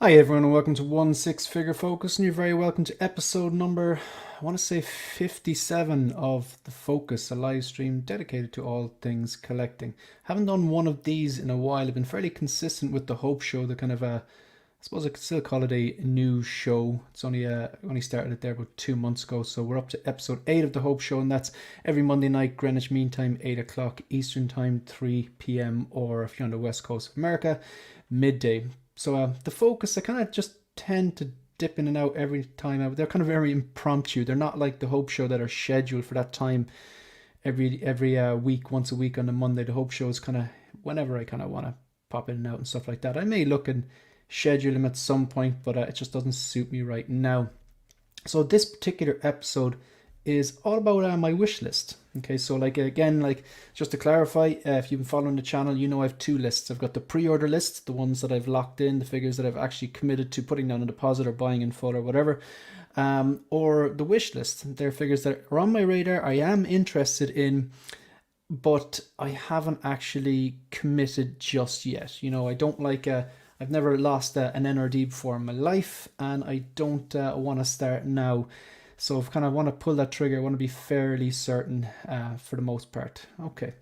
Hi everyone and welcome to One Six Figure Focus, and you're very welcome to episode number, I want to say 57 of The Focus, a live stream dedicated to all things collecting. Haven't done one of these in a while. I've been fairly consistent with the Hope Show, the kind of I suppose I could still call it a new show. It's only started it there about 2 months ago, so we're up to episode 8 of the Hope Show, and that's every Monday night, Greenwich Mean Time, 8 o'clock Eastern Time, 3 p.m, or if you're on the west coast of America, midday. So the Focus, I kind of just tend to dip in and out every time. They're kind of very impromptu. They're not like the Hope Show that are scheduled for that time every week, once a week on a Monday. The Hope Show is kind of whenever I kind of want to pop in and out and stuff like that. I may look and schedule them at some point, but it just doesn't suit me right now. So this particular episode is all about my wish list. Okay, so again, just to clarify, if you've been following the channel, you know I have two lists. I've got the pre-order list, the ones that I've locked in, the figures that I've actually committed to putting down a deposit or buying in full or whatever, or the wish list. They're figures that are on my radar, I am interested in, but I haven't actually committed just yet. You know, I don't like I've never lost an NRD before in my life, and I don't want to start now. So I kind of want to pull that trigger. I want to be fairly certain for the most part. Okay,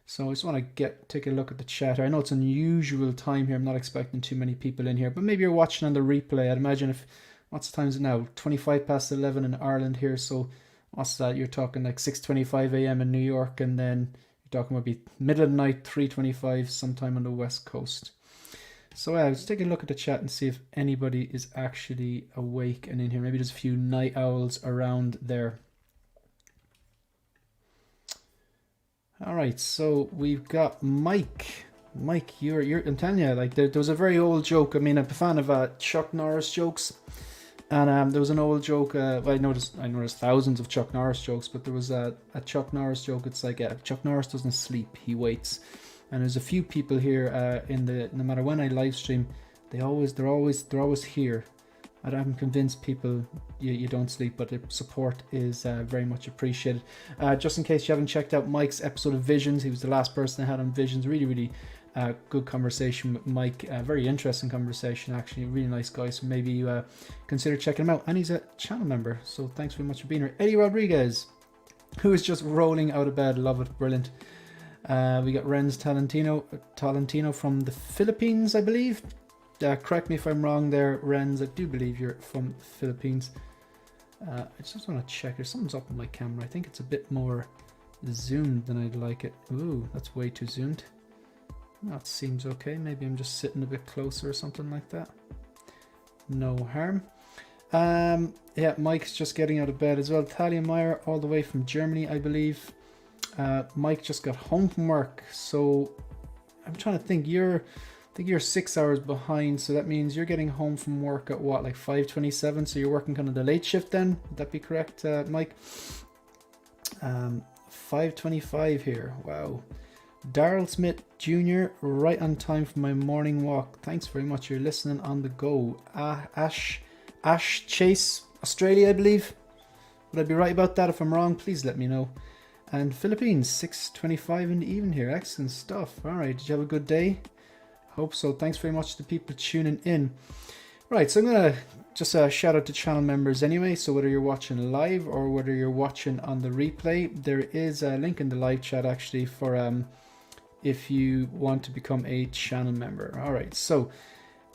so I just want to take a look at the chat here. I know it's unusual time here. I'm not expecting too many people in here, but maybe you're watching on the replay. I'd imagine what's the time is it now? 25 past 11 in Ireland here. So what's that? You're talking like 6:25 a.m. in New York, and then you're talking maybe middle of the night, 3:25 sometime on the west coast. So let's take a look at the chat and see if anybody is actually awake and in here. Maybe there's a few night owls around there. All right, so we've got Mike. Mike, I'm telling you, like there was a very old joke. I mean, I'm a fan of Chuck Norris jokes, and there was an old joke. I know there's thousands of Chuck Norris jokes, but there was a Chuck Norris joke. It's like Chuck Norris doesn't sleep; he waits. And there's a few people here no matter when I live stream, they're always here. I'm convinced people you don't sleep, but the support is very much appreciated. Just in case you haven't checked out Mike's episode of Visions, he was the last person I had on Visions. Really good conversation with Mike. Very interesting conversation, actually. Really nice guy. So maybe you consider checking him out. And he's a channel member, so thanks very much for being here. Eddie Rodriguez, who is just rolling out of bed. Love it, brilliant. We got Renz Talentino from the Philippines, I believe. Correct me if I'm wrong there, Renz. I do believe you're from the Philippines. I just want to check. There's something's up on my camera. I think it's a bit more zoomed than I'd like it. Ooh, that's way too zoomed. That seems okay. Maybe I'm just sitting a bit closer or something like that. No harm. Yeah, Mike's just getting out of bed as well. Talia Meyer, all the way from Germany, I believe. Mike just got home from work, so I'm trying to think. I think you're 6 hours behind, so that means you're getting home from work at what, like 5:27? So you're working kind of the late shift then? Would that be correct, Mike? 5:25 here. Wow. Daryl Smith Jr., right on time for my morning walk. Thanks very much. You're listening on the go. Ash Chase, Australia, I believe. Would I be right about that? If I'm wrong, please let me know. And Philippines, 6:25 in the evening here. Excellent stuff. All right, did you have a good day? Hope so. Thanks very much to people tuning in. Right, so I'm going to just shout out to channel members anyway. So whether you're watching live or whether you're watching on the replay, there is a link in the live chat actually for if you want to become a channel member. All right, so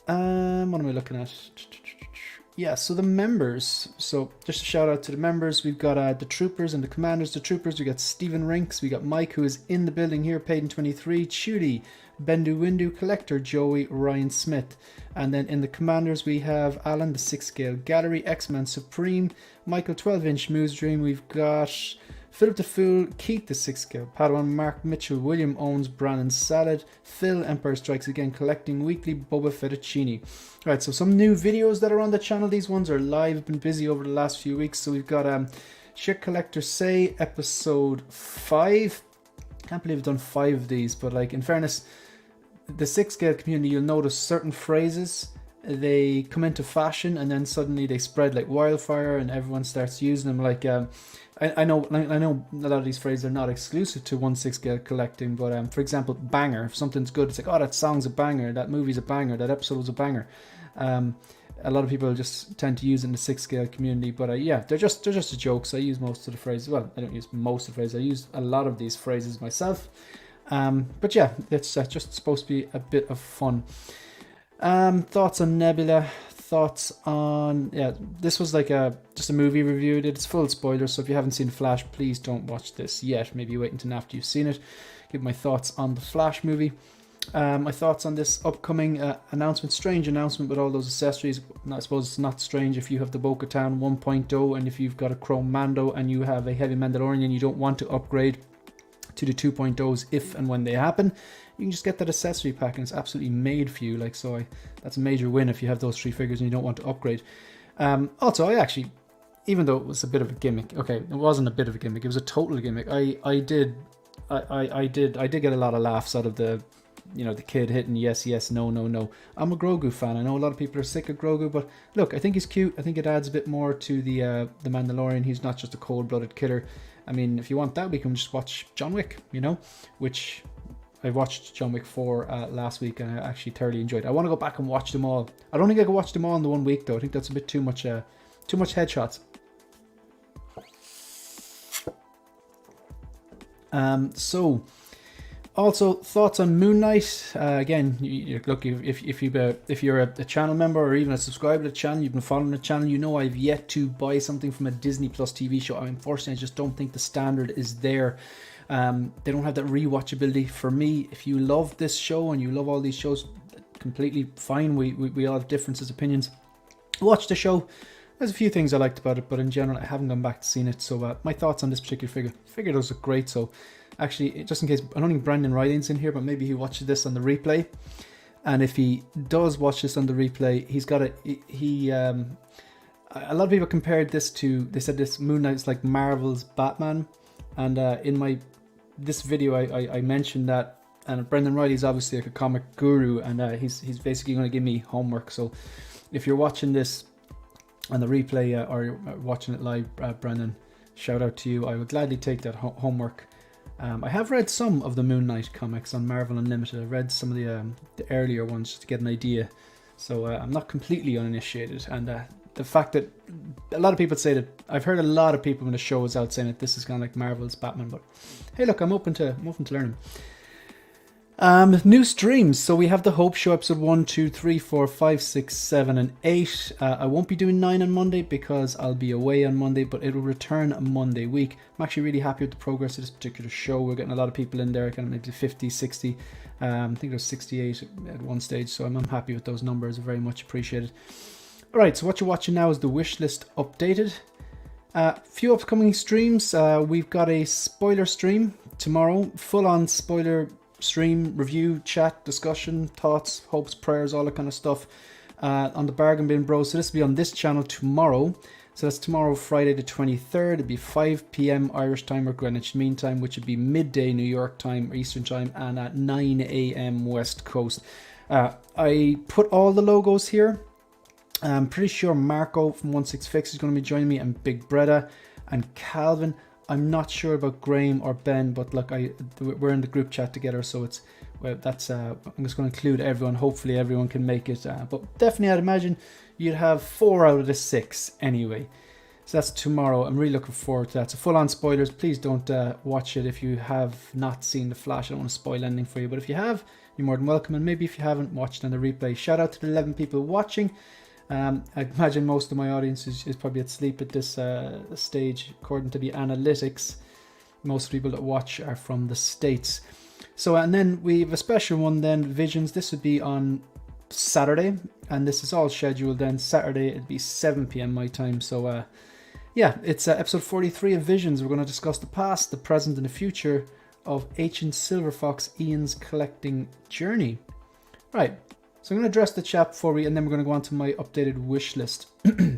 what am I looking at? Yeah, so the members. So just a shout out to the members. We've got the troopers and the commanders. The troopers, we got Stephen Rinks. We got Mike, who is in the building here, Payton 23, Chudi, Bendu Windu, Collector, Joey, Ryan Smith. And then in the commanders, we have Alan, the 6 scale Gallery, X-Man Supreme, Michael 12-inch Moose Dream. We've got Philip the Fool, Keith the 6 scale Padawan, Mark Mitchell, William Owens, Brandon Salad, Phil, Empire Strikes Again, Collecting Weekly, Boba Fettuccini. Alright, so some new videos that are on the channel. These ones are live. I've been busy over the last few weeks. So we've got Shit Collector Say, episode 5. Can't believe I've done 5 of these, but like in fairness, the 6 scale community, you'll notice certain phrases, they come into fashion and then suddenly they spread like wildfire and everyone starts using them. Like I know a lot of these phrases are not exclusive to 1/6 scale collecting, but for example, banger. If something's good, it's like, oh, that song's a banger, that movie's a banger, that episode was a banger. A lot of people just tend to use it in the 6 scale community, but yeah, they're just a joke. So I use most of the phrases. Well, I don't use most of the phrases. I use a lot of these phrases myself. But yeah, it's just supposed to be a bit of fun. Thoughts on Nebula? Thoughts on, yeah, this was like just a movie review. It's full spoilers, so if you haven't seen Flash, please don't watch this yet. Maybe wait until after you've seen it. Give my thoughts on the Flash movie. My thoughts on this upcoming announcement. Strange announcement with all those accessories. I suppose it's not strange if you have the Bo-Katan 1.0 and if you've got a Chrome Mando and you have a Heavy Mandalorian, you don't want to upgrade to the 2.0s if and when they happen. You can just get that accessory pack and it's absolutely made for you. Like, so that's a major win if you have those 3 figures and you don't want to upgrade. Also, I actually, even though it was a bit of a gimmick, okay, it wasn't a bit of a gimmick, it was a total gimmick. I did get a lot of laughs out of the, you know, the kid hitting yes, yes, no, no, no. I'm a Grogu fan. I know a lot of people are sick of Grogu, but look, I think he's cute. I think it adds a bit more to the Mandalorian. He's not just a cold-blooded killer. I mean, if you want that, we can just watch John Wick, you know, which I watched John Wick 4 last week and I actually thoroughly enjoyed it. I want to go back and watch them all. I don't think I can watch them all in the 1 week though. I think that's a bit too much headshots. So also thoughts on Moon Knight. Again, look, if you're a channel member or even a subscriber to the channel, you've been following the channel, you know I've yet to buy something from a Disney Plus TV show. Unfortunately, I just don't think the standard is there. They don't have that rewatchability for me. If you love this show and you love all these shows, completely fine. We all have differences, opinions. Watch the show. There's a few things I liked about it, but in general, I haven't gone back to seeing it. So my thoughts on this particular figure. The figure does look great. So actually, just in case, I don't think Brendan Riley's in here, but maybe he watches this on the replay. And if he does watch this on the replay, he's got a lot of people compared this to, they said this Moon Knight's like Marvel's Batman. And in this video, I mentioned that, and Brendan Riley's obviously like a comic guru, and he's basically going to give me homework. So if you're watching this on the replay or you're watching it live, Brendan, shout out to you. I would gladly take that homework. I have read some of the Moon Knight comics on Marvel Unlimited. I've read some of the earlier ones just to get an idea. So I'm not completely uninitiated, and the fact that a lot of people say that, I've heard a lot of people when the show is out saying that this is kind of like Marvel's Batman, but hey, look, I'm open to learning. New streams. So we have the Hope Show episode 1, 2, 3, 4, 5, 6, 7, and 8. I won't be doing 9 on Monday because I'll be away on Monday, but it will return a Monday week. I'm actually really happy with the progress of this particular show. We're getting a lot of people in there, kind of maybe 50, 60. I think there's 68 at one stage, so I'm happy with those numbers. Very much appreciated. Alright, so what you're watching now is the wish list updated. Few upcoming streams. We've got a spoiler stream tomorrow, full-on spoiler stream, review, chat, discussion, thoughts, hopes, prayers, all that kind of stuff on the Bargain Bin Bros. So this will be on this channel tomorrow. So that's tomorrow, Friday the 23rd. It'll be 5 p.m. Irish time or Greenwich Mean Time, which would be midday New York time, Eastern time, and at 9 a.m. West Coast. I put all the logos here. I'm pretty sure Marco from 16Fix is going to be joining me, and Big Breda and Calvin. I'm not sure about Graham or Ben, but look, we're in the group chat together, so it's, well, that's I'm just going to include everyone. Hopefully everyone can make it, but definitely I'd imagine you'd have 4 out of the 6 anyway. So that's tomorrow. I'm really looking forward to that. So full on spoilers. Please don't watch it if you have not seen The Flash. I don't want to spoil anything for you, but if you have, you're more than welcome. And maybe if you haven't watched on the replay, shout out to the 11 people watching. I imagine most of my audience is probably asleep at this stage, according to the analytics. Most people that watch are from the States. So, and then we have a special one then, Visions. This would be on Saturday, and this is all scheduled then. Saturday, it'd be 7 p.m. my time. So, yeah, it's episode 43 of Visions. We're going to discuss the past, the present, and the future of Ancient Silver Fox Ian's collecting journey. Right. So I'm going to address the chat before and then we're going to go on to my updated wish list. So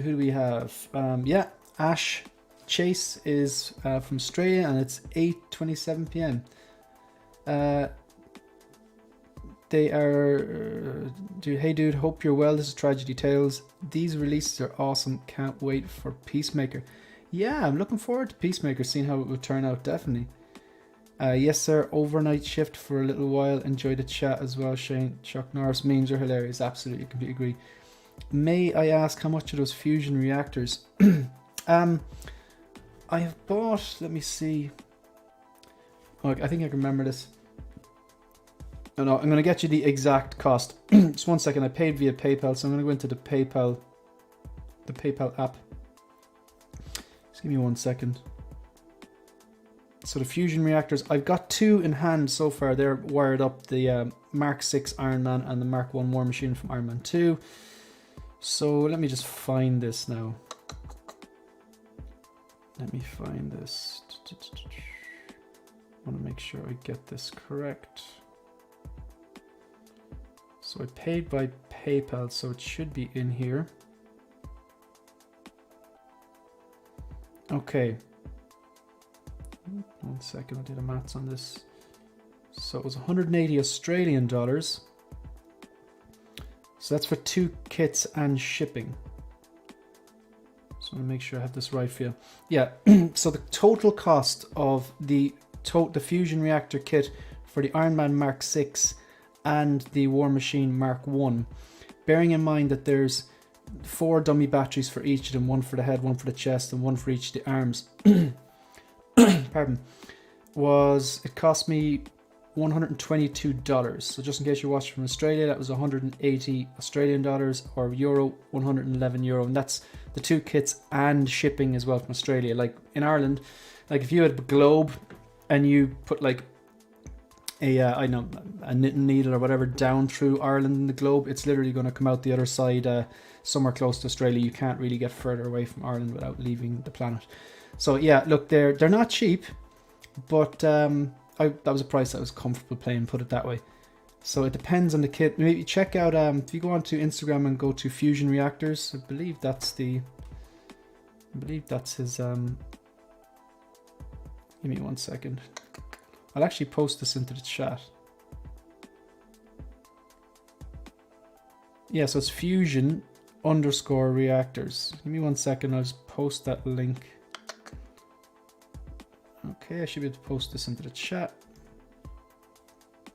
who do we have? Yeah, Ash Chase is from Australia, and it's 8:27 p.m. They are, hey dude, hope you're well. This is Tragedy Tales. These releases are awesome. Can't wait for Peacemaker. Yeah, I'm looking forward to Peacemaker, seeing how it would turn out, definitely. Yes, sir. Overnight shift for a little while. Enjoy the chat as well, Shane. Chuck Norris memes are hilarious. Absolutely, completely agree. May I ask how much are those fusion reactors? I have bought. Let me see. Oh, I think I can remember this. Oh, no, I'm going to get you the exact cost. Just 1 second. I paid via PayPal, so I'm going to go into the PayPal app. Just give me 1 second. So the fusion reactors, I've got 2 in hand so far. They're wired up, the Mark 6 Iron Man and the Mark 1 War Machine from Iron Man 2. So let me just find this now. Let me find this. I want to make sure I get this correct. So I paid by PayPal, so it should be in here. Okay. 1 second, I'll do the maths on this. So it was 180 Australian dollars. So that's for 2 kits and shipping. So I want to make sure I have this right for you. Yeah, so the total cost of the fusion reactor kit for the Iron Man Mark 6 and the War Machine Mark 1, bearing in mind that there's 4 dummy batteries for each of them, 1 for the head, 1 for the chest, and 1 for each of the arms. Pardon. It cost me $122. So just in case you're watching from Australia, that was 180 Australian dollars, or euro, 111 euro, and that's the 2 kits and shipping as well from Australia. Like in Ireland, like if you had a globe and you put like a knitting needle or whatever down through Ireland in the globe, it's literally going to come out the other side somewhere close to Australia. You can't really get further away from Ireland without leaving the planet. So yeah, look, they're not cheap, but that was a price I was comfortable paying, put it that way. So it depends on the kit. Maybe check out if you go onto Instagram and go to Fusion Reactors, I believe that's his give me 1 second. I'll actually post this into the chat. Yeah, so it's Fusion_Reactors. Give me 1 second, I'll just post that link. Okay, I should be able to post this into the chat.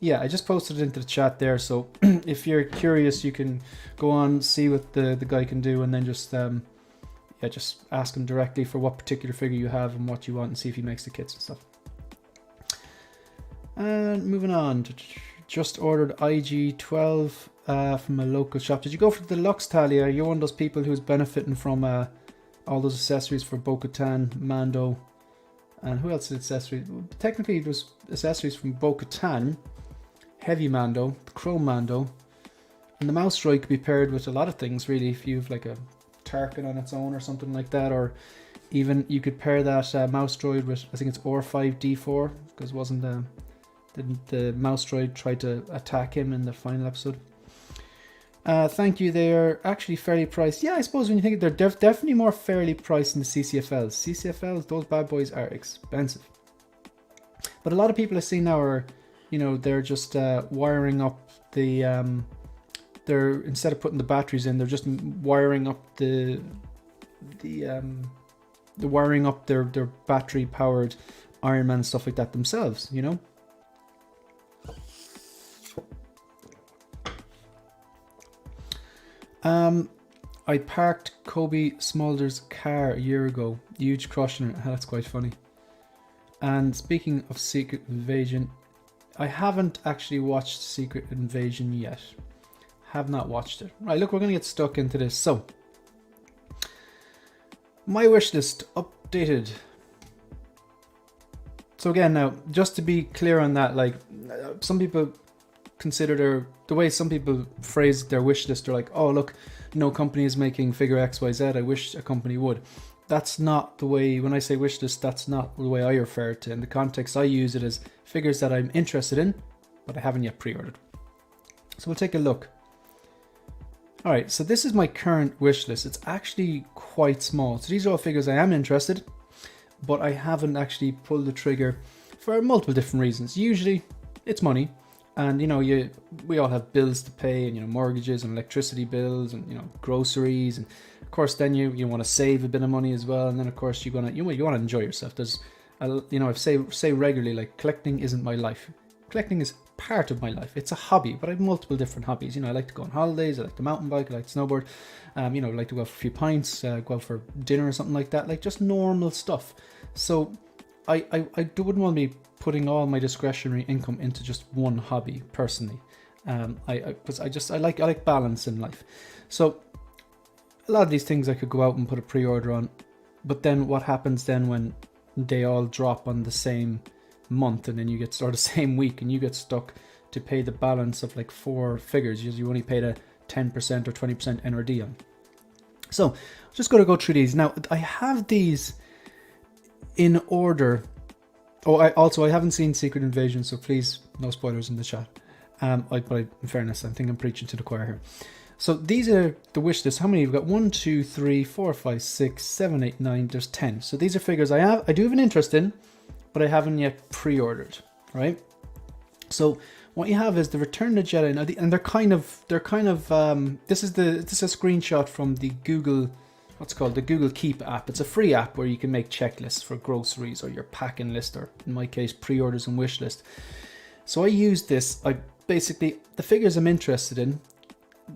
Yeah, I just posted it into the chat there, so if you're curious, you can go on, see what the guy can do, and then just ask him directly for what particular figure you have and what you want, and see if he makes the kits and stuff. And moving on, just ordered IG-12 from a local shop. Did you go for the deluxe, Talia? You're one of those people who's benefiting from all those accessories for Bo-Katan, Mando, and who else did accessories? Technically, it was accessories from Bo-Katan, Heavy Mando, the Chrome Mando, and the mouse droid could be paired with a lot of things, really. If you have like a Tarkin on its own or something like that, or even you could pair that mouse droid with, I think it's R5D4, because it wasn't the mouse droid tried to attack him in the final episode. Thank you. They're actually fairly priced. Yeah, I suppose when you think they're definitely more fairly priced than the CCFLs. CCFLs, those bad boys are expensive. But a lot of people I see now are, they're just wiring up the they're, instead of putting the batteries in, they're just wiring up the wiring up their battery powered Iron Man and stuff like that themselves, I parked Kobe Smolder's car a year ago. Huge crush on it. That's quite funny. And speaking of Secret Invasion, I haven't actually watched Secret Invasion yet. Have not watched it. Right, look, we're going to get stuck into this. So, my wish list updated. So again, now, just to be clear on that, like, some people consider the way some people phrase their wish list, they're like, oh, look, no company is making figure XYZ. I wish a company would. That's not the way, when I say wish list, that's not the way I refer to it. In the context I use it as figures that I'm interested in, but I haven't yet pre-ordered. So we'll take a look. All right, so this is my current wish list. It's actually quite small. So these are all figures I am interested, but I haven't actually pulled the trigger for multiple different reasons. Usually it's money. And we all have bills to pay, and mortgages and electricity bills, and groceries, and of course then you want to save a bit of money as well, and then of course you want to enjoy yourself. There's I say regularly, like, collecting isn't my life. Collecting is part of my life. It's a hobby, but I have multiple different hobbies. I like to go on holidays, I like to mountain bike, I like to snowboard, I like to go out for a few pints, go out for dinner or something like that, like just normal stuff. So I wouldn't want to be putting all my discretionary income into just one hobby personally. Because I like balance in life. So a lot of these things I could go out and put a pre-order on, but then what happens then when they all drop on the same month, and then you get started the same week, and you get stuck to pay the balance of like 4 figures you only paid a 10% or 20% NRD on. So I'm just going to go through these now. I have these in order. I haven't seen Secret Invasion, so please no spoilers in the chat. But in fairness, I think I'm preaching to the choir here. So these are the wish list. How many you've got? 1, 2, 3, 4, 5, 6, 7, 8, 9. There's 10. So these are figures I do have an interest in, but I haven't yet pre-ordered, right? So what you have is the Return of the Jedi, and they're kind of this is a screenshot from the Google, what's called the Google Keep app. It's a free app where you can make checklists for groceries or your packing list, or in my case, pre-orders and wish list. So I use this. Basically, the figures I'm interested in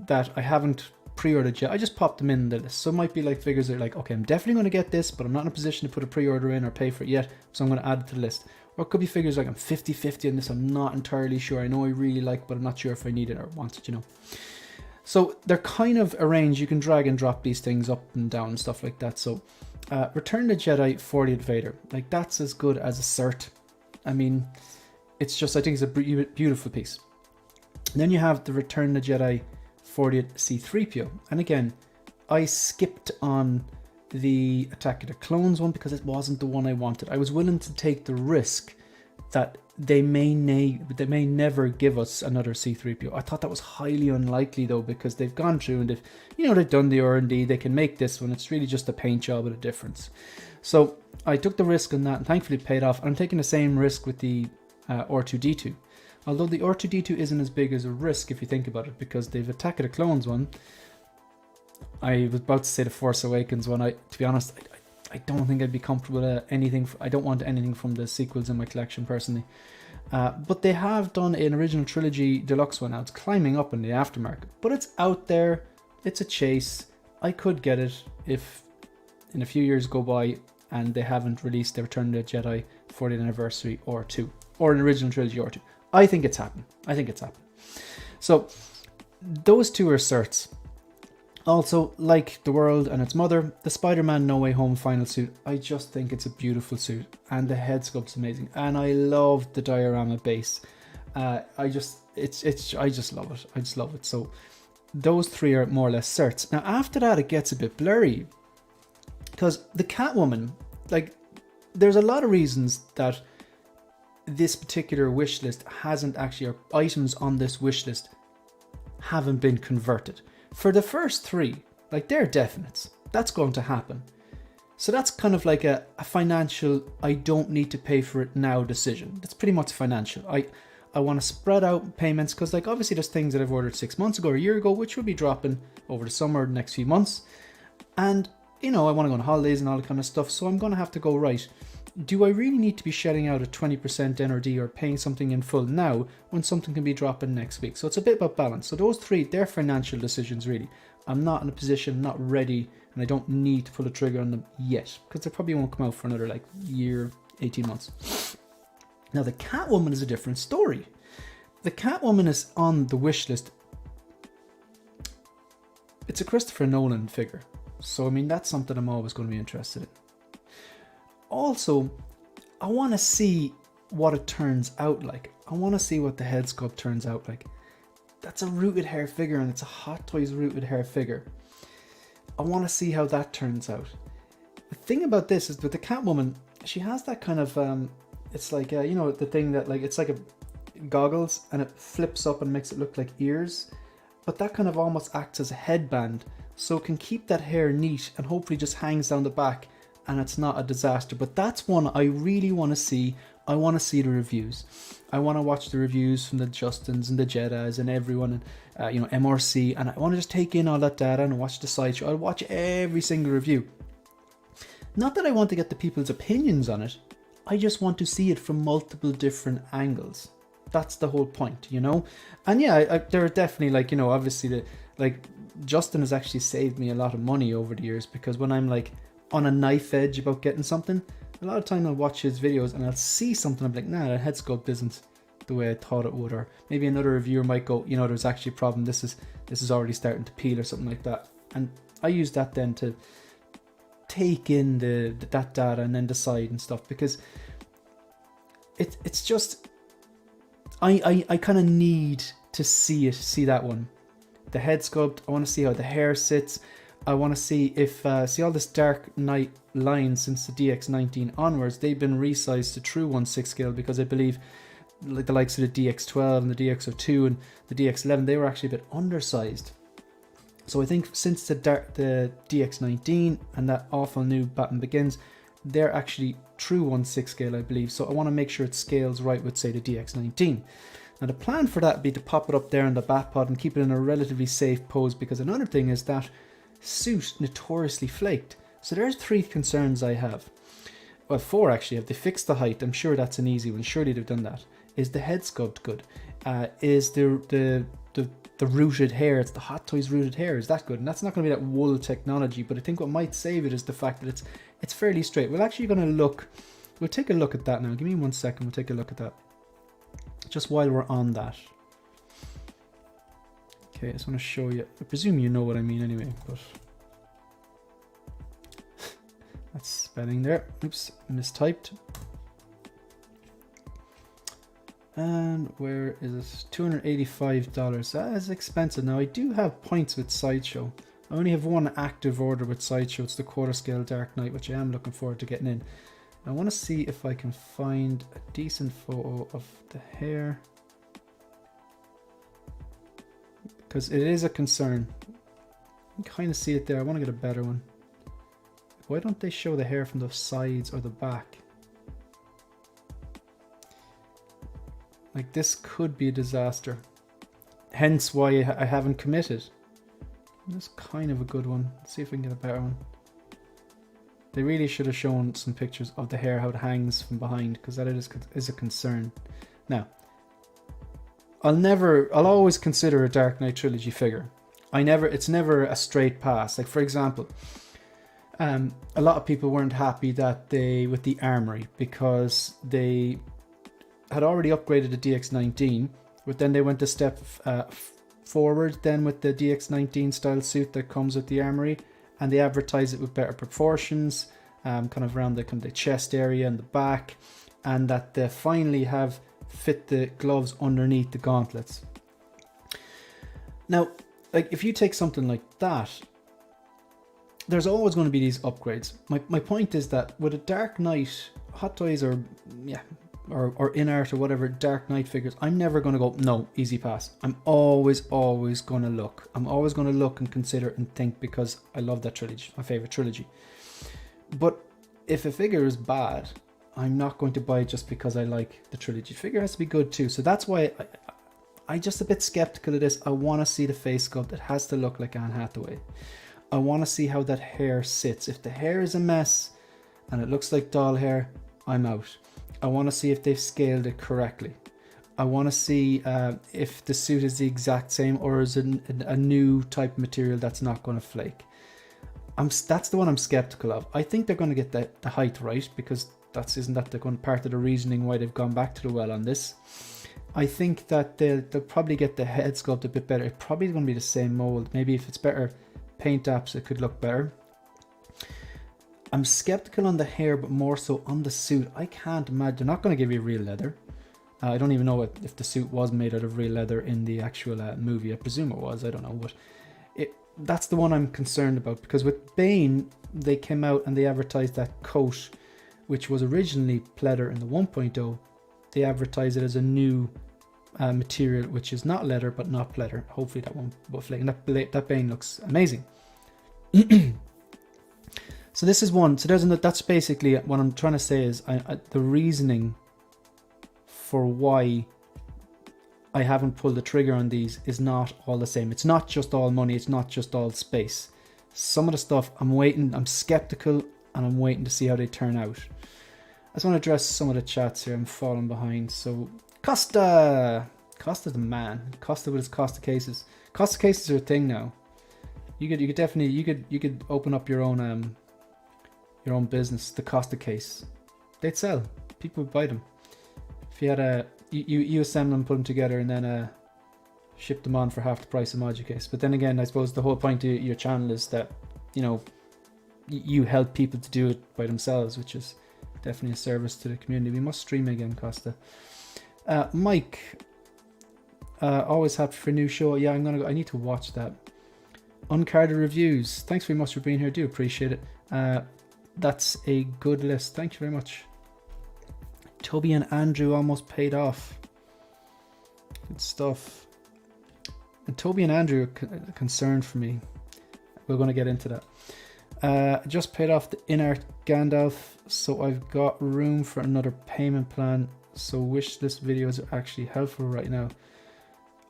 that I haven't pre-ordered yet, I just pop them in the list. So it might be like figures that are like, okay, I'm definitely going to get this, but I'm not in a position to put a pre-order in or pay for it yet, so I'm going to add it to the list. Or it could be figures like I'm 50-50 on this, I'm not entirely sure, I know I really like, but I'm not sure if I need it or want it, So they're kind of arranged. You can drag and drop these things up and down and stuff like that. So Return of the Jedi 40th Vader, like that's as good as a cert. I mean, it's just, I think it's a beautiful piece. And then you have the Return of the Jedi 40th C-3PO. And again, I skipped on the Attack of the Clones one because it wasn't the one I wanted. I was willing to take the risk that they may never give us another C-3PO. I thought that was highly unlikely though, because they've gone through and they've done the R&D. They can make this one. It's really just a paint job with a difference. So I took the risk on that and thankfully it paid off. I'm taking the same risk with the R2-D2. Although the R2-D2 isn't as big as a risk if you think about it, because they've Attack of the Clones one. I was about to say the Force Awakens one. To be honest, I don't think I'd be comfortable with anything. I don't want anything from the sequels in my collection personally. But they have done an original trilogy deluxe one now. It's climbing up in the aftermarket, but it's out there. It's a chase. I could get it if in a few years go by and they haven't released the Return of the Jedi 40th anniversary or 2, or an original trilogy or 2. I think it's happened. So those two are certs. Also, like the world and its mother, the Spider-Man No Way Home final suit, I just think it's a beautiful suit, and the head sculpt's amazing, and I love the diorama base. I just love it. I just love it. So those 3 are more or less certs. Now after that, it gets a bit blurry, because the Catwoman, like, there's a lot of reasons that this particular wish list hasn't actually, or items on this wish list haven't been converted. For the first 3, like, they're definites. That's going to happen. So that's kind of like a financial, I don't need to pay for it now decision. That's pretty much financial. I want to spread out payments because, like, obviously there's things that I've ordered 6 months ago or a year ago, which will be dropping over the summer, the next few months. And, I want to go on holidays and all that kind of stuff. So I'm going to have to go, right, do I really need to be shelling out a 20% NRD or paying something in full now when something can be dropping next week? So it's a bit about balance. So those 3, they're financial decisions really. I'm not in a position, not ready, and I don't need to pull a trigger on them yet, because they probably won't come out for another year, 18 months. Now the Catwoman is a different story. The Catwoman is on the wish list. It's a Christopher Nolan figure. So, that's something I'm always going to be interested in. Also, I want to see what it turns out like. I want to see what the head sculpt turns out like. That's a rooted hair figure, and it's a Hot Toys rooted hair figure. I want to see how that turns out. The thing about this is with the Catwoman, she has that kind of, it's like, the thing that, like, it's like a goggles and it flips up and makes it look like ears. But that kind of almost acts as a headband, so it can keep that hair neat and hopefully just hangs down the back and it's not a disaster. But that's one I really want to see. I want to see the reviews. I want to watch the reviews from the Justins and the Jedis and everyone, and MRC, and I want to just take in all that data and watch the sideshow. I'll watch every single review. Not that I want to get the people's opinions on it. I just want to see it from multiple different angles. That's the whole point, you know? And yeah, there are definitely, like, you know, obviously Justin has actually saved me a lot of money over the years, because when I'm like on a knife edge about getting something, a lot of time I'll watch his videos and I'll see something, I'm like, nah, that head sculpt isn't the way I thought it would. Or maybe another reviewer might go, you know, there's actually a problem, this is already starting to peel or something like that. And I use that then to take in that data and then decide and stuff, because it's just I kind of need to see that one. The head sculpt, I want to see how the hair sits. I want to see if, see all this Dark Knight line since the DX19 onwards, they've been resized to true 1/6 scale, because I believe like the likes of the DX12 and the DX02 and the DX11, they were actually a bit undersized. So I think since the DX19 and that awful new Batman Begins, they're actually true 1/6 scale, I believe. So I want to make sure it scales right with, say, the DX19. Now the plan for that would be to pop it up there in the bat pod and keep it in a relatively safe pose, because another thing is that suit notoriously flaked. So there's 3 concerns I have. Well, 4 actually. Have they fixed the height? I'm sure that's an easy one. Surely they've done that. Is the head sculpt good? Is the rooted hair, it's the Hot Toys rooted hair, is that good? And that's not going to be that wool technology, but I think what might save it is the fact that it's fairly straight. We're actually going to we'll take a look at that now. Give me 1 second, we'll take a look at that. Just while we're on that. Okay, I just want to show you. I presume you know what I mean anyway, but that's spelling there. Oops, mistyped. And where is it? $285. That is expensive. Now I do have points with Sideshow. I only have 1 active order with Sideshow. It's the quarter scale Dark Knight, which I am looking forward to getting in. I want to see if I can find a decent photo of the hair, because it is a concern. You can kind of see it there. I want to get a better one. Why don't they show the hair from the sides or the back? Like, this could be a disaster. Hence why I haven't committed. That's kind of a good one. Let's see if we can get a better one. They really should have shown some pictures of the hair, how it hangs from behind, because that is a concern. Now, I'll always consider a Dark Knight Trilogy figure. It's never a straight pass. Like, for example, a lot of people weren't happy that with the armory, because they had already upgraded the DX19, but then they went a step forward then with the DX19 style suit that comes with the armory, and they advertise it with better proportions, kind of around the chest area and the back, and that they finally have fit the gloves underneath the gauntlets. Now, like, if you take something like that, there's always going to be these upgrades. My point is that with a Dark Knight, Hot Toys or in art or whatever, Dark Knight figures, I'm never going to go, no, easy pass. I'm always going to look. I'm always going to look and consider and think, because I love that trilogy, my favorite trilogy. But if a figure is bad, I'm not going to buy it just because I like the trilogy. Figure has to be good too. So that's why I'm just a bit skeptical of this. I want to see the face sculpt. It has to look like Anne Hathaway. I want to see how that hair sits. If the hair is a mess and it looks like doll hair, I'm out. I want to see if they've scaled it correctly. I want to see if the suit is the exact same, or is it a new type of material that's not going to flake. That's the one I'm skeptical of. I think they're going to get the height right, because isn't that the part of the reasoning why they've gone back to the well on this. I think that they'll probably get the head sculpt a bit better. It's probably going to be the same mold. Maybe if it's better paint apps, it could look better. I'm skeptical on the hair, but more so on the suit. I can't imagine. They're not going to give you real leather. I don't even know if the suit was made out of real leather in the actual movie. I presume it was. I don't know. But that's the one I'm concerned about, because with Bane, they came out and they advertised that coat, which was originally pleather in the 1.0. They advertised it as a new material, which is not leather, but not pleather. Hopefully that won't flake. And that Bane looks amazing. So this is one. So that's basically what I'm trying to say is the reasoning for why I haven't pulled the trigger on these is not all the same. It's not just all money. It's not just all space. Some of the stuff I'm skeptical, and I'm waiting to see how they turn out. just want to address some of the chats here. I'm falling behind. So Costa's the man. Costa with his Costa cases. Costa cases are a thing now. You could definitely you could open up your own business. The Costa case, they'd sell. People would buy them. If you had you assemble them, put them together, and then ship them on for half the price of Moducase. Case. But then again, I suppose the whole point of your channel is that, you know, you help people to do it by themselves, which is definitely a service to the community. We must stream again, Costa. Mike, always happy for a new show. Yeah, I need to watch that. Uncarded reviews. Thanks very much for being here. Do appreciate it. That's a good list. Thank you very much. Toby and Andrew almost paid off. Good stuff. And Toby and Andrew are concerned for me. We're going to get into that. Just paid off the in-art Gandalf, so I've got room for another payment plan. So wishlist videos are actually helpful right now.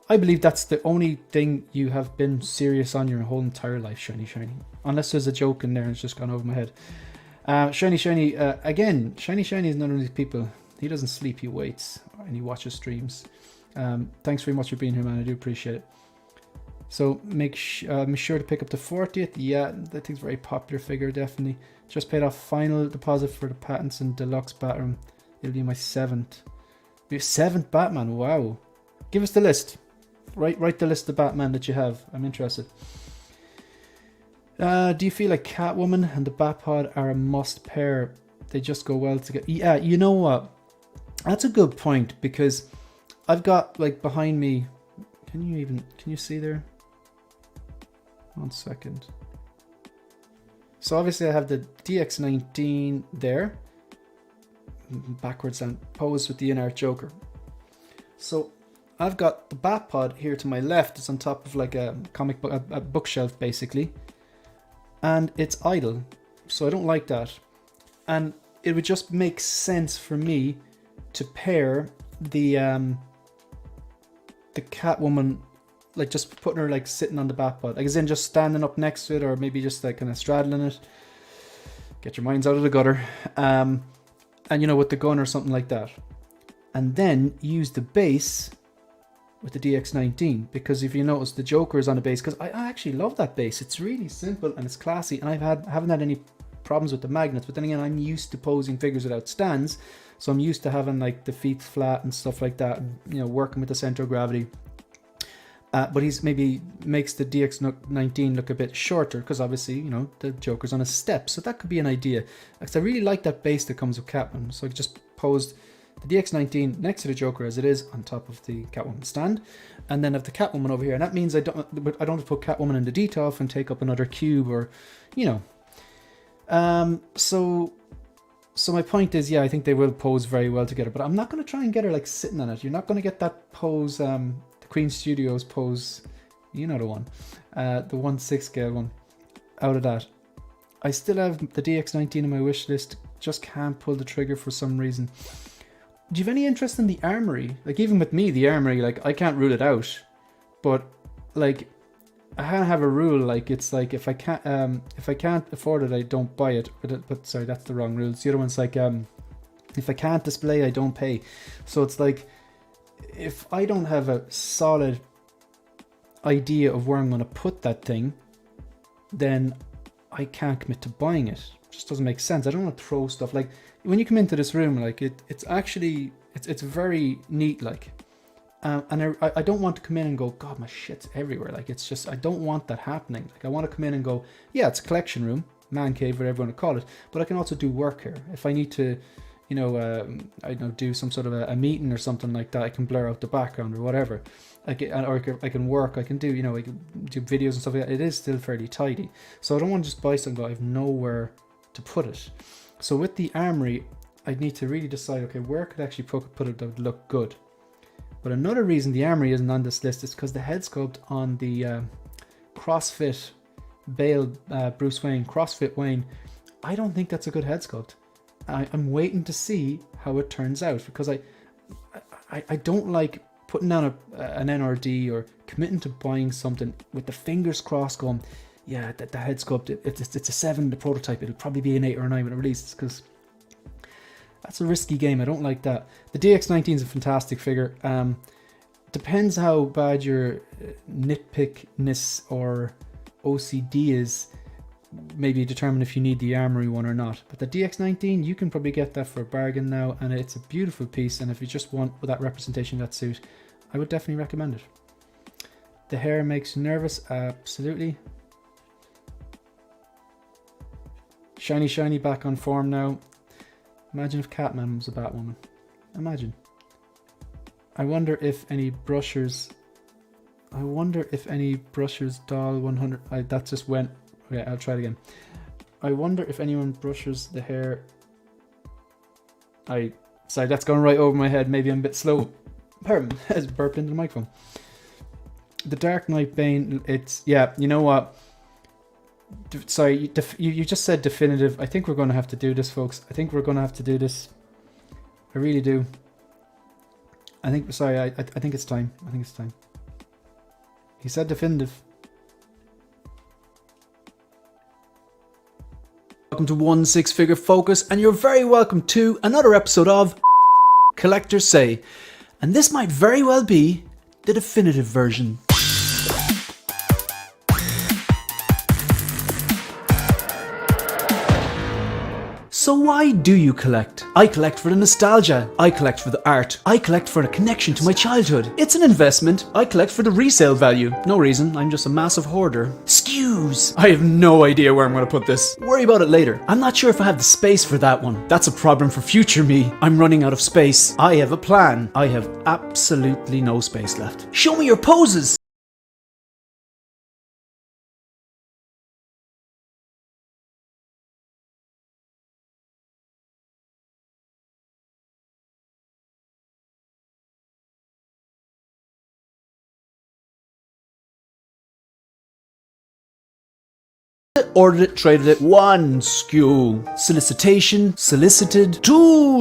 I believe that's the only thing you have been serious on your whole entire life, Shiny. Unless there's a joke in there and it's just gone over my head. Shiny, again, Shiny is none of these people. He doesn't sleep, he waits, and he watches streams. Thanks very much for being here, man. I do appreciate it. So make sure to pick up the 40th. Yeah, that thing's a very popular figure, definitely. Just paid off final deposit for the patents and deluxe Batman. It'll be my 7th. Your 7th Batman, wow. Give us the list. Write the list of Batman that you have. I'm interested. Do you feel like Catwoman and the Batpod are a must pair? They just go well together. Yeah, you know what? That's a good point, because I've got, like, behind me. Can you see there? 1 second. So obviously I have the DX19 there, backwards and posed with the in-art Joker. So I've got the Batpod here to my left. It's on top of like a comic book, a bookshelf basically, and it's idle. So I don't like that, and it would just make sense for me to pair the Catwoman, like just putting her like sitting on the Batpod, like as in just standing up next to it, or maybe just like kind of straddling it. Get your minds out of the gutter, and you know, with the gun or something like that, and then use the base with the DX19, because if you notice, the Joker is on a base, because I actually love that base. It's really simple and it's classy, and haven't had any problems with the magnets. But then again, I'm used to posing figures without stands, so I'm used to having like the feet flat and stuff like that, and, you know, working with the center of gravity. But he's maybe makes the DX19 look a bit shorter, because obviously, you know, the Joker's on a step, so that could be an idea. Because I really like that base that comes with Catwoman, so I just posed the DX19 next to the Joker as it is on top of the Catwoman stand, and then have the Catwoman over here. And that means I don't have to put Catwoman in the detolf and take up another cube, or, you know. So my point is, yeah, I think they will pose very well together, but I'm not going to try and get her like sitting on it. You're not going to get that pose, the Queen Studios pose, you know, the one, the 1/6 scale one, out of that. I still have the DX19 in my wish list, just can't pull the trigger for some reason. Do you have any interest in the armory? Like, even with me, the armory, like, I can't rule it out, but like, I kind of have a rule, like, it's like, if I can't afford it, I don't buy it. But sorry, that's the wrong rule. The other one's like, if I can't display, I don't pay. So it's like, if I don't have a solid idea of where I'm going to put that thing, then I can't commit to buying it. It just doesn't make sense. I don't want to throw stuff. Like, when you come into this room, like, it's actually, it's very neat, like, and I don't want to come in and go, God, my shit's everywhere. Like, it's just, I don't want that happening. Like, I want to come in and go, yeah, it's a collection room, man cave, whatever you want to call it, but I can also do work here. If I need to, you know, I don't know, do some sort of a meeting or something like that, I can blur out the background or whatever. I can work, I can do, you know, I can do videos and stuff like that. It is still fairly tidy. So I don't want to just buy something, but I have nowhere to put it. So with the armory, I'd need to really decide, okay, where could I actually put it that would look good. But another reason the armory isn't on this list is because the head sculpt on the CrossFit Bale Bruce Wayne, CrossFit Wayne, I don't think that's a good head sculpt. I'm waiting to see how it turns out, because I don't like putting down an NRD or committing to buying something with the fingers crossed going, yeah, the head sculpt, it's a 7, the prototype, it'll probably be an 8 or a 9 when it releases, because That's a risky game. I don't like that. The DX19 is a fantastic figure. Depends how bad your nitpickness or OCD is, maybe determine if you need the armory one or not. But the DX19, you can probably get that for a bargain now, and it's a beautiful piece. And if you just want that representation of that suit, I would definitely recommend it. The hair makes you nervous, absolutely. Shiny back on form now. Imagine if Catman was a Batwoman. Imagine. I wonder if any brushers doll 100. That just went. Okay, I'll try it again. I wonder if anyone brushes the hair. Sorry, that's going right over my head. Maybe I'm a bit slow. Pardon, I burped into the microphone. The Dark Knight Bane. It's, yeah. You know what? Sorry, you just said definitive. I think we're going to have to do this, folks. I think we're going to have to do this. I really do. I think. Sorry, I think it's time. I think it's time. He said definitive. Welcome to One Six Figure Focus, and you're very welcome to another episode of Collectors Say. And this might very well be the definitive version. So why do you collect? I collect for the nostalgia. I collect for the art. I collect for the connection to my childhood. It's an investment. I collect for the resale value. No reason, I'm just a massive hoarder. Skews. I have no idea where I'm going to put this. Worry about it later. I'm not sure if I have the space for that one. That's a problem for future me. I'm running out of space. I have a plan. I have absolutely no space left. Show me your poses. Ordered it, traded it. 1 skew. Solicitation, solicited. 2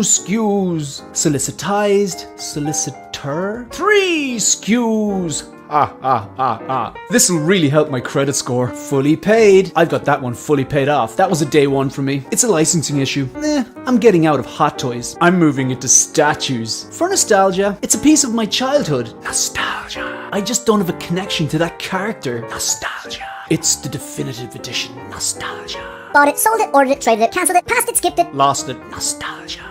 skews. Solicitized, solicitor. 3 skews. This'll really help my credit score. Fully paid. I've got that one fully paid off. That was a day one for me. It's a licensing issue. I'm getting out of hot toys. I'm moving into statues. For nostalgia, it's a piece of my childhood. Nostalgia. I just don't have a connection to that character. Nostalgia. It's the definitive edition. Nostalgia. Bought it, sold it, ordered it, traded it, cancelled it, passed it, skipped it. Lost it. Nostalgia.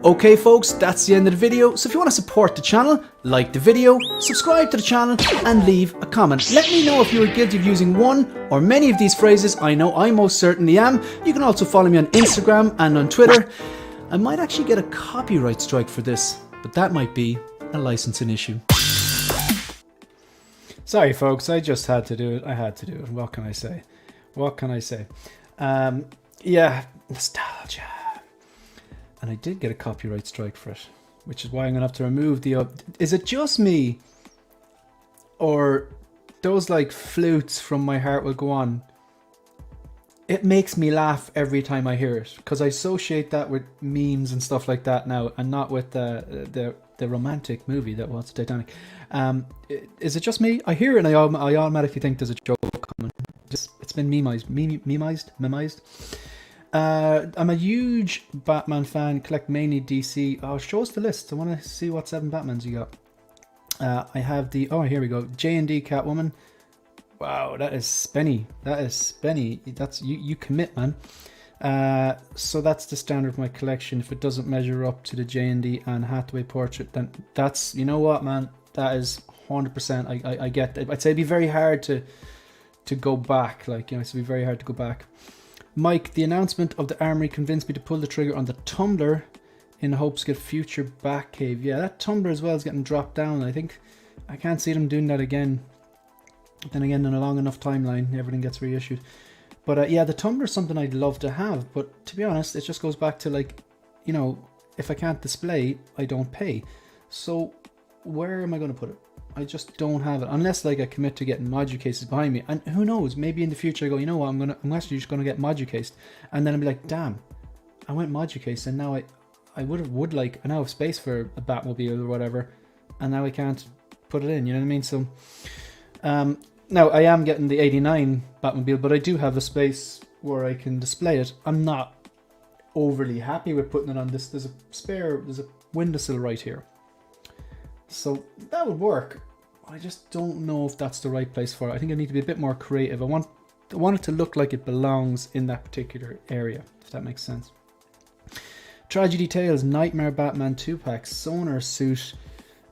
Okay folks, that's the end of the video. So if you want to support the channel, like the video, subscribe to the channel and leave a comment. Let me know if you are guilty of using one or many of these phrases. I know I most certainly am. You can also follow me on Instagram and on Twitter. I might actually get a copyright strike for this, but that might be a licensing issue. Sorry folks, I just had to do it. I had to do it. What can I say? What can I say? Yeah, nostalgia. And I did get a copyright strike for it, which is why I'm going to have to remove the... Is it just me? Or those like flutes from My Heart Will Go On? It makes me laugh every time I hear it, because I associate that with memes and stuff like that now, and not with the romantic movie that was Titanic. Is it just me? I hear it and I automatically think there's a joke coming. It's been memeized. I'm a huge Batman fan, collect mainly DC. Oh, show us the list. I want to see what 7 Batmans you got. I have the, oh, here we go. J&D Catwoman. Wow, that is spenny. That is spenny. That's, you commit, man. So that's the standard of my collection. If it doesn't measure up to the J&D Anne Hathaway portrait, then that's, you know what, man? That is 100%. I get that. I'd say it'd be very hard to go back. Like, you know, it'd be very hard to go back. Mike, the announcement of the armory convinced me to pull the trigger on the tumbler in hopes to get future Batcave. Yeah, that tumbler as well is getting dropped down. I think I can't see them doing that again. Then again, in a long enough timeline, everything gets reissued. But yeah, the tumbler is something I'd love to have. But to be honest, it just goes back to, like, you know, if I can't display, I don't pay. So where am I going to put it? I just don't have it, unless like I commit to getting modu cases behind me. And who knows, maybe in the future I go, you know what, I'm actually just going to get modu cased, and then I'll be like, damn, I went modu cased, and now I would like, I now have space for a Batmobile or whatever, and now I can't put it in, you know what I mean? So now I am getting the 89 Batmobile, but I do have a space where I can display it. I'm not overly happy with putting it on this. There's a windowsill right here. So that would work. I just don't know if that's the right place for it. I think I need to be a bit more creative. I want it to look like it belongs in that particular area, if that makes sense. Tragedy Tales, Nightmare Batman 2-pack, Sonar Suit,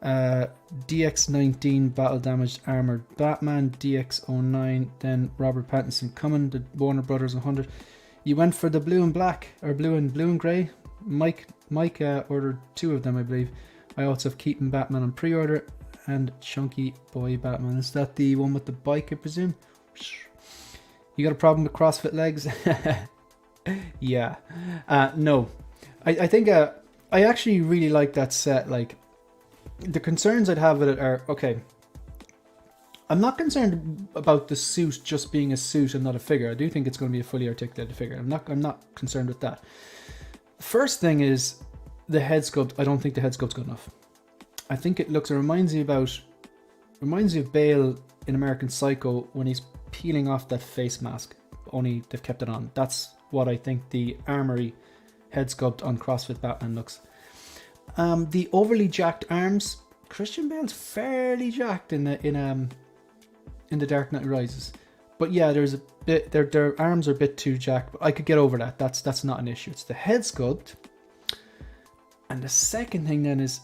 DX19 Battle Damaged Armored Batman, DX09, then Robert Pattinson coming, the Warner Brothers 100. You went for the blue and black, or blue and grey. Mike ordered 2 of them, I believe. I also have Keaton Batman on pre-order and Chunky Boy Batman. Is that the one with the bike, I presume? You got a problem with CrossFit legs? Yeah. No. I think I actually really like that set. Like, the concerns I'd have with it are, okay, I'm not concerned about the suit just being a suit and not a figure. I do think it's going to be a fully articulated figure. I'm not concerned with that. First thing is the head sculpt. I don't think the head sculpt's good enough. I think it reminds me of Bale in American Psycho when he's peeling off that face mask, only they've kept it on. That's what I think the armory head sculpt on CrossFit Batman looks. The overly jacked arms, Christian Bale's fairly jacked in the Dark Knight Rises, but yeah, there's a bit, their arms are a bit too jacked, but I could get over that. That's not an issue. It's the head sculpt. And the second thing then is,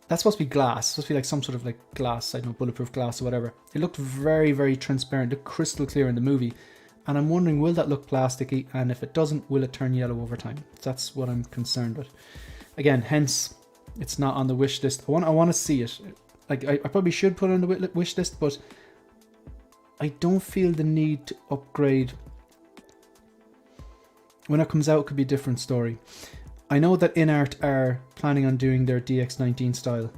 that's supposed to be glass. It's supposed to be like some sort of like glass, I don't know, bulletproof glass or whatever. It looked very, very transparent, looked crystal clear in the movie. And I'm wondering, will that look plasticky? And if it doesn't, will it turn yellow over time? That's what I'm concerned with. Again, hence, it's not on the wish list. I want to see it. Like, I probably should put it on the wish list, but I don't feel the need to upgrade. When it comes out, it could be a different story. I know that InArt are planning on doing their DX19 style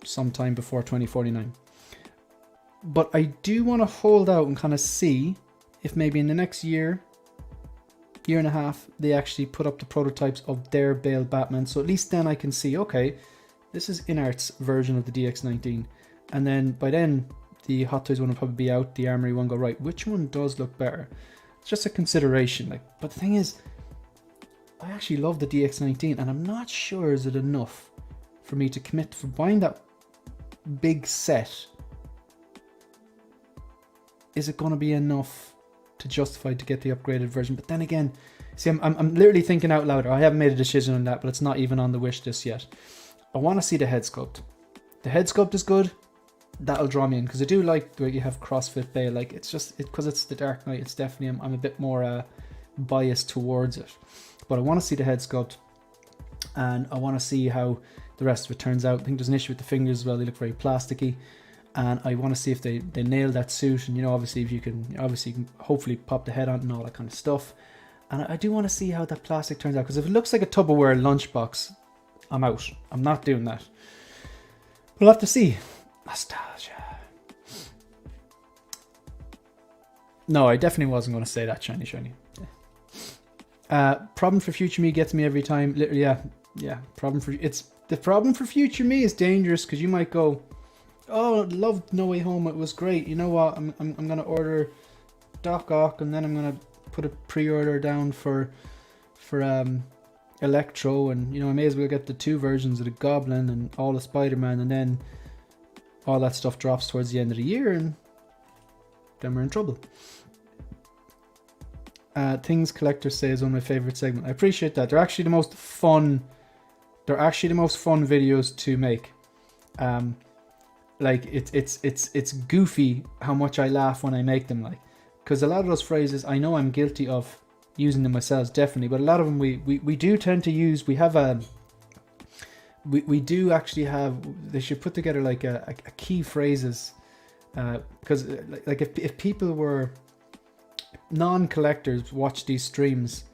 sometime before 2049. But I do want to hold out and kind of see if maybe in the next year and a half, they actually put up the prototypes of their Bale Batman. So at least then I can see, okay, this is InArt's version of the DX19. And then by then, the Hot Toys one will probably be out, the Armory one go, right, which one does look better? It's just a consideration. But the thing is, I actually love the DX19 and I'm not sure is it enough for me to commit for buying that big set. Is it going to be enough to justify to get the upgraded version? But then again, see, I'm literally thinking out loud. I haven't made a decision on that, but it's not even on the wish list yet. I want to see the head sculpt. The head sculpt is good. That'll draw me in because I do like the way you have CrossFit Bale. Like, it's just because it's the Dark Knight. It's definitely I'm a bit more biased towards it. But I want to see the head sculpt, and I want to see how the rest of it turns out. I think there's an issue with the fingers as well. They look very plasticky, and I want to see if they nail that suit. And obviously if you can hopefully pop the head on and all that kind of stuff. And I do want to see how that plastic turns out, because if it looks like a Tupperware lunchbox, I'm out. I'm not doing that. We'll have to see. Nostalgia. No, I definitely wasn't going to say that. Shiny. Problem for future me gets me every time. Literally, yeah. The problem for future me is dangerous, because you might go, oh, loved No Way Home. It was great. You know what? I'm gonna order Doc Ock, and then I'm gonna put a pre-order down for Electro, and I may as well get the 2 versions of the Goblin and all the Spider-Man, and then all that stuff drops towards the end of the year, and then we're in trouble. Things collectors say is one of my favorite segments. I appreciate that. They're actually the most fun. They're actually the most fun videos to make. Like it's goofy how much I laugh when I make them. Like, because a lot of those phrases I know I'm guilty of using them myself, definitely. But a lot of them we do tend to use. We have a. We do actually have. They should put together like a key phrases, because like if people were non-collectors watch these streams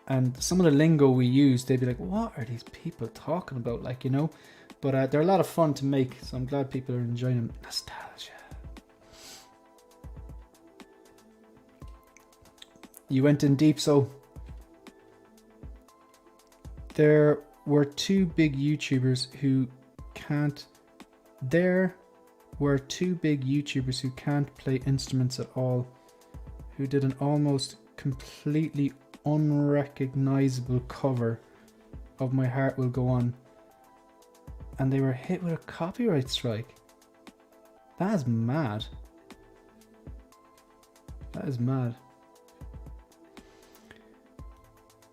and some of the lingo we use, they'd be like, what are these people talking about? Like, but they're a lot of fun to make, so I'm glad people are enjoying them. Nostalgia. You went in deep. So there were 2 big YouTubers who can't play instruments at all, who did an almost completely unrecognizable cover of My Heart Will Go On, and they were hit with a copyright strike. That is mad. That is mad.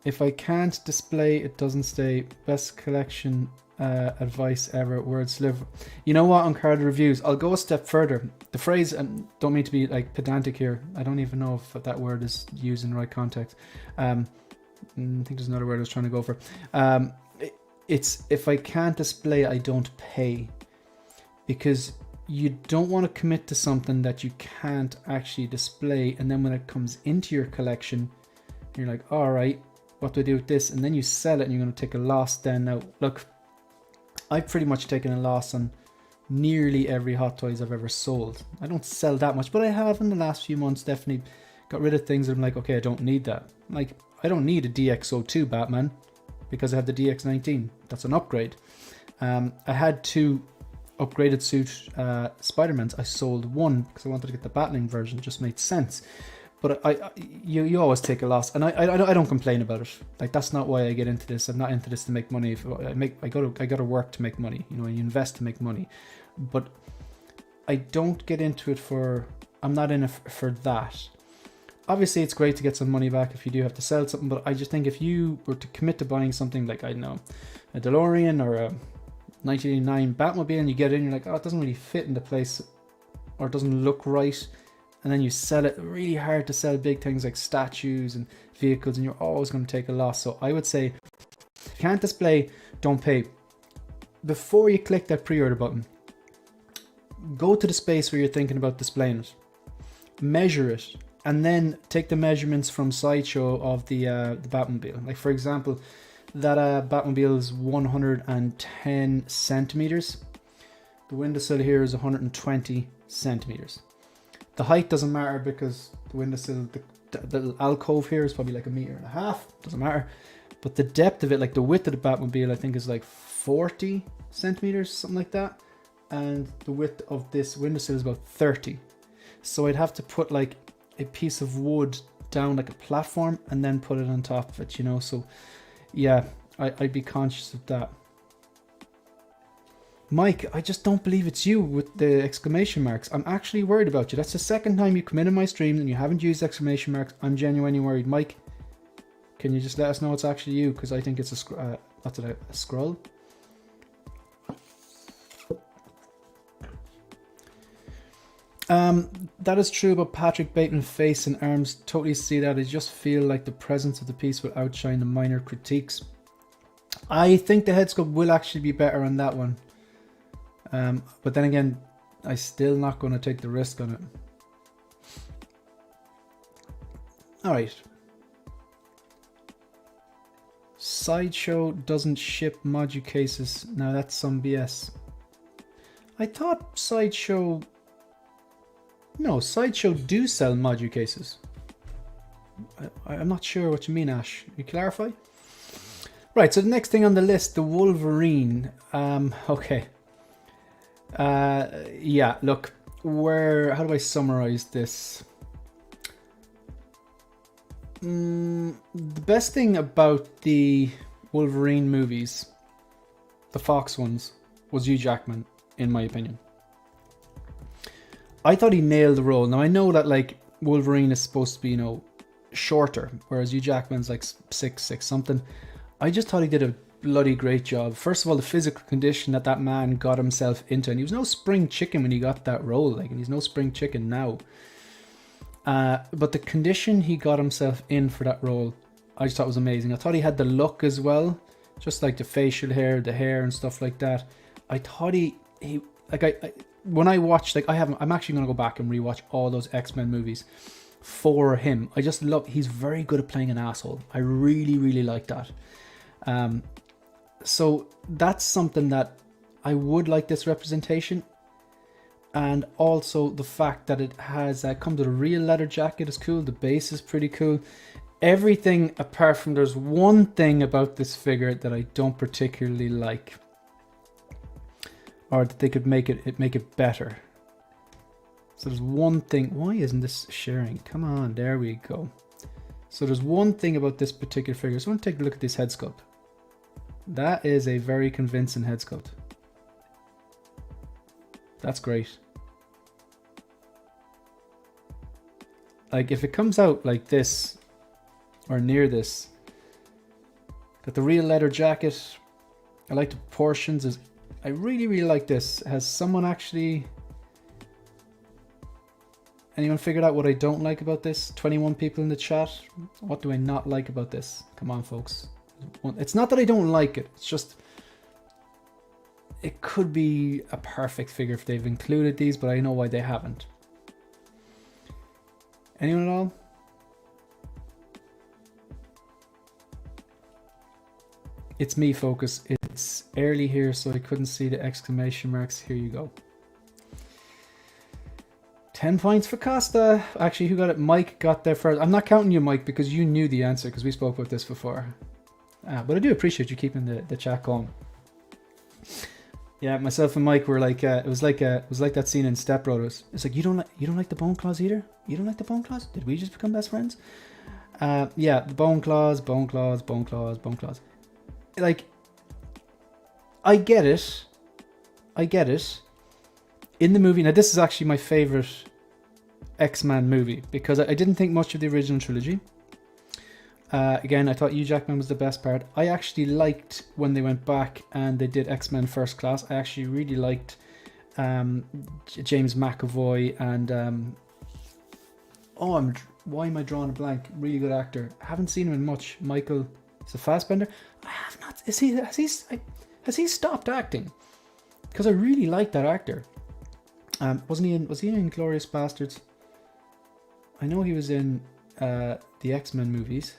If I can't display, it doesn't stay. Best collection advice ever. Words live. You know what? On card reviews, I'll go a step further. The phrase, and don't mean to be like pedantic here. I don't even know if that word is used in the right context. I think there's another word I was trying to go for. It's if I can't display, I don't pay, because you don't want to commit to something that you can't actually display, and then when it comes into your collection, you're like, all right, what do I do with this? And then you sell it and you're going to take a loss then. Now, look, I've pretty much taken a loss on nearly every Hot Toys I've ever sold. I don't sell that much, but I have in the last few months definitely got rid of things that I'm like, okay, I don't need that. Like, I don't need a DX02 Batman because I have the DX19. That's an upgrade. I had 2 upgraded suit Spider-Mans. I sold one because I wanted to get the Batling version. It just made sense. But you always take a loss, and I don't complain about it. Like, that's not why I get into this. I'm not into this to make money. If I go to work to make money. You know, you invest to make money. But I don't get into it for. I'm not in it for that. Obviously, it's great to get some money back if you do have to sell something. But I just think if you were to commit to buying something like, I don't know, a DeLorean or a 1989 Batmobile, and you get in, you're like, oh, it doesn't really fit in the place, or it doesn't look right. And then you sell it. Really hard to sell big things like statues and vehicles, and you're always going to take a loss. So I would say, if you can't display, don't pay. Before you click that pre-order button, go to the space where you're thinking about displaying it, measure it, and then take the measurements from Sideshow of the Batmobile. Like, for example, that Batmobile is 110 centimeters. The windowsill here is 120 centimeters. The height doesn't matter because the windowsill, the little alcove here is probably like 1.5 meters. Doesn't matter. But the depth of it, like the width of the Batmobile, I think is like 40 centimeters, something like that. And the width of this windowsill is about 30. So I'd have to put like a piece of wood down like a platform and then put it on top of it, you know. So yeah, I'd be conscious of that. Mike, I just don't believe it's you with the exclamation marks. I'm actually worried about you. That's the second time you come in my stream and you haven't used exclamation marks. I'm genuinely worried. Mike, can you just let us know it's actually you? Because I think it's a scroll. That is true about Patrick Bateman's face and arms. Totally see that. I just feel like the presence of the piece will outshine the minor critiques. I think the head sculpt will actually be better on that one. But then again, I'm still not going to take the risk on it. Alright. Sideshow doesn't ship modu cases. Now that's some BS. I thought Sideshow... No, Sideshow do sell modu cases. I'm not sure what you mean, Ash. Can you clarify? Right, so the next thing on the list, the Wolverine. Okay. Yeah, look, how do I summarize this? The best thing about the Wolverine movies, the Fox ones, was Hugh Jackman, in my opinion. I thought he nailed the role. Now I know that like Wolverine is supposed to be, you know, shorter, whereas Hugh Jackman's like 6'6" something. I just thought he did a bloody great job. First of all, the physical condition that man got himself into, and he was no spring chicken when he got that role, like, and he's no spring chicken now. But the condition he got himself in for that role, I just thought was amazing. I thought he had the look as well, just like the facial hair, the hair and stuff like that. I thought he like when I watched, like, I'm actually going to go back and rewatch all those X-Men movies for him. I just love, he's very good at playing an asshole. I really, really like that. So that's something that I would like, this representation. And also the fact that it has comes with a real leather jacket is cool. The base is pretty cool. Everything apart from, there's one thing about this figure that I don't particularly like, or that they could make it better. So there's one thing. Why isn't this sharing? Come on, there we go. So there's one thing about this particular figure. So I want to take a look at this head sculpt. That is a very convincing head sculpt. That's great. Like if it comes out like this or near this, got the real leather jacket. I like the proportions. I really, really like this. Has someone actually... Anyone figured out what I don't like about this? 21 people in the chat. What do I not like about this? Come on, folks. It's not that I don't like it. It's just... It could be a perfect figure if they've included these, but I know why they haven't. Anyone at all? It's me, Focus. It's early here, so I couldn't see the exclamation marks. Here you go. 10 points for Costa. Actually, who got it? Mike got there first. I'm not counting you, Mike, because you knew the answer, because we spoke about this before. But I do appreciate you keeping the chat going. Yeah, myself and Mike were like, it was like that scene in Step Brothers. It's like, you don't like the bone claws either? You don't like the bone claws? Did we just become best friends? Yeah, the bone claws. Like, I get it. In the movie, now this is actually my favorite X-Men movie because I didn't think much of the original trilogy. Again, I thought Hugh Jackman was the best part. I actually liked when they went back and they did X-Men First Class. I actually really liked James McAvoy and why am I drawing a blank? Really good actor. I haven't seen him in much. Michael, is it Fassbender? I have not. Has he stopped acting? Because I really like that actor. Was he in Inglourious Bastards? I know he was in the X-Men movies,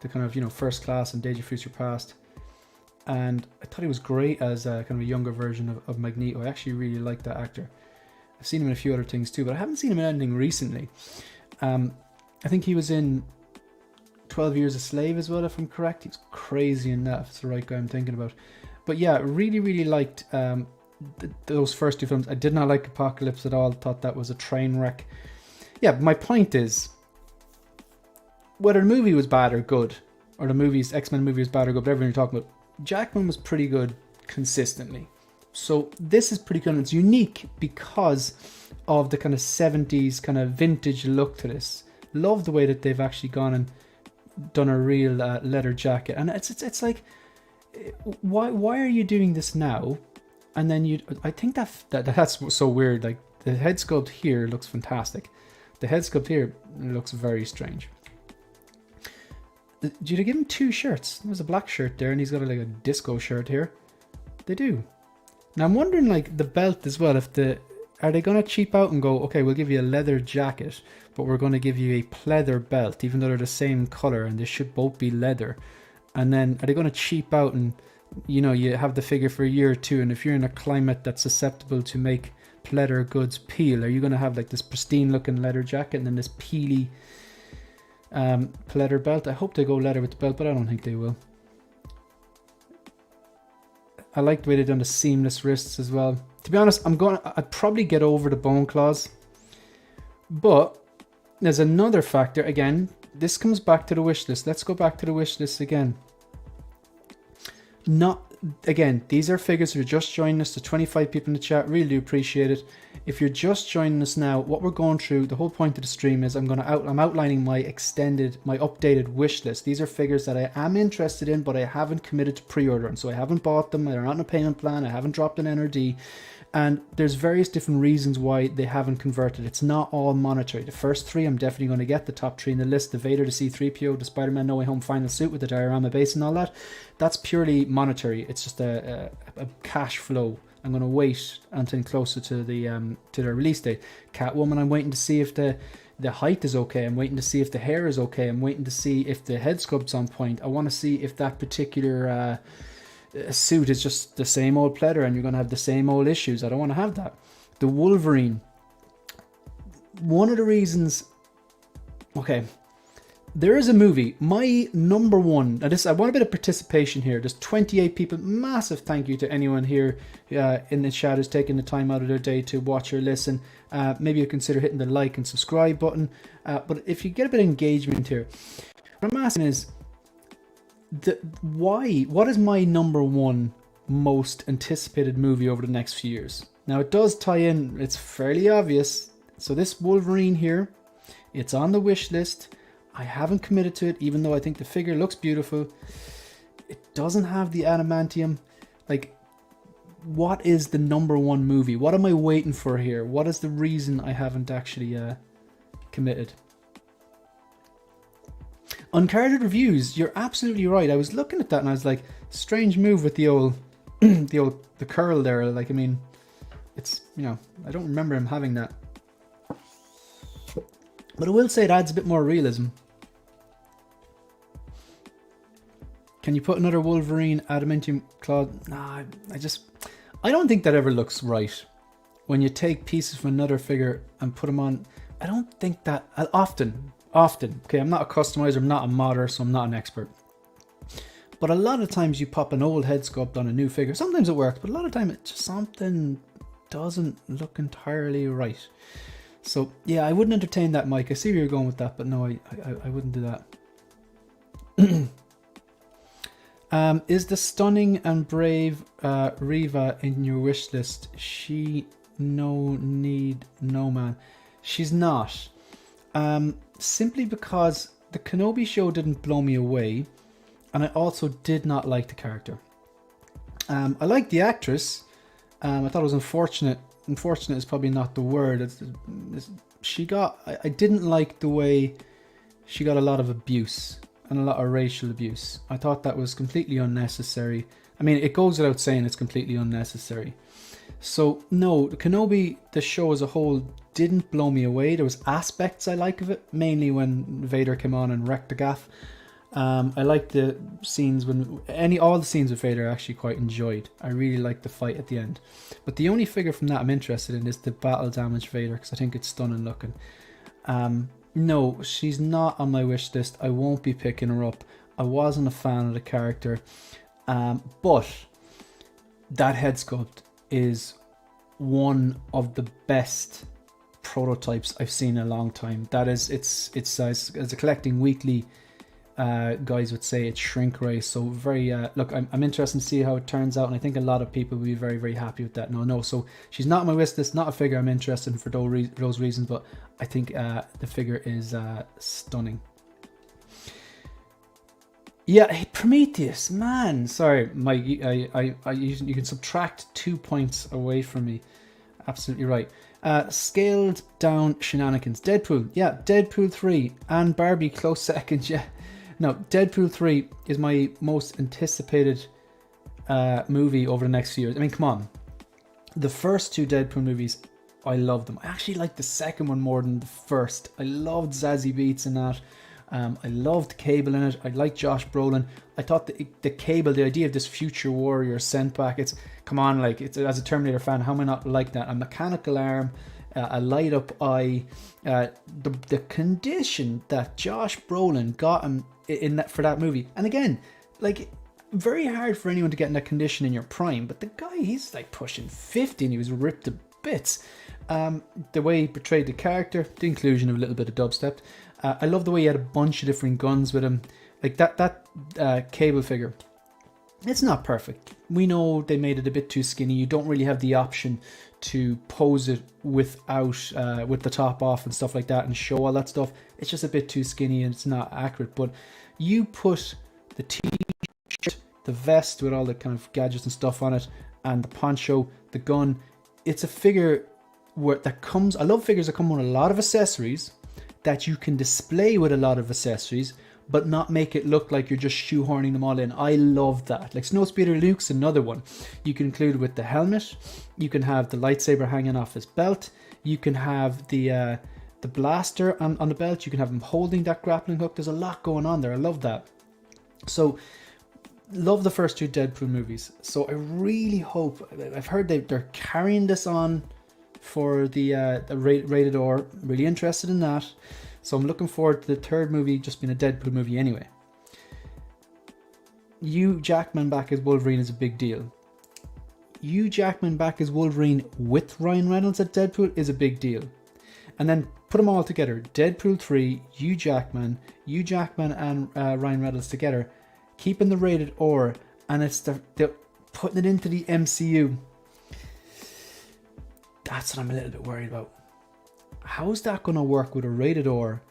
the kind of, First Class and Days of Future Past, and I thought he was great as a kind of a younger version of Magneto. I actually really like that actor. I've seen him in a few other things too, but I haven't seen him in anything recently. I think he was in 12 Years a Slave as well, if I'm correct. He's crazy in that, if it's the right guy I'm thinking about. But yeah, really, really liked those first two films. I did not like Apocalypse at all. Thought that was a train wreck. Yeah, my point is, whether the movie was bad or good, or the X-Men movie was bad or good, whatever you're talking about, Jackman was pretty good consistently. So this is pretty good. It's unique because of the kind of 70s kind of vintage look to this. Love the way that they've actually gone and done a real leather jacket. And it's like, why are you doing this now? And then I think that's so weird. Like the head sculpt here looks fantastic. The head sculpt here looks very strange. Did you give him two shirts? There's a black shirt there and he's got like a disco shirt here. They do. Now I'm wondering, like, the belt as well, are they going to cheap out and go, okay, we'll give you a leather jacket, but we're going to give you a pleather belt, even though they're the same color and they should both be leather. And then are they going to cheap out and, you have the figure for a year or two, and if you're in a climate that's susceptible to make pleather goods peel, are you going to have like this pristine looking leather jacket and then this peely pleather belt? I hope they go leather with the belt, but I don't think they will. I like the way they've done the seamless wrists as well. To be honest, I'd probably get over the bone claws. But there's another factor. Again, this comes back to the wish list. Let's go back to the wish list again. These are figures who are just joining us. The 25 people in the chat, really do appreciate it. If you're just joining us now, what we're going through, the whole point of the stream is I'm outlining my updated wish list. These are figures that I am interested in, but I haven't committed to pre-ordering. So I haven't bought them, they're not in a payment plan, I haven't dropped an NRD. And there's various different reasons why they haven't converted. It's not all monetary. The first three I'm definitely going to get, the top three in the list, the Vader, the C-3PO, the Spider-Man No Way Home final suit with the diorama base and all that. That's purely monetary. It's just a cash flow. I'm going to wait until closer to their release date. Catwoman, I'm waiting to see if the height is okay. I'm waiting to see if the hair is okay. I'm waiting to see if the head sculpt's on point. I want to see if that particular suit is just the same old pleather and you're going to have the same old issues. I don't want to have that. The Wolverine, one of the reasons, okay, there is a movie, my number one, I want a bit of participation here. There's 28 people. Massive thank you to anyone here in the chat who's taking the time out of their day to watch or listen. Maybe you consider hitting the like and subscribe button. But if you get a bit of engagement here, I'm asking is, what is my number one most anticipated movie over the next few years? Now it does tie in, it's fairly obvious. So this Wolverine here, it's on the wish list. I haven't committed to it, even though I think the figure looks beautiful. It doesn't have the adamantium. Like, what is the number one movie? What am I waiting for here? What is the reason I haven't actually committed? Uncarded reviews, you're absolutely right. I was looking at that and I was like, strange move with the old the curl there. Like, I mean, it's, you know, I don't remember him having that. But I will say it adds a bit more realism. Can you put another Wolverine adamantium claw? Nah, I don't think that ever looks right. When you take pieces from another figure and put them on, I don't think that often. Okay, I'm not a customizer, I'm not a modder, so I'm not an expert. But a lot of times you pop an old head sculpt on a new figure. Sometimes it works, but a lot of time it just something doesn't look entirely right. So yeah, I wouldn't entertain that, Mike. I see where you're going with that, but no, I wouldn't do that. Is the stunning and brave Riva in your wish list? She no man. She's not. Simply because the Kenobi show didn't blow me away, and I also did not like the character. I liked the actress. I thought it was unfortunate. Unfortunate is probably not the word. I didn't like the way she got a lot of abuse and a lot of racial abuse. I thought that was completely unnecessary. I mean, it goes without saying it's completely unnecessary. So no, the Kenobi, the show as a whole, didn't blow me away. There was aspects I like of it, mainly when Vader came on and wrecked the gaff. I liked the scenes all the scenes with Vader I actually quite enjoyed. I really liked the fight at the end. But the only figure from that I'm interested in is the battle damaged Vader, because I think it's stunning looking. No, she's not on my wish list. I won't be picking her up. I wasn't a fan of the character. But that head sculpt is one of the best prototypes I've seen in a long time. That is, it's as a collecting weekly guys would say, it's shrink ray. So very look, I'm interested to see how it turns out, and I think a lot of people will be very, very happy with that. No, so she's not on my wish list, not a figure I'm interested in for those reasons, but I think the figure is stunning. Yeah, hey, Prometheus, man. Sorry, Mike. You can subtract 2 points away from me. Absolutely right. Scaled down shenanigans. Deadpool. Yeah, Deadpool 3 and Barbie close second. Yeah. No, Deadpool 3 is my most anticipated movie over the next few years. I mean, come on. The first two Deadpool movies, I loved them. I actually liked the second one more than the first. I loved Zazie Beetz in that. I loved Cable in it. I liked Josh Brolin. I thought the Cable, the idea of this future warrior sent back, come on, like, it's, as a Terminator fan, how am I not like that? A mechanical arm, a light up eye, the condition that Josh Brolin got him in that for that movie. And again, like, very hard for anyone to get in that condition in your prime, but the guy, he's like pushing 50 and he was ripped to bits. The way he portrayed the character, the inclusion of a little bit of dubstep. I love the way he had a bunch of different guns with him. Like that Cable figure. It's not perfect. We know they made it a bit too skinny. You don't really have the option to pose it without with the top off and stuff like that and show all that stuff. It's just a bit too skinny and it's not accurate. But you put the t-shirt, the vest with all the kind of gadgets and stuff on it, and the poncho, the gun. It's a figure that comes. I love figures that come with a lot of accessories that you can display with a lot of accessories, but not make it look like you're just shoehorning them all in. I love that. Like Snowspeeder Luke's another one. You can include with the helmet. You can have the lightsaber hanging off his belt. You can have the blaster on the belt. You can have him holding that grappling hook. There's a lot going on there. I love that. So, love the first two Deadpool movies. So I really hope. I've heard they're carrying this on for the rated R. Really interested in that. So I'm looking forward to the third movie just being a Deadpool movie anyway. Hugh Jackman back as Wolverine is a big deal. Hugh Jackman back as Wolverine with Ryan Reynolds at Deadpool is a big deal. And then put them all together. Deadpool 3, Hugh Jackman and Ryan Reynolds together, keeping the rated R, and they're putting it into the MCU. That's what I'm a little bit worried about. How's that going to work with a rated R?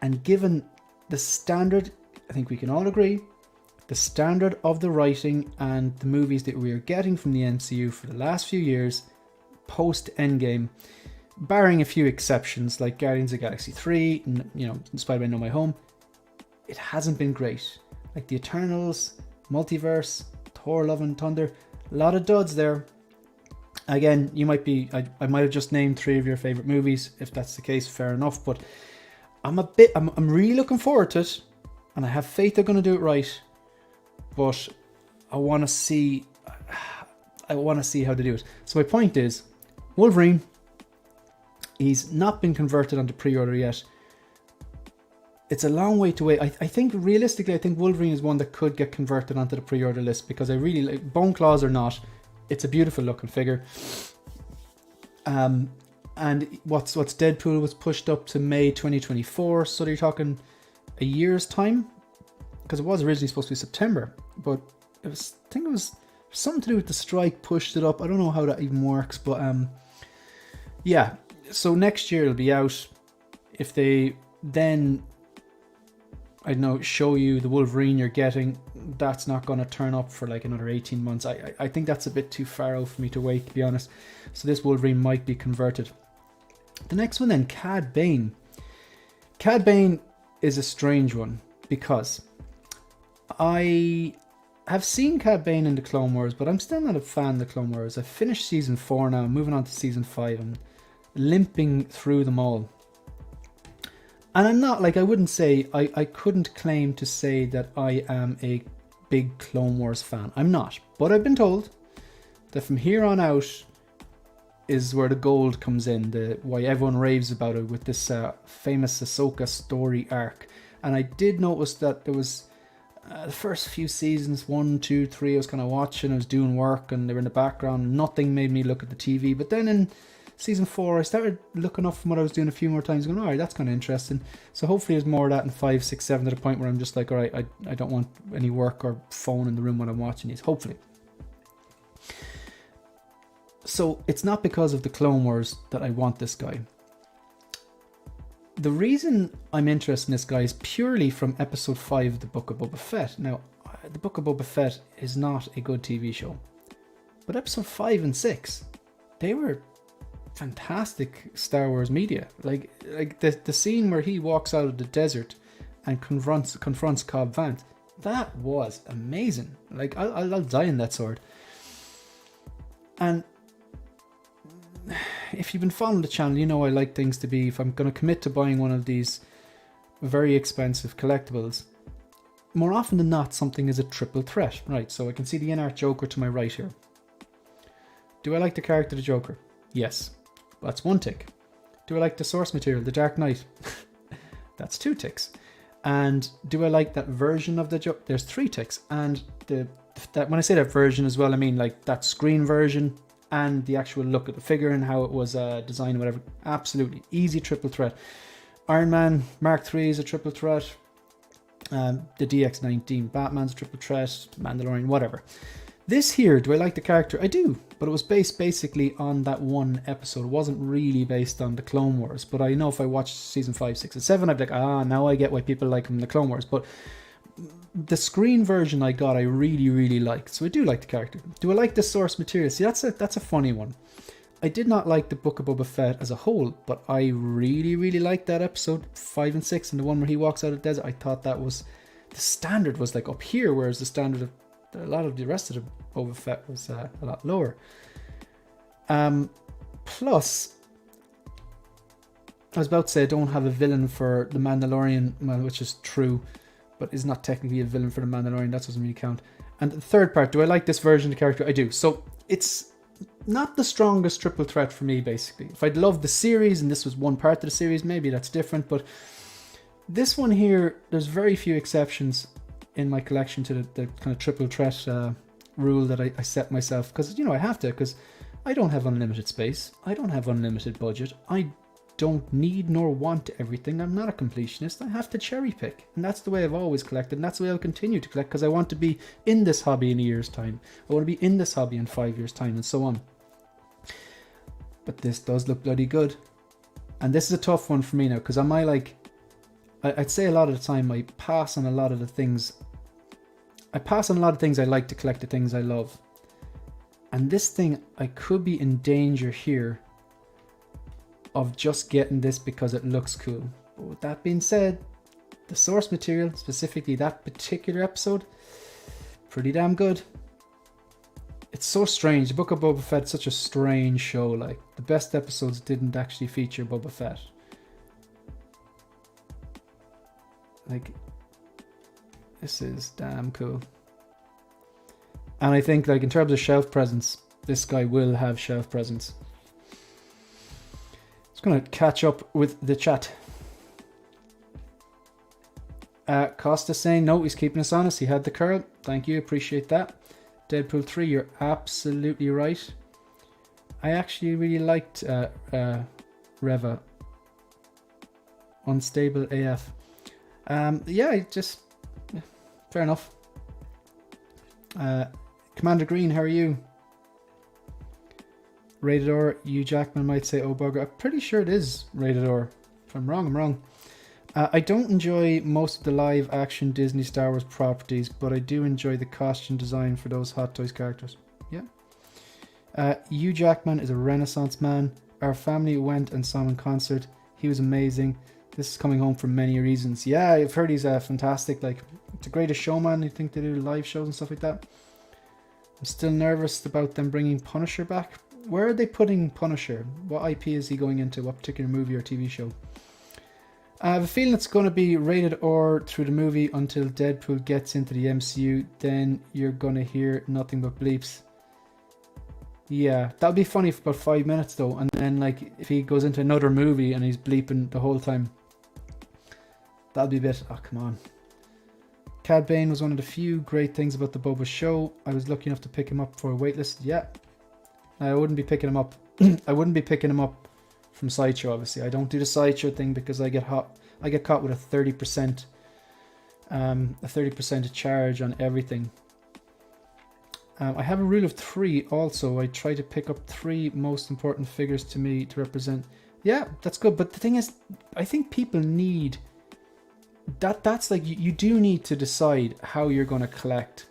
And given the standard, I think we can all agree, the standard of the writing and the movies that we are getting from the MCU for the last few years, post Endgame, barring a few exceptions like Guardians of the Galaxy 3, Spider-Man No Way Home, it hasn't been great. Like the Eternals, Multiverse, Thor Love and Thunder, a lot of duds there. Again, you might be, I might have just named 3 of your favorite movies. If that's the case, fair enough. But I'm really looking forward to it, and I have faith they're going to do it right. But I want to see how they do it. So my point is, Wolverine, he's not been converted onto pre-order yet. It's a long way to wait. I think realistically, I think Wolverine is one that could get converted onto the pre-order list, because I really like, Bone Claws or not, it's a beautiful looking figure. And what's Deadpool was pushed up to May 2024, so you're talking a year's time, because it was originally supposed to be September, but I think it was something to do with the strike pushed it up. I don't know how that even works, but yeah. So next year it'll be out. If they then, I don't know, show you the Wolverine you're getting, that's not going to turn up for like another 18 months. I think that's a bit too far out for me to wait, to be honest. So this Wolverine might be converted. The next one then, Cad Bane. Cad Bane is a strange one, because I have seen Cad Bane in the Clone Wars, but I'm still not a fan of the Clone Wars. I've finished season 4 now, moving on to season 5, and limping through them all. And I'm not, like, I wouldn't say, I couldn't claim to say that I am a big Clone Wars fan. I'm not. But I've been told that from here on out is where the gold comes in, why everyone raves about it, with this famous Ahsoka story arc. And I did notice that there was the first few seasons, 1, 2, 3, I was kind of watching, I was doing work, and they were in the background. Nothing made me look at the TV. But then in season 4, I started looking up from what I was doing a few more times, going, alright, that's kind of interesting. So hopefully there's more of that in 5, 6, 7, to the point where I'm just like, alright, I don't want any work or phone in the room when I'm watching these, hopefully. So it's not because of the Clone Wars that I want this guy. The reason I'm interested in this guy is purely from episode 5 of the Book of Boba Fett. Now, the Book of Boba Fett is not a good TV show, but episode 5 and 6, they were fantastic Star Wars media. Like the scene where he walks out of the desert and confronts Cobb Vanth, that was amazing. Like I'll die in that sword. And if you've been following the channel, you know I like things to be, if I'm going to commit to buying one of these very expensive collectibles, more often than not something is a triple threat, right? So I can see the in-art Joker to my right here. Do I like the character of the Joker? Yes. That's 1 tick. Do I like the source material, the Dark Knight? That's 2 ticks. And do I like that version of the Joker? There's 3 ticks. And that when I say that version as well, I mean like that screen version and the actual look at the figure and how it was designed, whatever. Absolutely easy triple threat. Iron Man Mark III is a triple threat. The DX-19 Batman's a triple threat. Mandalorian, whatever. This here, do I like the character? I do, but it was based basically on that one episode. It wasn't really based on the Clone Wars, but I know if I watched season 5, 6, and 7, I'd be like, now I get why people like him in the Clone Wars. But the screen version I got, I really, really liked. So I do like the character. Do I like the source material? See, that's a funny one. I did not like the Book of Boba Fett as a whole, but I really, really liked that episode 5 and 6, and the one where he walks out of the desert. I thought that was, the standard was like up here, whereas the standard of a lot of the rest of the Boba Fett was a lot lower. Plus, I was about to say I don't have a villain for the Mandalorian, well, which is true, but is not technically a villain for the Mandalorian. That doesn't really count. And the third part, do I like this version of the character? I do. So it's not the strongest triple threat for me, basically. If I'd loved the series and this was one part of the series, maybe that's different. But this one here, there's very few exceptions in my collection to the kind of triple threat rule that I set myself. Because, I have to, because I don't have unlimited space. I don't have unlimited budget. I don't need nor want everything. I'm not a completionist. I have to cherry pick. And that's the way I've always collected. And that's the way I'll continue to collect, because I want to be in this hobby in a year's time. I want to be in this hobby in 5 years' time, and so on. But this does look bloody good. And this is a tough one for me now, because I'd say a lot of the time I pass on a lot of the things. I pass on a lot of things I like to collect, the things I love. And this thing, I could be in danger here of just getting this because it looks cool. But with that being said, the source material, specifically that particular episode, pretty damn good. It's so strange. The Book of Boba Fett's such a strange show. Like, the best episodes didn't actually feature Boba Fett. Like, this is damn cool. And I think, like, in terms of shelf presence, this guy will have shelf presence. Just gonna catch up with the chat. Costa saying no, he's keeping us honest. He had the curl. Thank you, appreciate that. Deadpool 3, you're absolutely right. I actually really liked Reva. Unstable AF. Yeah, just fair enough. Commander Green, how are you? Rated R, Hugh Jackman might say, oh bugger. I'm pretty sure it is rated R. If I'm wrong, I'm wrong. I don't enjoy most of the live action Disney Star Wars properties, but I do enjoy the costume design for those Hot Toys characters. Yeah. Hugh Jackman is a renaissance man. Our family went and saw him in concert. He was amazing. This is coming home for many reasons. Yeah, I've heard he's fantastic. Like, the greatest showman. I think they do live shows and stuff like that. I'm still nervous about them bringing Punisher back. Where are they putting Punisher? What IP is he going into? What particular movie or TV show? I have a feeling it's going to be rated R through the movie until Deadpool gets into the MCU. Then you're going to hear nothing but bleeps. Yeah, that'll be funny for about 5 minutes though. And then, like, if he goes into another movie and he's bleeping the whole time, that'll be a bit, oh come on. Cad Bane was one of the few great things about the Boba show. I was lucky enough to pick him up for a waitlist. Yeah, I wouldn't be picking him up. I wouldn't be picking him up from Sideshow, obviously. I don't do the Sideshow thing because I get caught with a 30% charge on everything. I have a rule of 3 also. I try to pick up 3 most important figures to me to represent. Yeah, that's good. But the thing is, I think people need that. That's like, you do need to decide how you're going to collect.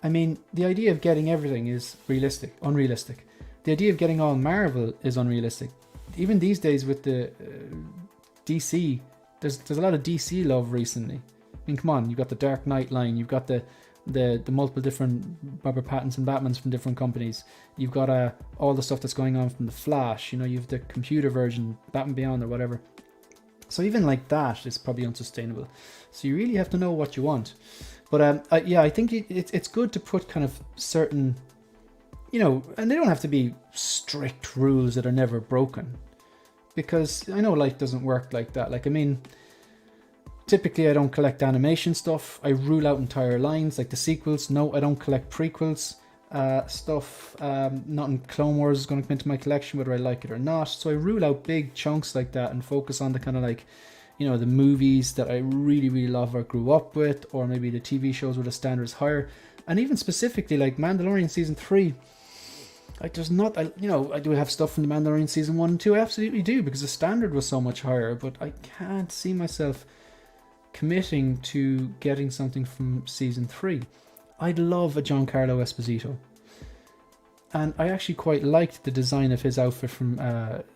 I mean, the idea of getting everything is unrealistic. The idea of getting all Marvel is unrealistic. Even these days with the DC, there's a lot of DC love recently. I mean, come on, you've got the Dark Knight line, you've got the multiple different Robert Pattinson Batmans from different companies. You've got all the stuff that's going on from the Flash. You know, you've the computer version, Batman Beyond or whatever. So even like that is probably unsustainable. So you really have to know what you want. But yeah, I think it's good to put kind of certain, you know, and they don't have to be strict rules that are never broken. Because I know life doesn't work like that. Like, I mean, typically I don't collect animation stuff. I rule out entire lines, like the sequels. No, I don't collect prequels. Stuff, not in Clone Wars is going to come into my collection whether I like it or not. So I rule out big chunks like that and focus on the kind of like, you know, the movies that I really, really love or grew up with, or maybe the TV shows where the standard is higher. And even specifically like Mandalorian Season 3, like there's not, you know, I do have stuff from the Mandalorian Season 1 and 2, I absolutely do, because the standard was so much higher, but I can't see myself committing to getting something from Season 3. I'd love a Giancarlo Esposito. And I actually quite liked the design of his outfit from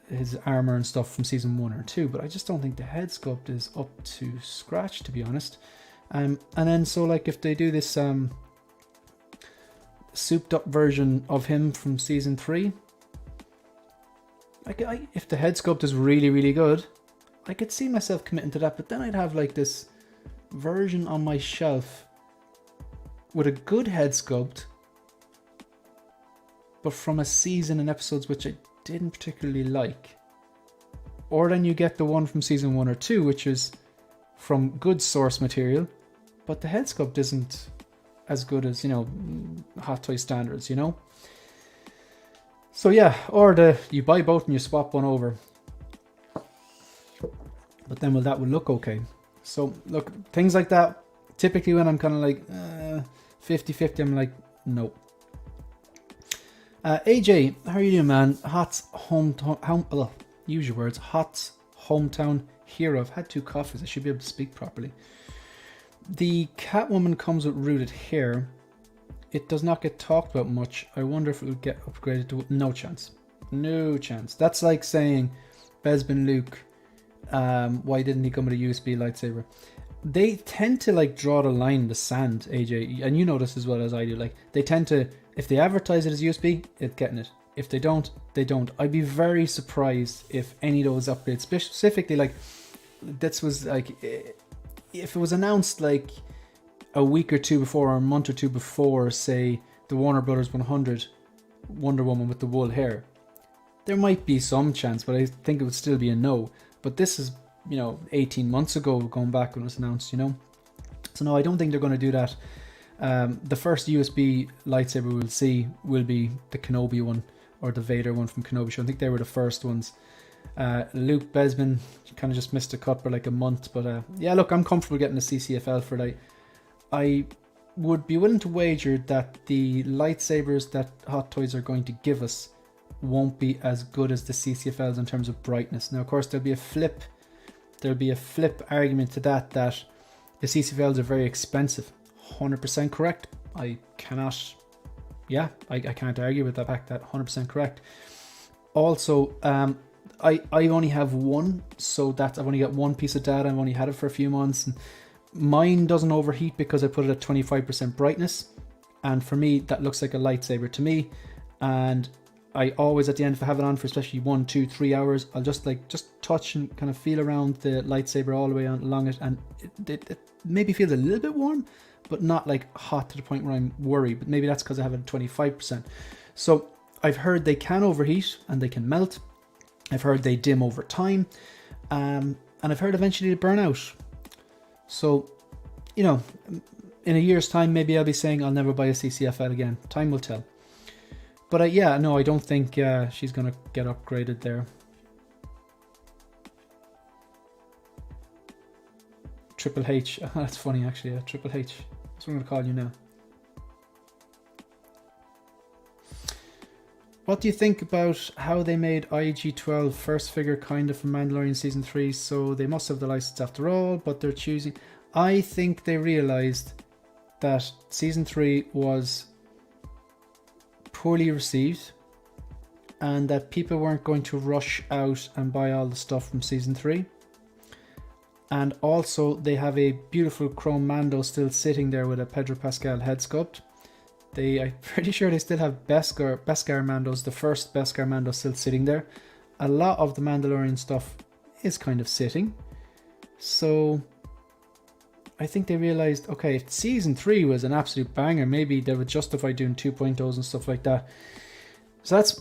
his armor and stuff from Season 1 or 2, but I just don't think the head sculpt is up to scratch, to be honest. And then, so like if they do this souped up version of him from Season 3, if the head sculpt is really, really good, I could see myself committing to that, but then I'd have like this version on my shelf with a good head sculpt, but from a season and episodes which I didn't particularly like. Or then you get the one from Season 1 or 2, which is from good source material, but the head sculpt isn't as good as, you know, Hot Toy standards, you know? So yeah, or you buy both and you swap one over. but then that would look okay. So look, things like that, typically when I'm kind of like 50-50, I'm like, no. AJ, how are you doing, man? Hot's hometown, use your words, Hot's hometown hero. I've had 2 coffees, I should be able to speak properly. The Catwoman comes with rooted hair. It does not get talked about much. I wonder if it would get upgraded to... No chance. No chance. That's like saying, Bespin Luke, why didn't he come with a USB lightsaber? They tend to like draw the line in the sand, AJ, and you know this as well as I do. Like, they tend to, if they advertise it as USB, it's getting it. If they don't, they don't. I'd be very surprised if any of those upgrades, specifically like, this was like, if it was announced like a week or 2 before, or a month or 2 before, say, the Warner Brothers 100 Wonder Woman with the wool hair, there might be some chance, but I think it would still be a no. But this is, 18 months ago, going back when it was announced, So no, I don't think they're going to do that. The first USB lightsaber we'll see will be the Kenobi one, or the Vader one from Kenobi show. I think they were the first ones. Luke Bespin kind of just missed a cut for like a month, but yeah, look, I'm comfortable getting a CCFL for it. I would be willing to wager that the lightsabers that Hot Toys are going to give us won't be as good as the CCFLs in terms of brightness. Now, of course, there'll be a flip argument to that the CCFLs are very expensive. 100% correct. I can't argue with that fact. That 100% correct. Also, I only have one, so I've only got one piece of data. I've only had it for a few months, and mine doesn't overheat because I put it at 25% brightness, and for me that looks like a lightsaber to me. And I always, at the end, if I have it on for especially 1, 2, 3 hours, I'll just touch and kind of feel around the lightsaber all the way along it, and it maybe feels a little bit warm, but not like hot to the point where I'm worried. But maybe that's because I have it at 25%. So I've heard they can overheat and they can melt. I've heard they dim over time, and I've heard eventually they burn out. So, in a year's time, maybe I'll be saying I'll never buy a CCFL again. Time will tell. But yeah, no, I don't think she's going to get upgraded there. Triple H. Oh, that's funny, actually. Yeah, Triple H. That's what I'm going to call you now. What do you think about how they made IG-12 first figure kind of from Mandalorian Season 3? So they must have the license after all, but they're choosing... I think they realised that Season 3 was poorly received and that people weren't going to rush out and buy all the stuff from Season 3. And also they have a beautiful chrome Mando still sitting there with a Pedro Pascal head sculpt. I'm pretty sure they still have Beskar Mandos, the first Beskar Mando still sitting there. A lot of the Mandalorian stuff is kind of sitting. So I think they realized, okay, if Season 3 was an absolute banger, maybe they would justify doing 2.0s and stuff like that. So that's,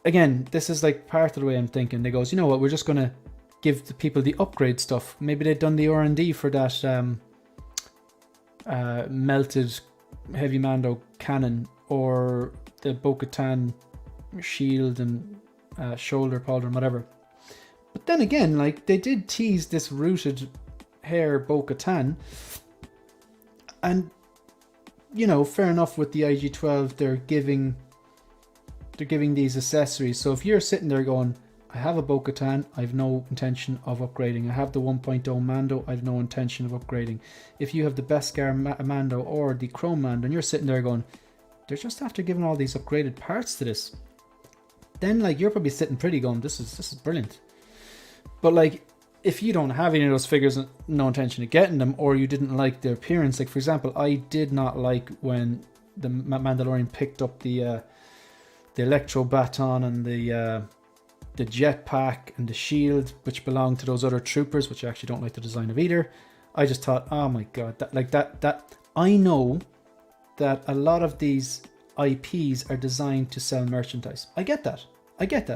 again, this is like part of the way I'm thinking. They goes, you know what, we're just going to give the people the upgrade stuff. Maybe they'd done the R&D for that melted Heavy Mando cannon, or the Bo-Katan shield and shoulder pauldron, whatever. But then again, like, they did tease this rooted hair Bo-Katan, and fair enough with the IG-12, they're giving these accessories. So if you're sitting there going, I have a Bo-Katan, I have no intention of upgrading. I have the 1.0 Mando, I have no intention of upgrading. If you have the Beskar Mando or the Chrome Mando, and you're sitting there going, they're just after giving all these upgraded parts to this, then like you're probably sitting pretty going, this is brilliant. But like, if you don't have any of those figures and no intention of getting them, or you didn't like their appearance, like for example, I did not like when the Mandalorian picked up the Electro Baton and the jetpack and the shield, which belonged to those other troopers, which I actually don't like the design of either. I just thought, oh my god, that I know that a lot of these IPs are designed to sell merchandise. I get that.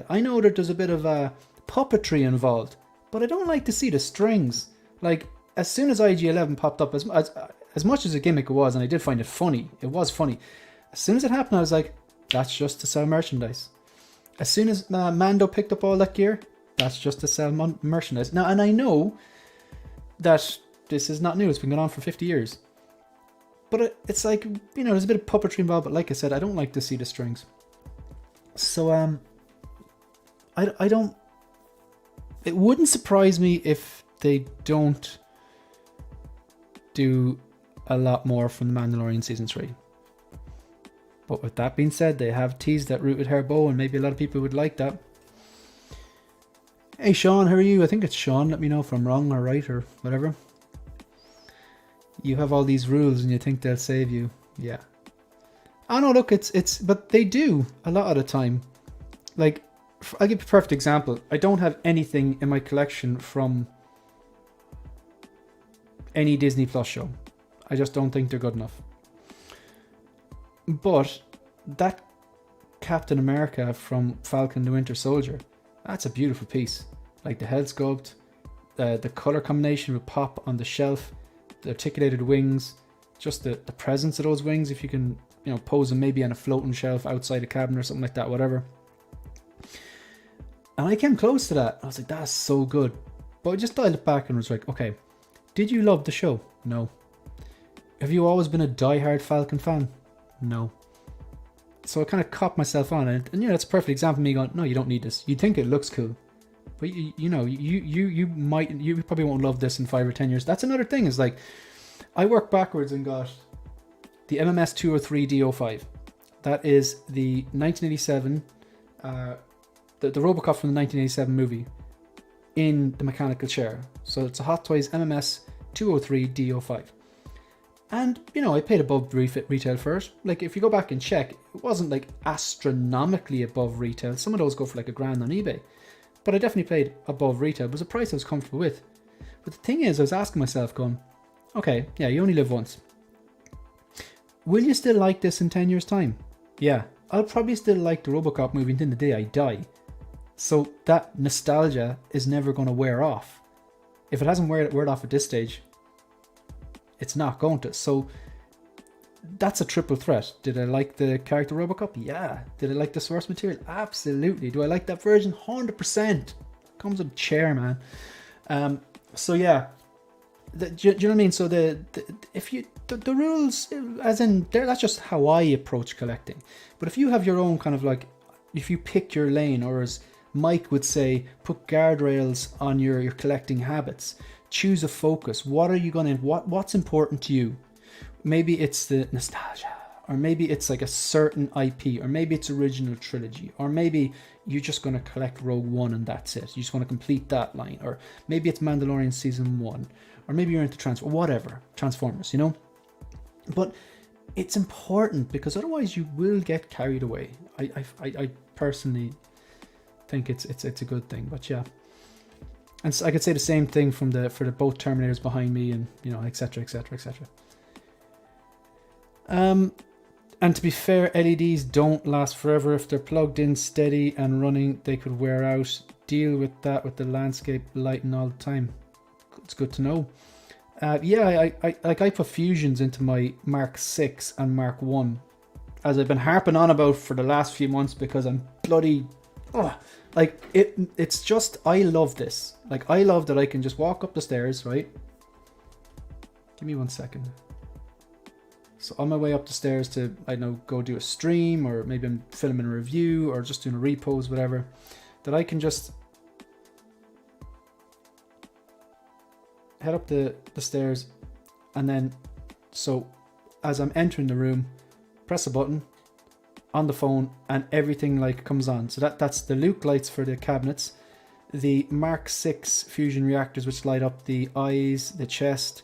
I know that there's a bit of puppetry involved, but I don't like to see the strings. Like, as soon as IG-11 popped up, as much as a gimmick it was, and I did find it funny, it was funny. As soon as it happened, I was like, that's just to sell merchandise. As soon as Mando picked up all that gear, that's just to sell merchandise. Now, and I know that this is not new. It's been going on for 50 years. But it's like, you know, there's a bit of puppetry involved. But like I said, I don't like to see the strings. So I don't. It wouldn't surprise me if they don't do a lot more from The Mandalorian Season 3. But with that being said, they have teased that rooted hair bow, and maybe a lot of people would like that. Hey Sean, how are you? I think it's Sean. Let me know if I'm wrong or right or whatever. You have all these rules and you think they'll save you. Yeah. Oh no, look, but they do a lot of the time. Like, I'll give you a perfect example. I don't have anything in my collection from any Disney Plus show. I just don't think they're good enough. But that Captain America from Falcon the Winter Soldier, that's a beautiful piece. Like the head sculpt, the color combination with pop on the shelf, the articulated wings, just the presence of those wings. If you can, you know, pose them maybe on a floating shelf outside a cabin or something like that, whatever. And I came close to that. I was like, that's so good. But I just dialed it back and was like, okay, did you love the show? No. Have you always been a diehard Falcon fan? No. So I kind of caught myself on it. And you know, it's a perfect example of me going, no, you don't need this. You think it looks cool. But you know, you probably won't love this in 5 or 10 years. That's another thing, is like, I worked backwards and got the MMS 203 DO5. That is the 1987, the Robocop from the 1987 movie in the mechanical chair. So it's a Hot Toys MMS 203 DO5. And, you know, I paid above retail first. Like, if you go back and check, it wasn't like astronomically above retail. Some of those go for like $1,000 on eBay. But I definitely paid above retail. It was a price I was comfortable with. But the thing is, I was asking myself going, okay, yeah, you only live once. Will you still like this in 10 years' time? Yeah, I'll probably still like the Robocop movie until the day I die. So that nostalgia is never going to wear off. If it hasn't wear off at this stage, it's not going to. So that's a triple threat. Did I like the character Robocop? Yeah. Did I like the source material? Absolutely. Do I like that version? 100%. Comes with a chair, man. So yeah. Do you know what I mean? So the rules, as in, that's just how I approach collecting. But if you have your own kind of like, if you pick your lane, or as Mike would say, put guardrails on your collecting habits. Choose a focus. What are you going to, what's important to you? Maybe it's the nostalgia, or maybe it's like a certain IP, or maybe it's original trilogy, or maybe you're just going to collect Rogue One and that's it. You just want to complete that line, or maybe it's Mandalorian Season 1, or maybe you're into Transformers, you know? But it's important, because otherwise you will get carried away. I personally think it's a good thing, but yeah. And so I could say the same thing for the both Terminators behind me, and you know, etc, etc, etc. And to be fair, LEDs don't last forever. If they're plugged in steady and running, they could wear out. Deal with that with the landscape lighting all the time. It's good to know. Yeah, I put fusions into my Mark 6 and Mark 1, as I've been harping on about for the last few months, because I'm bloody... like, it's just, I love this. Like, I love that I can just walk up the stairs, right? Give me 1 second. So on my way up the stairs to, I don't know, go do a stream, or maybe I'm filming a review, or just doing a repose, whatever, that I can just head up the stairs, and then, so as I'm entering the room, press a button on the phone, and everything like comes on. So that's the Luke lights for the cabinets, the Mark 6 fusion reactors, which light up the eyes, the chest,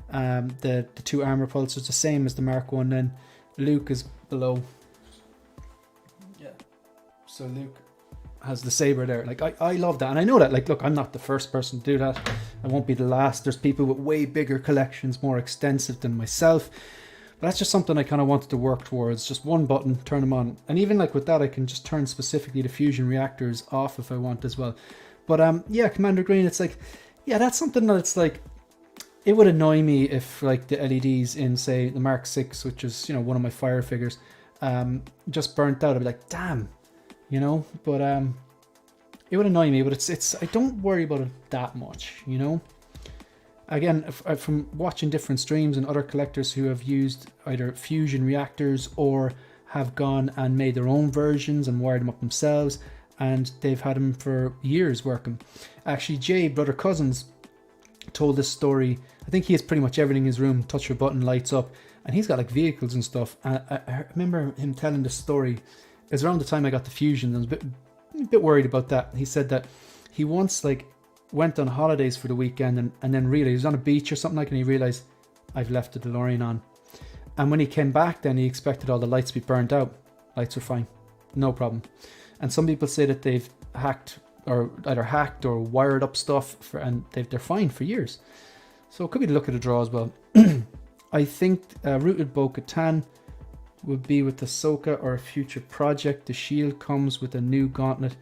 the 2 armor pulsers, the same as the Mark 1. Then Luke is below. Yeah. So Luke has the saber there. Like, I love that. And I know that, like, look, I'm not the first person to do that. I won't be the last. There's people with way bigger collections, more extensive than myself. But that's just something I kind of wanted to work towards. Just one button, turn them on. And even like with that, I can just turn specifically the fusion reactors off if I want as well. But yeah, Commander Green, it's like, yeah, that's something that it's like, it would annoy me if like the LEDs in, say, the Mark 6, which is, you know, one of my fire figures, just burnt out. I'd be like, damn, you know. But it would annoy me, but it's I don't worry about it that much, you know. Again, from watching different streams and other collectors who have used either fusion reactors or have gone and made their own versions and wired them up themselves, and they've had them for years working. Actually, Jay, brother Cousins, told this story. I think he has pretty much everything in his room, touch your button, lights up, and he's got like vehicles and stuff. And I remember him telling this story. It was around the time I got the fusion. I was a bit worried about that. He said that he once like went on holidays for the weekend and then realized he was on a beach or something like, and he realized, I've left the DeLorean on. And when he came back, then he expected all the lights to be burnt out. Lights were fine, no problem. And some people say that they've hacked or either hacked or wired up stuff and they're fine for years. So it could be the look of the draw as well. I think Rooted Bo-Katan would be with Ahsoka or a future project. The shield comes with a new gauntlet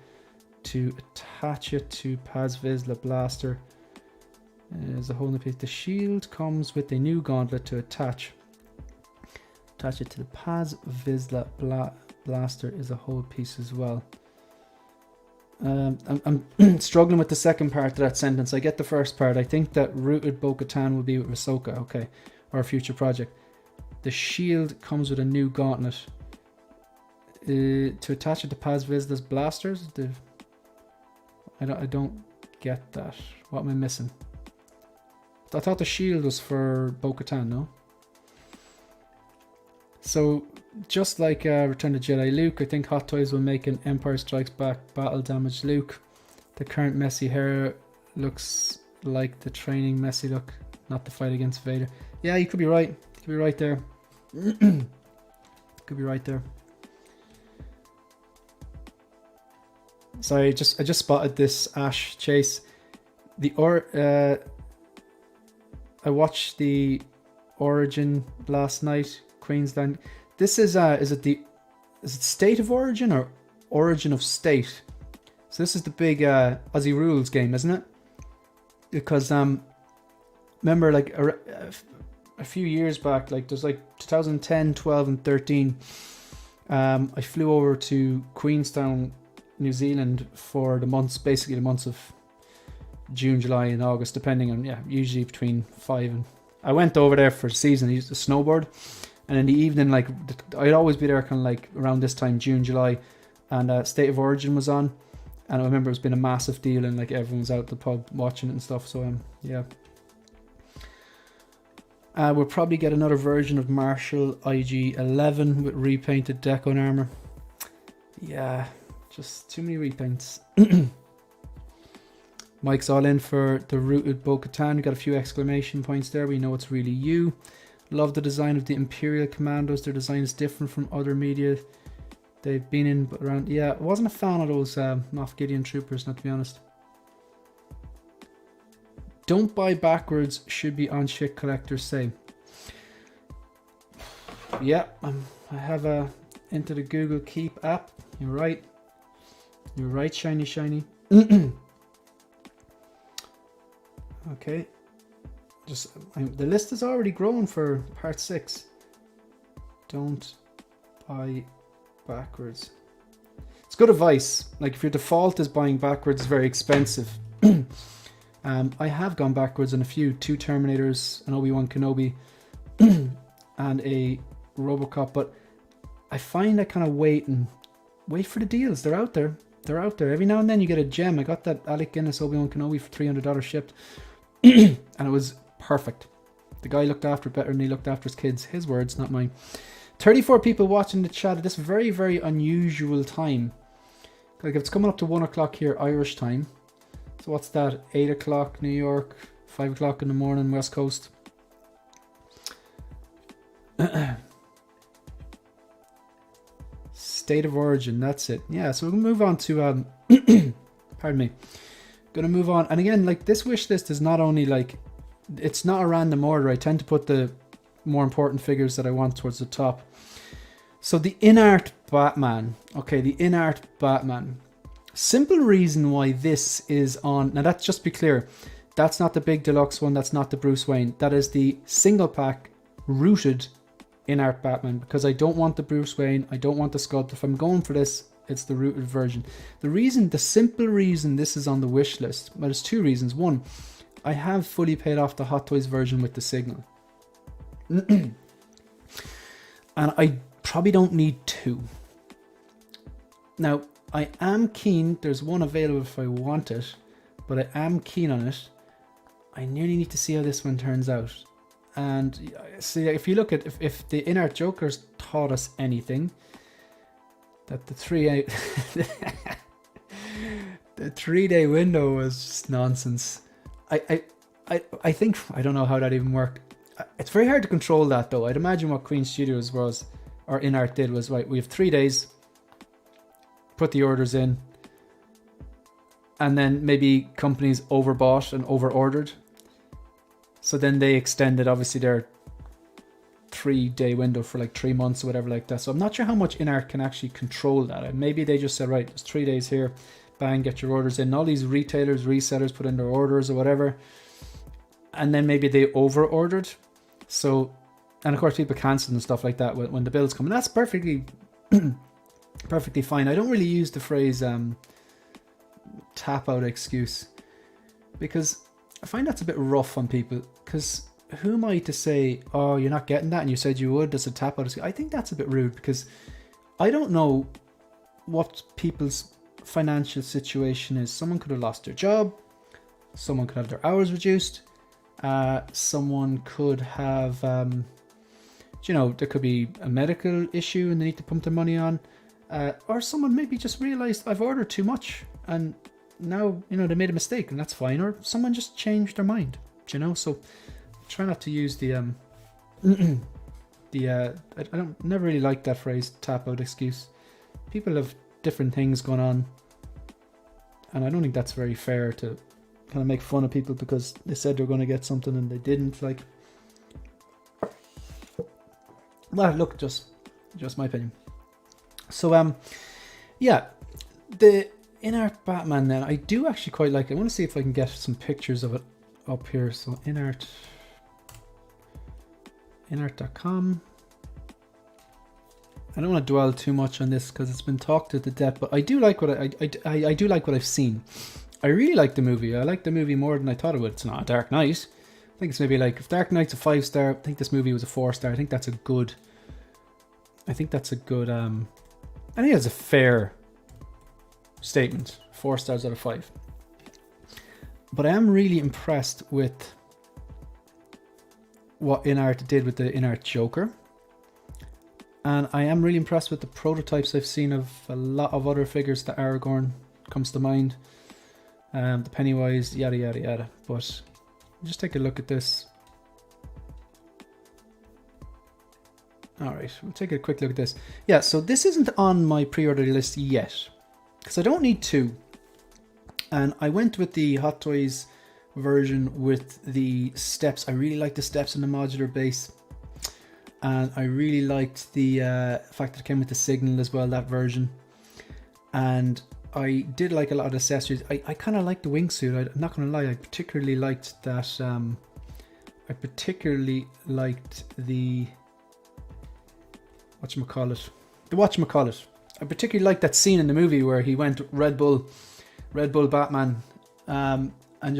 to attach it to Paz Vizsla blaster. There's a whole new piece. The shield comes with a new gauntlet to attach it to the Paz Vizsla blaster is a whole piece as well. I'm struggling with the second part of that sentence. I get the first part. I think that Rooted Bo-Katan will be with Ahsoka, okay, or a future project. The shield comes with a new gauntlet to attach it to Paz Vizsla's blasters. I don't get that. What am I missing? I thought the shield was for Bo-Katan, no? So, just like Return of the Jedi Luke, I think Hot Toys will make an Empire Strikes Back battle damage Luke. The current messy hair looks like the training messy look, not the fight against Vader. Yeah, you could be right. You could be right there. Could be right there. Sorry, I just spotted this Ash chase. I watched the Origin last night. Queensland. This is it State of Origin or Origin of State? So this is the big Aussie Rules game, isn't it? Because remember like a few years back, like there's like 2010, 12 and 13, I flew over to Queenstown, New Zealand for basically the months of June, July and August, depending on, usually between 5 and... I went over there for the season. I used to snowboard. And in the evening, like, I'd always be there kind of like around this time, June, July, and State of Origin was on. And I remember it's been a massive deal and like everyone was out at the pub watching it and stuff. So, yeah. We'll probably get another version of Marshall IG-11 with repainted deco and armor. Yeah, just too many repaints. Mike's all in for the Rooted Bo-Katan. Got a few exclamation points there. We know it's really you. Love the design of the Imperial Commandos. Their design is different from other media they've been in, but around. Yeah, I wasn't a fan of those Moff Gideon troopers, not to be honest. Don't buy backwards, should be on shit, collectors say. Yeah, I have a Into the Google Keep app. You're right. You're right, shiny. Okay. The list is already grown for part 6. Don't buy backwards. It's good advice. Like if your default is buying backwards, it's very expensive. I have gone backwards on a few. 2 Terminators, an Obi-Wan Kenobi, and a Robocop. But I find I kind of wait for the deals. They're out there. Every now and then you get a gem. I got that Alec Guinness Obi-Wan Kenobi for $300 shipped. And it was perfect. The guy looked after it better than he looked after his kids. His words, not mine. 34 people watching the chat at this very, very unusual time. Like it's coming up to 1 o'clock here Irish time. So what's that? 8 o'clock New York, 5 o'clock in the morning West Coast. State of Origin, that's it. Yeah, so we'll move on to pardon me. Gonna move on. And again, like this wish list is not only like, it's not a random order. I tend to put the more important figures that I want towards the top. So the in-art Batman. Okay, the in-art Batman. Simple reason why this is on. Now that's, just be clear, that's not the big deluxe one. That's not the Bruce Wayne. That is the single pack rooted in-art Batman, because I don't want the Bruce Wayne. I don't want the sculpt. If I'm going for this, it's the rooted version. The simple reason this is on the wish list, well, there's 2 reasons. One, I have fully paid off the Hot Toys version with the Signal. And I probably don't need two. Now, I am keen. There's one available if I want it, but I am keen on it. I nearly need to see how this one turns out. And see, if you look at, if the Inart Jokers taught us anything, that the 3-day window was just nonsense. I think, I don't know how that even worked. It's very hard to control that though. I'd imagine what Queen Studios was, or Inart did was, right, we have 3 days, put the orders in, and then maybe companies overbought and over-ordered. So then they extended, obviously, their 3-day window for like 3 months or whatever like that. So I'm not sure how much Inart can actually control that. And maybe they just said, right, there's 3 days here, bang, get your orders in. All these retailers, resellers put in their orders or whatever. And then maybe they over-ordered. So, and of course people cancelled and stuff like that when the bills come. And that's perfectly perfectly fine. I don't really use the phrase tap out excuse, because I find that's a bit rough on people, because who am I to say, oh, you're not getting that and you said you would, that's a tap out excuse. I think that's a bit rude, because I don't know what people's financial situation is. Someone could have lost their job, someone could have their hours reduced, someone could have there could be a medical issue and they need to pump their money on, or someone maybe just realized I've ordered too much and now they made a mistake, and that's fine. Or someone just changed their mind, so try not to use the I don't never really like that phrase, tap out excuse. People have different things going on, and I don't think that's very fair to kind of make fun of people because they said they're going to get something and they didn't. Like, well, look, just my opinion. So yeah, the Inart Batman, then I do actually quite like it. I want to see if I can get some pictures of it up here. So inart.com. I don't want to dwell too much on this because it's been talked to death, but I do like what I do like what I've seen. I really like the movie. I like the movie more than I thought it would. It's not a Dark Knight. I think it's maybe like, if Dark Knight's a 5-star, I think this movie was a 4-star. I think that's a good I think that's a fair statement. 4 stars out of 5. But I am really impressed with what Inart did with the Inart Joker. And I am really impressed with the prototypes I've seen of a lot of other figures. The Aragorn comes to mind. The Pennywise, yada yada yada. But just take a look at this. Alright, we'll take a quick look at this. Yeah, so this isn't on my pre-order list yet, because I don't need 2. And I went with the Hot Toys version with the steps. I really like the steps in the modular base. And I really liked the fact that it came with the Signal as well, that version. And I did like a lot of the accessories. I kind of like the wingsuit. I'm not going to lie, I particularly liked that. I particularly liked the whatchamacallit. I particularly liked that scene in the movie where he went Red Bull Batman, and I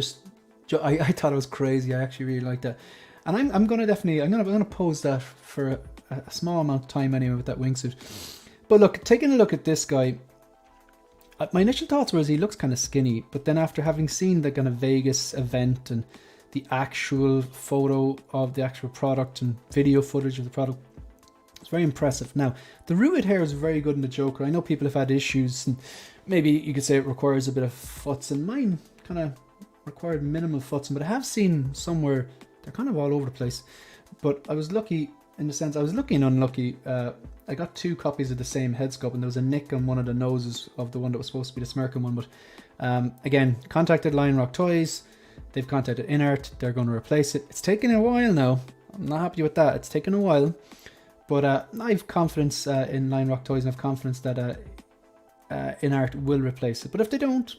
thought it was crazy. I actually really liked that, and I'm gonna pose that for a small amount of time anyway with that wingsuit. But look, taking a look at this guy, my initial thoughts was he looks kind of skinny, but then after having seen the kind of Vegas event and the actual photo of the actual product and video footage of the product, it's very impressive. Now, the rooted hair is very good in the Joker. I know people have had issues, and maybe you could say it requires a bit of futzing. Mine kind of required minimal futzing, but I have seen somewhere they're kind of all over the place. But I was lucky in the sense, I was lucky and unlucky. I got 2 copies of the same head sculpt, and there was a nick on one of the noses of the one that was supposed to be the Smirking one. But again, contacted Lion Rock Toys. They've contacted Inart. They're going to replace it. It's taken a while now. I'm not happy with that. It's taken a while. But I have confidence in Lion Rock Toys, and I have confidence that Inart will replace it. But if they don't,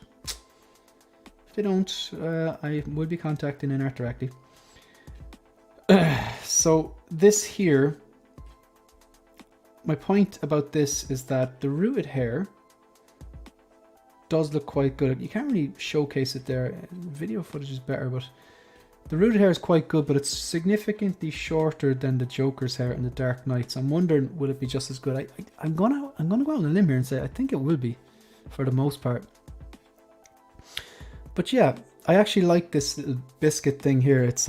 I will be contacting Inart directly. So this here, my point about this is that the rooted hair does look quite good. You can't really showcase it there. Video footage is better, but The rooted hair is quite good, but it's significantly shorter than the Joker's hair in the Dark Knights. I'm wondering, will it be just as good? I'm gonna go out on a limb here and say I think it will be, for the most part. But yeah, I actually like this little biscuit thing here. It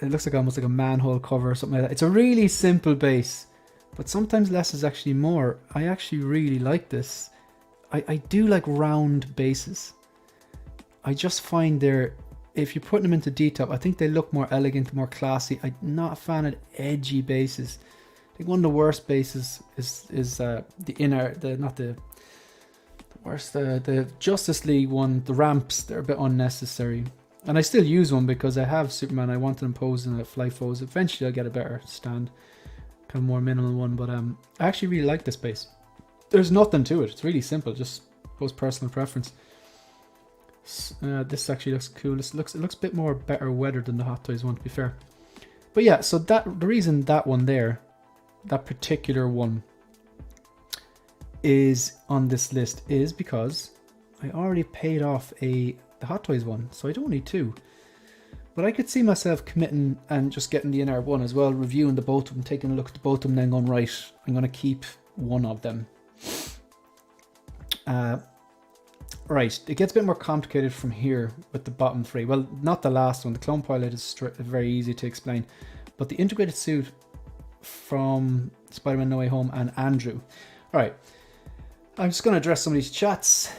looks like almost like a manhole cover or something like that. It's a really simple base, but sometimes less is actually more. I actually really like this. I do like round bases. I just find if you put them into detail, I think they look more elegant, more classy. I'm not a fan of edgy bases. I think one of the worst bases is the Justice League one, the ramps. They're a bit unnecessary. And I still use one because I have Superman. I want to impose in a fly foes. Eventually I'll get a better stand, kind of more minimal one. But I actually really like this base. There's nothing to it. It's really simple. Just goes personal preference. This actually looks cool. It looks a bit more better weathered than the Hot Toys one, to be fair. But yeah, so the reason that one there, that particular one, is on this list is because I already paid off the Hot Toys one, so I don't need two. But I could see myself committing and just getting the inner one as well, reviewing the both of them, taking a look at the both of them, then going, right, I'm going to keep one of them. Right, it gets a bit more complicated from here with the bottom three. Well, not the last one. The clone pilot is very easy to explain. But the integrated suit from Spider-Man No Way Home and Andrew. All right, I'm just going to address some of these chats.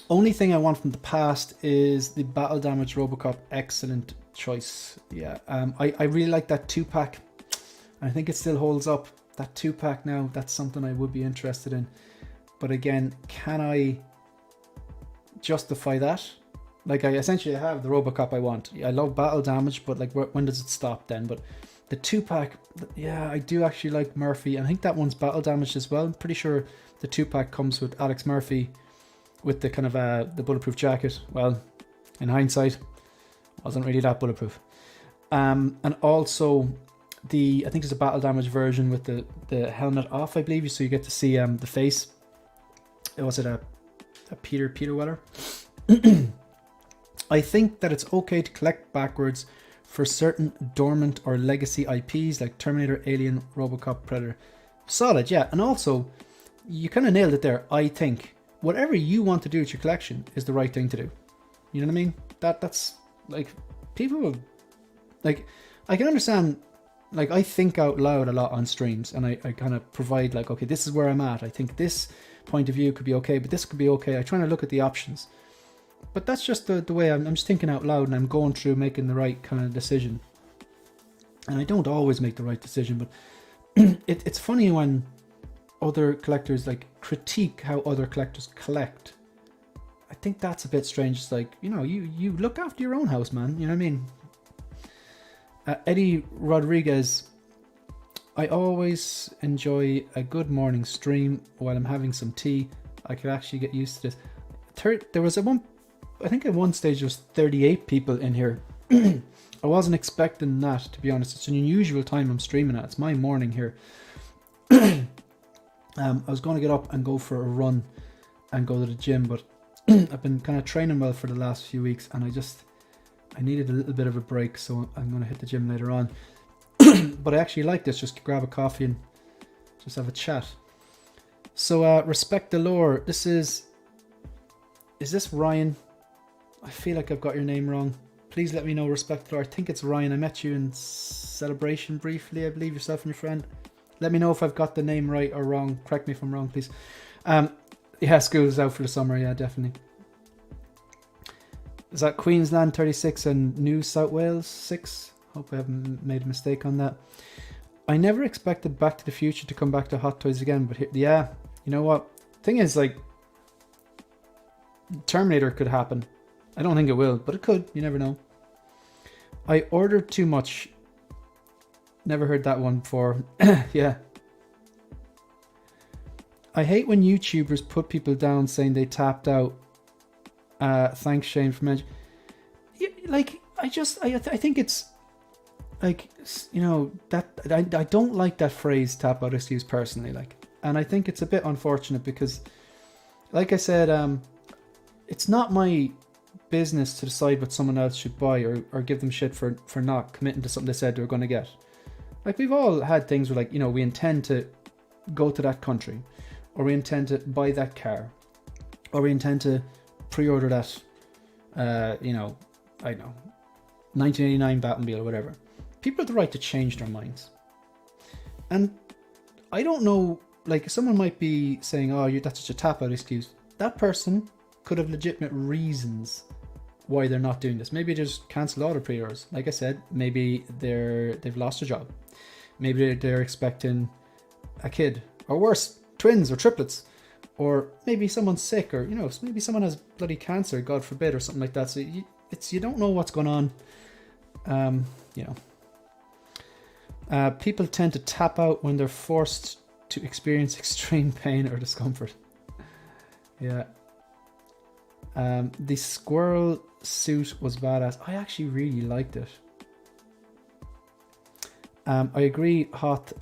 Only thing I want from the past is the Battle Damage Robocop. Excellent choice. Yeah, I really like that 2-pack. I think it still holds up. That 2-pack now, that's something I would be interested in. But again, can I justify that? Like, I essentially have the Robocop I want. I love Battle Damage, but like, when does it stop then? But the 2-pack, yeah, I do actually like Murphy. And I think that one's Battle Damaged as well. I'm pretty sure the 2-pack comes with Alex Murphy with the kind of the bulletproof jacket. Well, in hindsight, wasn't really that bulletproof. And also I think there's a Battle Damage version with the helmet off, I believe, so you get to see the face. Was it a Peter Weller? I think that it's okay to collect backwards for certain dormant or legacy IPs like Terminator, Alien, Robocop, Predator. Solid, yeah. And also, you kind of nailed it there. I think whatever you want to do with your collection is the right thing to do. You know what I mean? That's like, people, like, I can understand. Like, I think out loud a lot on streams, and I kind of provide like, okay, this is where I'm at. I think this point of view could be okay, but this could be okay. I try to look at the options. But that's just the way I'm just thinking out loud, and I'm going through making the right kind of decision. And I don't always make the right decision, but it's funny when other collectors like critique how other collectors collect. I think that's a bit strange. It's like, you know, you look after your own house, man. You know what I mean? Eddie Rodriguez, I always enjoy a good morning stream while I'm having some tea. I could actually get used to this. There was I think at one stage there was 38 people in here. I wasn't expecting that, to be honest. It's an unusual time I'm streaming at. It's my morning here. I was going to get up and go for a run and go to the gym, but I've been kind of training well for the last few weeks, and I needed a little bit of a break, so I'm going to hit the gym later on. But I actually like this, just grab a coffee and just have a chat. So, Respect the Lore. Is this Ryan? I feel like I've got your name wrong. Please let me know, Respect the Lore. I think it's Ryan. I met you in Celebration briefly, I believe, yourself and your friend. Let me know if I've got the name right or wrong. Correct me if I'm wrong, please. Yeah, school's out for the summer. Yeah, definitely. Is that Queensland 36 and New South Wales 6? Hope I haven't made a mistake on that. I never expected Back to the Future to come back to Hot Toys again, but yeah, you know what? Thing is, like, Terminator could happen. I don't think it will, but it could. You never know. I ordered too much. Never heard that one before. Yeah. I hate when YouTubers put people down saying they tapped out. Thanks, Shane, for mentioning. Yeah, like, I think it's like, you know, that I don't like that phrase "tap out" excuse personally, like, and I think it's a bit unfortunate because, like I said, it's not my business to decide what someone else should buy, or give them shit for not committing to something they said they were going to get. Like, we've all had things where, like, you know, we intend to go to that country, or we intend to buy that car, or we intend to pre-order that, you know, I don't know, 1989 Batmobile or whatever. People have the right to change their minds. And I don't know, like, someone might be saying, oh, that's such a tap-out excuse. That person could have legitimate reasons why they're not doing this. Maybe they just cancel all the pre-orders. Like I said, maybe they've lost a job. Maybe they're expecting a kid, or worse, twins or triplets, or maybe someone's sick, or, you know, maybe someone has bloody cancer, God forbid, or something like that. So you don't know what's going on. You know, people tend to tap out when they're forced to experience extreme pain or discomfort. Yeah. The squirrel suit was badass. I actually really liked it. I agree, Hot.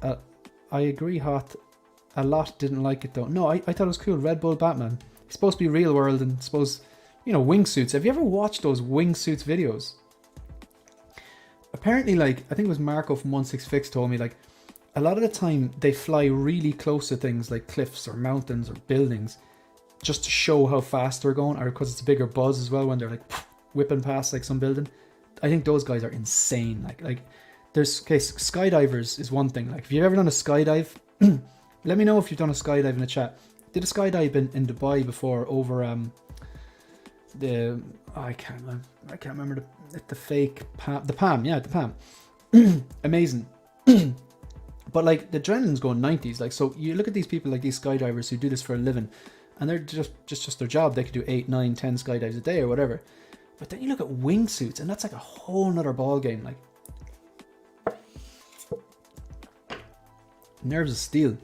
A lot didn't like it though. No, I thought it was cool. Red Bull Batman. He's supposed to be real world and supposed, you know, wingsuits. Have you ever watched those wingsuits videos? Apparently, like, I think it was Marco from 16fix told me, like, a lot of the time they fly really close to things like cliffs or mountains or buildings, just to show how fast they're going, or because it's a bigger buzz as well when they're like whipping past like some building. I think those guys are insane. Like there's skydivers is one thing. Like, if you've ever done a skydive, let me know if you've done a skydive in the chat. Did a skydive in Dubai before over I can't remember the fake Palm, the Palm. Amazing. But like, the adrenaline's going 90s. Like, so you look at these people, like these skydivers who do this for a living, and they're just their job. They could do 8, 9, 10 skydives a day or whatever. But then you look at wingsuits, and that's like a whole nother ball game. Like, nerves of steel.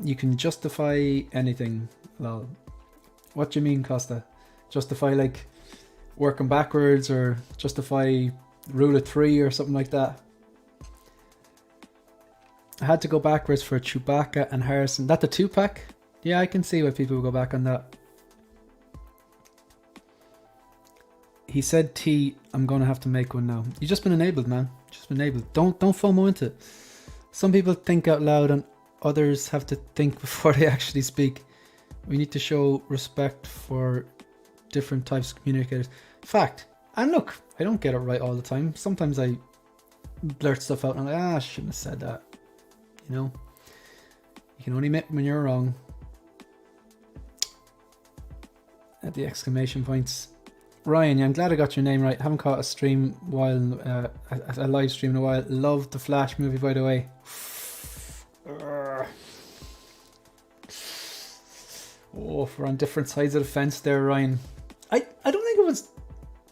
You can justify anything. Well, what do you mean, Costa? Justify like working backwards, or justify rule of 3 or something like that? I had to go backwards for Chewbacca and Harrison. That the 2-pack? Yeah, I can see why people would go back on that. He said T, I'm going to have to make one now. You've just been enabled, man. Just been enabled. Don't FOMO into it. Some people think out loud and others have to think before they actually speak. We need to show respect for different types of communicators. Fact. And look, I don't get it right all the time. Sometimes I blurt stuff out and I'm like, I shouldn't have said that. You know? You can only admit when you're wrong. At the exclamation points. Ryan, yeah, I'm glad I got your name right. Haven't caught a stream while a live stream in a while. Loved the Flash movie, by the way. Oh, if we're on different sides of the fence there, Ryan. I don't think it was.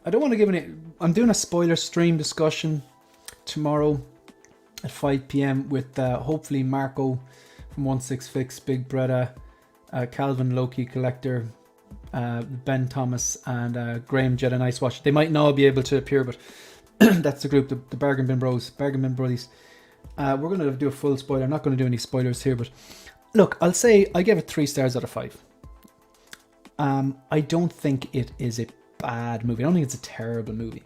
I don't want to give any. I'm doing a spoiler stream discussion tomorrow at 5 p.m. with hopefully Marco from 16fix, Big Brother, Calvin Loki Collector, Ben Thomas, and Graham Jedi Nice Watch. They might not all be able to appear, but that's the group, the Bargain Bin Bros, Bargain Bin Brodies. We're going to do a full spoiler. I'm not going to do any spoilers here, but look, I'll say I gave it 3 stars out of 5. I don't think it is a bad movie. I don't think it's a terrible movie.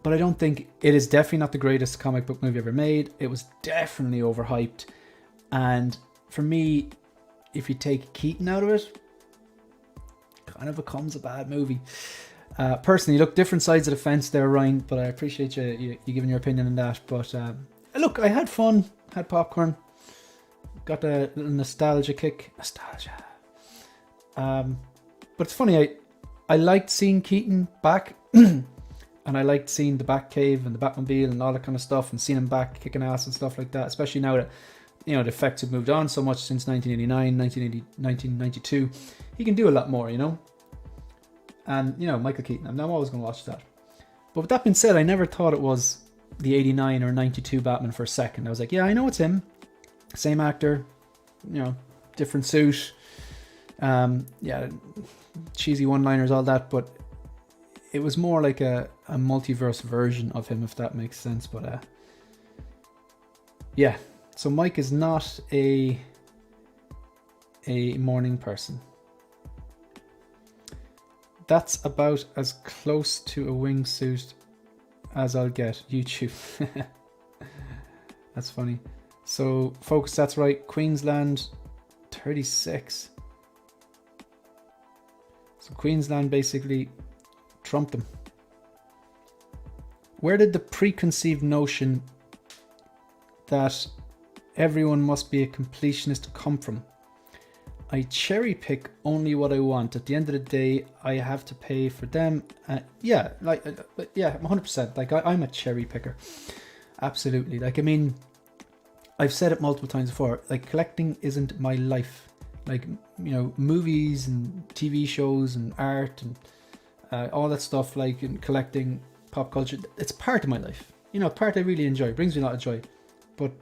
But I don't think it is definitely not the greatest comic book movie ever made. It was definitely overhyped. And for me, if you take Keaton out of it, kind of becomes a bad movie. Personally, look, different sides of the fence there, Ryan, but I appreciate you giving your opinion on that. But look, I had fun, had popcorn, got a little nostalgia kick. Nostalgia. But it's funny, I liked seeing Keaton back, and I liked seeing the Batcave and the Batmobile and all that kind of stuff, and seeing him back kicking ass and stuff like that, especially now that, you know, the effects have moved on so much since 1989, 1992. He can do a lot more, you know? And, you know, Michael Keaton, I'm always going to watch that. But with that being said, I never thought it was the 89 or 92 Batman for a second. I was like, yeah, I know it's him. Same actor, you know, different suit. Yeah, cheesy one-liners, all that, but it was more like a multiverse version of him, if that makes sense. But yeah, so Mike is not a a morning person. That's about as close to a wingsuit as I'll get. YouTube. That's funny. So Focus, that's right. Queensland 36. So Queensland basically trumped them. Where did the preconceived notion that everyone must be a completionist come from? I cherry pick only what I want. At the end of the day, I have to pay for them. Yeah, 100%. Like I'm a cherry picker. Absolutely. Like, I mean, I've said it multiple times before. Like, collecting isn't my life. Like, you know, movies and TV shows and art and all that stuff. Like, and collecting pop culture. It's part of my life. You know, part I really enjoy. It brings me a lot of joy. But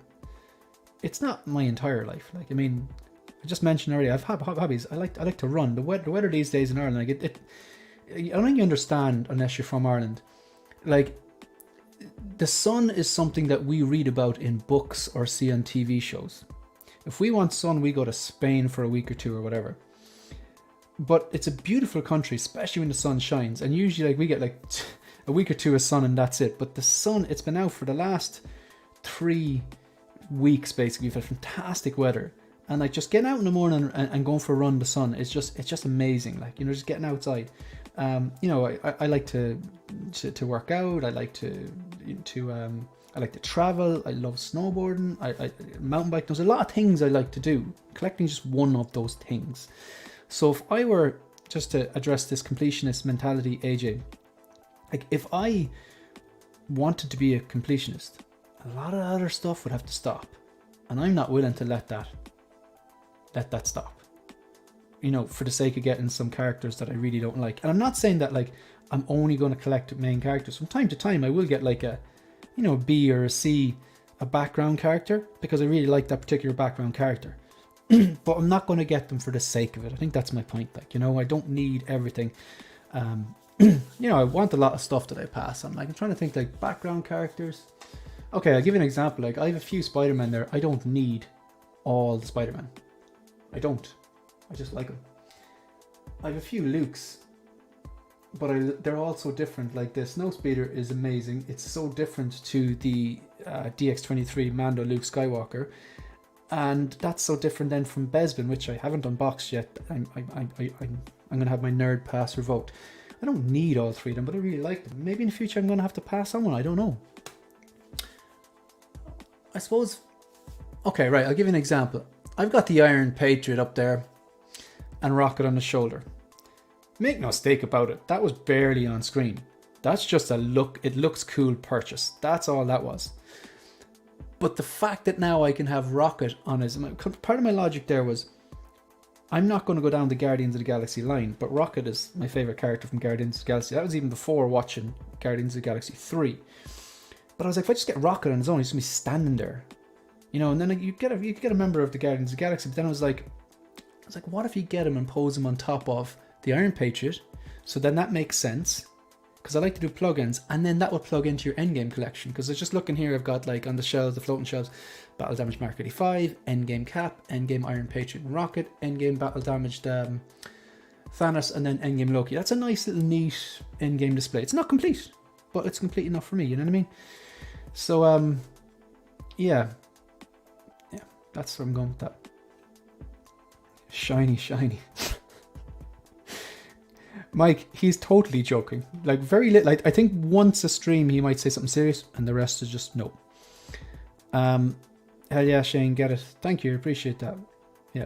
it's not my entire life. Like, I mean, I just mentioned already, I've hobbies. I like to run. The weather these days in Ireland, like I don't think you understand unless you're from Ireland. Like, the sun is something that we read about in books or see on TV shows. If we want sun, we go to Spain for a week or two or whatever. But it's a beautiful country, especially when the sun shines. And usually, like, we get like a week or two of sun and that's it. But the sun, it's been out for the last 3 weeks basically. We've had fantastic weather. And like just getting out in the morning and going for a run in the sun, it's just amazing. Like, you know, just getting outside. You know, I like to work out. I like to travel. I love snowboarding. I mountain bike. There's a lot of things I like to do. Collecting is just one of those things. So if I were just to address this completionist mentality, AJ, like if I wanted to be a completionist, a lot of other stuff would have to stop, and I'm not willing to let that stop, you know, for the sake of getting some characters that I really don't like. And I'm not saying that like I'm only going to collect main characters. From time to time I will get like a, you know, a B or a C, a background character, because I really like that particular background character. But I'm not going to get them for the sake of it. I think that's my point. Like, you know, I don't need everything. You know, I want a lot of stuff that I pass on. Like, I'm trying to think, like, background characters. Okay, I'll give you an example. Like, I have a few Spider-Man there. I don't need all the Spider-Man. I don't. I just like them. I have a few Lukes, but they're all so different. Like, the Snowspeeder is amazing. It's so different to the DX23 Mando Luke Skywalker. And that's so different then from Bespin, which I haven't unboxed yet. I'm going to have my nerd pass revoked. I don't need all 3 of them, but I really like them. Maybe in the future I'm going to have to pass on one. I don't know. I suppose... Okay, right, I'll give you an example. I've got the Iron Patriot up there and Rocket on the shoulder. Make no mistake about it, that was barely on screen. That's just a look, it looks cool purchase. That's all that was. But the fact that now I can have Rocket on his... Part of my logic there was, I'm not going to go down the Guardians of the Galaxy line, but Rocket is my favourite character from Guardians of the Galaxy. That was even before watching Guardians of the Galaxy 3. But I was like, if I just get Rocket on his own, he's going to be standing there. You know, and then you get a member of the Guardians of the Galaxy, but then I was like, what if you get him and pose him on top of the Iron Patriot? So then that makes sense, because I like to do plugins, and then that will plug into your endgame collection. Because I was just looking here, I've got like on the shelves, the floating shelves, Battle Damage Mark 85, Endgame Cap, Endgame Iron Patriot and Rocket, Endgame Battle Damaged Thanos, and then Endgame Loki. That's a nice little neat endgame display. It's not complete, but it's complete enough for me, you know what I mean? So yeah, that's where I'm going with that. Shiny. Mike, he's totally joking. Like, very little. Like, I think once a stream he might say something serious, and the rest is just no. Hell yeah, Shane, get it. Thank you, appreciate that. Yeah.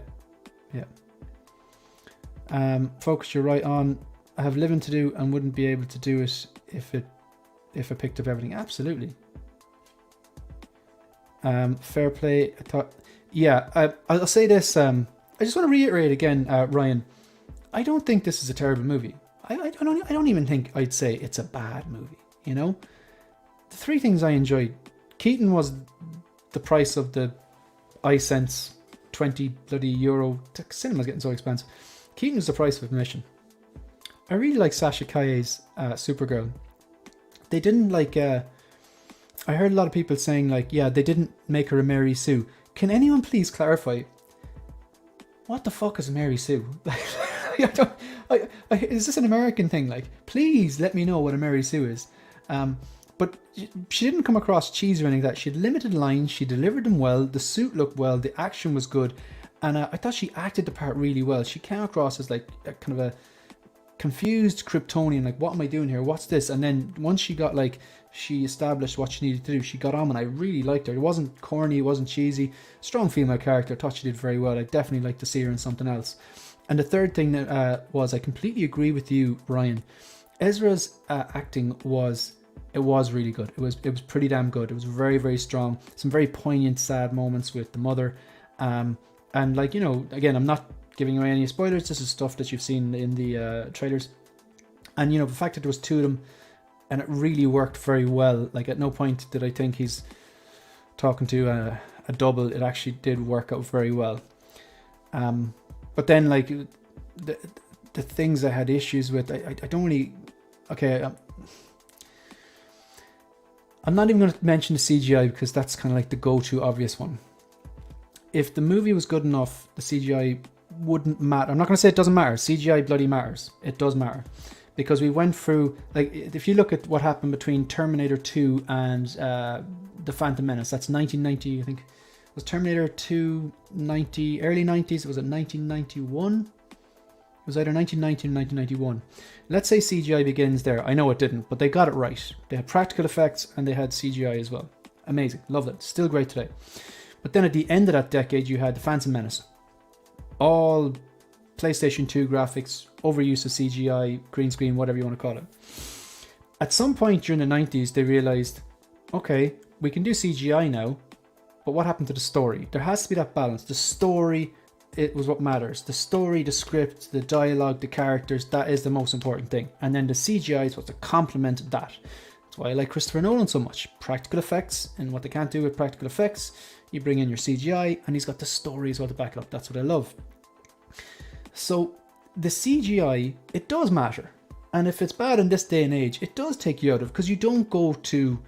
Focus, you're right on. I have living to do and wouldn't be able to do it if I picked up everything. Absolutely. Fair play. I thought. Yeah, I'll say this. I just want to reiterate again, Ryan. I don't think this is a terrible movie. I don't even think I'd say it's a bad movie. You know, the 3 things I enjoyed. Keaton was the price of the iSense, €20 bloody. Cinema's getting so expensive. Keaton was the price of admission. I really like Sasha Calle's Supergirl. They didn't like. I heard a lot of people saying like, yeah, they didn't make her a Mary Sue. Can anyone please clarify? what the fuck is Mary Sue? Is this an American thing? Like, please let me know what a Mary Sue is. But she didn't come across cheesy or anything like that. She had limited lines. She delivered them well. The suit looked well. The action was good. And I thought she acted the part really well. She came across as like a kind of a confused Kryptonian. Like, what am I doing here? What's this? And then once she got like, she established what she needed to do, she got on and I really liked her. It wasn't corny. It wasn't cheesy. Strong female character. I thought she did very well. I'd definitely like to see her in something else. And the third thing that was, I completely agree with you, Ryan. Ezra's acting was really good. It was pretty damn good. It was very, very strong. Some very poignant, sad moments with the mother. And like, you know, again, I'm not giving away any spoilers. This is stuff that you've seen in the trailers. And, you know, the fact that there was two of them and it really worked very well. Like, at no point did I think he's talking to a double. It actually did work out very well. But then, like, the things I had issues with, I don't really... Okay, I'm not even going to mention the CGI because that's kind of like the go-to obvious one. If the movie was good enough, the CGI wouldn't matter. I'm not going to say it doesn't matter. CGI bloody matters. It does matter. Because we went through... Like, if you look at what happened between Terminator 2 and The Phantom Menace, that's 1990, I think. Was Terminator 2 90, early 90s? Was it 1991? It was either 1990 or 1991. Let's say CGI begins there. I know it didn't, but they got it right. They had practical effects and they had CGI as well. Amazing. Loved it. Still great today. But then at the end of that decade, you had The Phantom Menace. All PlayStation 2 graphics, overuse of CGI, green screen, whatever you want to call it. At some point during the 90s, they realized, okay, we can do CGI now, but what happened to the story? There has to be that balance. The story, it was what matters. The story, the script, the dialogue, the characters, that is the most important thing. And then the CGI is supposed to complement that. That's why I like Christopher Nolan so much. Practical effects, and what they can't do with practical effects, you bring in your CGI, and he's got the story as well to back it up. That's what I love. So the CGI, it does matter. And if it's bad in this day and age, it does take you out of, because you don't go to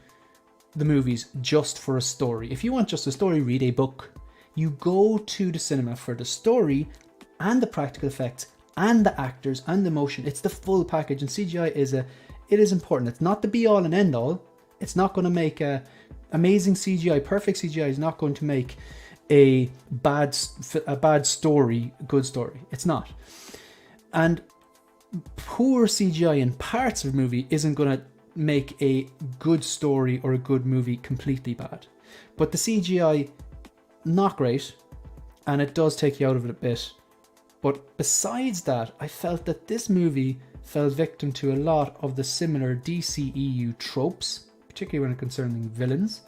the movies just for a story. If you want just a story, read a book. You go to the cinema for the story and the practical effects and the actors and the motion. It's the full package, and CGI is important. It's not the be all and end all. It's not going to make a amazing CGI, perfect CGI is not going to make a bad story good story. It's not. And poor CGI in parts of a movie isn't going to make a good story or a good movie completely bad. But the CGI, not great, and it does take you out of it a bit. But besides that, I felt that this movie fell victim to a lot of the similar DCEU tropes, particularly when it concerning villains,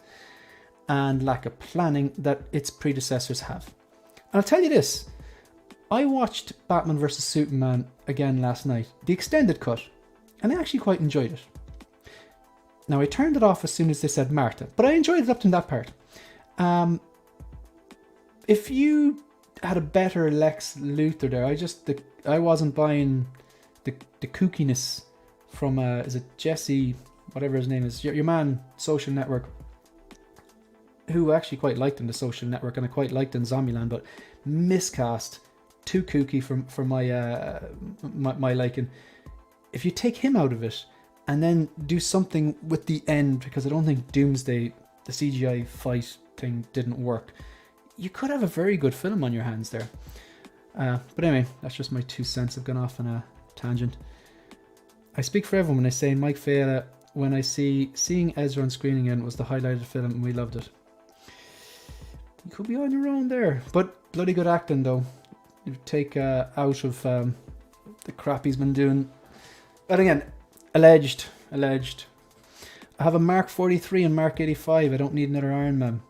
and lack of planning that its predecessors have. And I'll tell you this, I watched Batman vs Superman again last night, the extended cut, and I actually quite enjoyed it. Now, I turned it off as soon as they said Martha, but I enjoyed it up to that part. If you had a better Lex Luthor there, I wasn't buying the kookiness from, is it Jesse, whatever his name is, your man, Social Network, who I actually quite liked in the Social Network, and I quite liked in Zombieland, but miscast, too kooky for my liking. If you take him out of it, and then do something with the end, because I don't think Doomsday, the CGI fight thing, didn't work, you could have a very good film on your hands there. But anyway, that's just my 2 cents. I've gone off on a tangent. I speak for everyone when I say Mike Vela, when I seeing Ezra on screen again was the highlight of the film, and we loved it. You could be on your own there, but bloody good acting though. You take out of the crap he's been doing. But again, alleged. I have a Mark 43 and Mark 85. I don't need another Iron Man.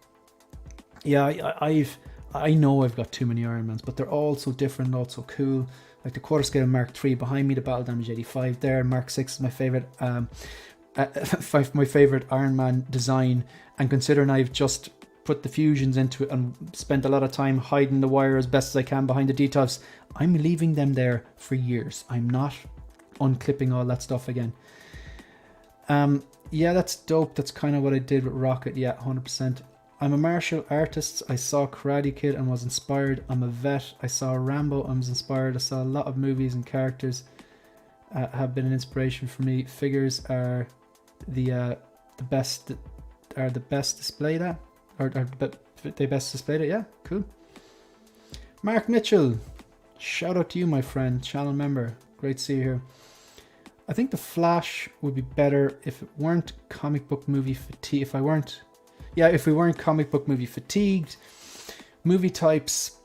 Yeah, I know I've got too many Iron Mans, but they're all so different, all so cool. Like the quarter scale Mark 3 behind me, the Battle Damage 85 there. Mark 6 is my favorite. My favorite Iron Man design. And considering I've just put the fusions into it and spent a lot of time hiding the wire as best as I can behind the details, I'm leaving them there for years. I'm not unclipping all that stuff again. Yeah, that's dope. That's kind of what I did with Rocket. Yeah, 100%. I'm a martial artist. I saw Karate Kid and was inspired. I'm a vet. I saw Rambo. I was inspired. I saw a lot of movies and characters have been an inspiration for me. Figures are the best displayed at, or they best displayed it. Yeah, cool. Mark Mitchell, shout out to you, my friend, channel member. Great to see you here. I think The Flash would be better if it weren't comic book movie fatigue. If we weren't comic book movie fatigued. Movie types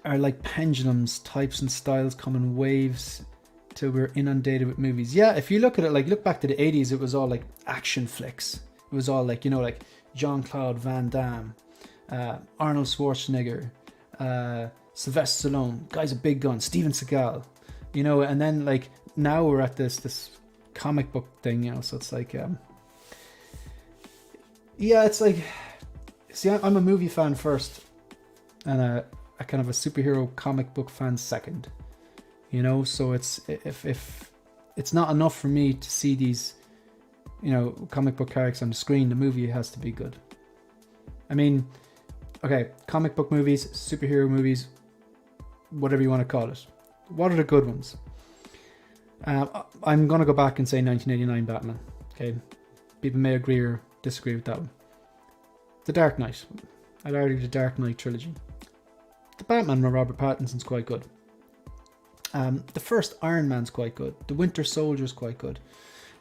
are like pendulums, types and styles come in waves till we're inundated with movies. Yeah, if you look at it, like look back to the 80s, it was all like action flicks. It was all like, like Jean-Claude Van Damme, Arnold Schwarzenegger, Sylvester Stallone, guys with big guns, Steven Seagal, and then like now we're at this comic book thing, so it's like it's like, see, I'm a movie fan first and a kind of a superhero comic book fan second, so it's if it's not enough for me to see these comic book characters on the screen, the movie has to be good. I mean, okay, comic book movies, superhero movies, whatever you want to call it, what are the good ones? I'm going to go back and say 1989 Batman. Okay, people may agree or disagree with that one. The Dark Knight. I'd argue the Dark Knight trilogy. The Batman with Robert Pattinson's quite good. The first Iron Man's quite good. The Winter Soldier's quite good.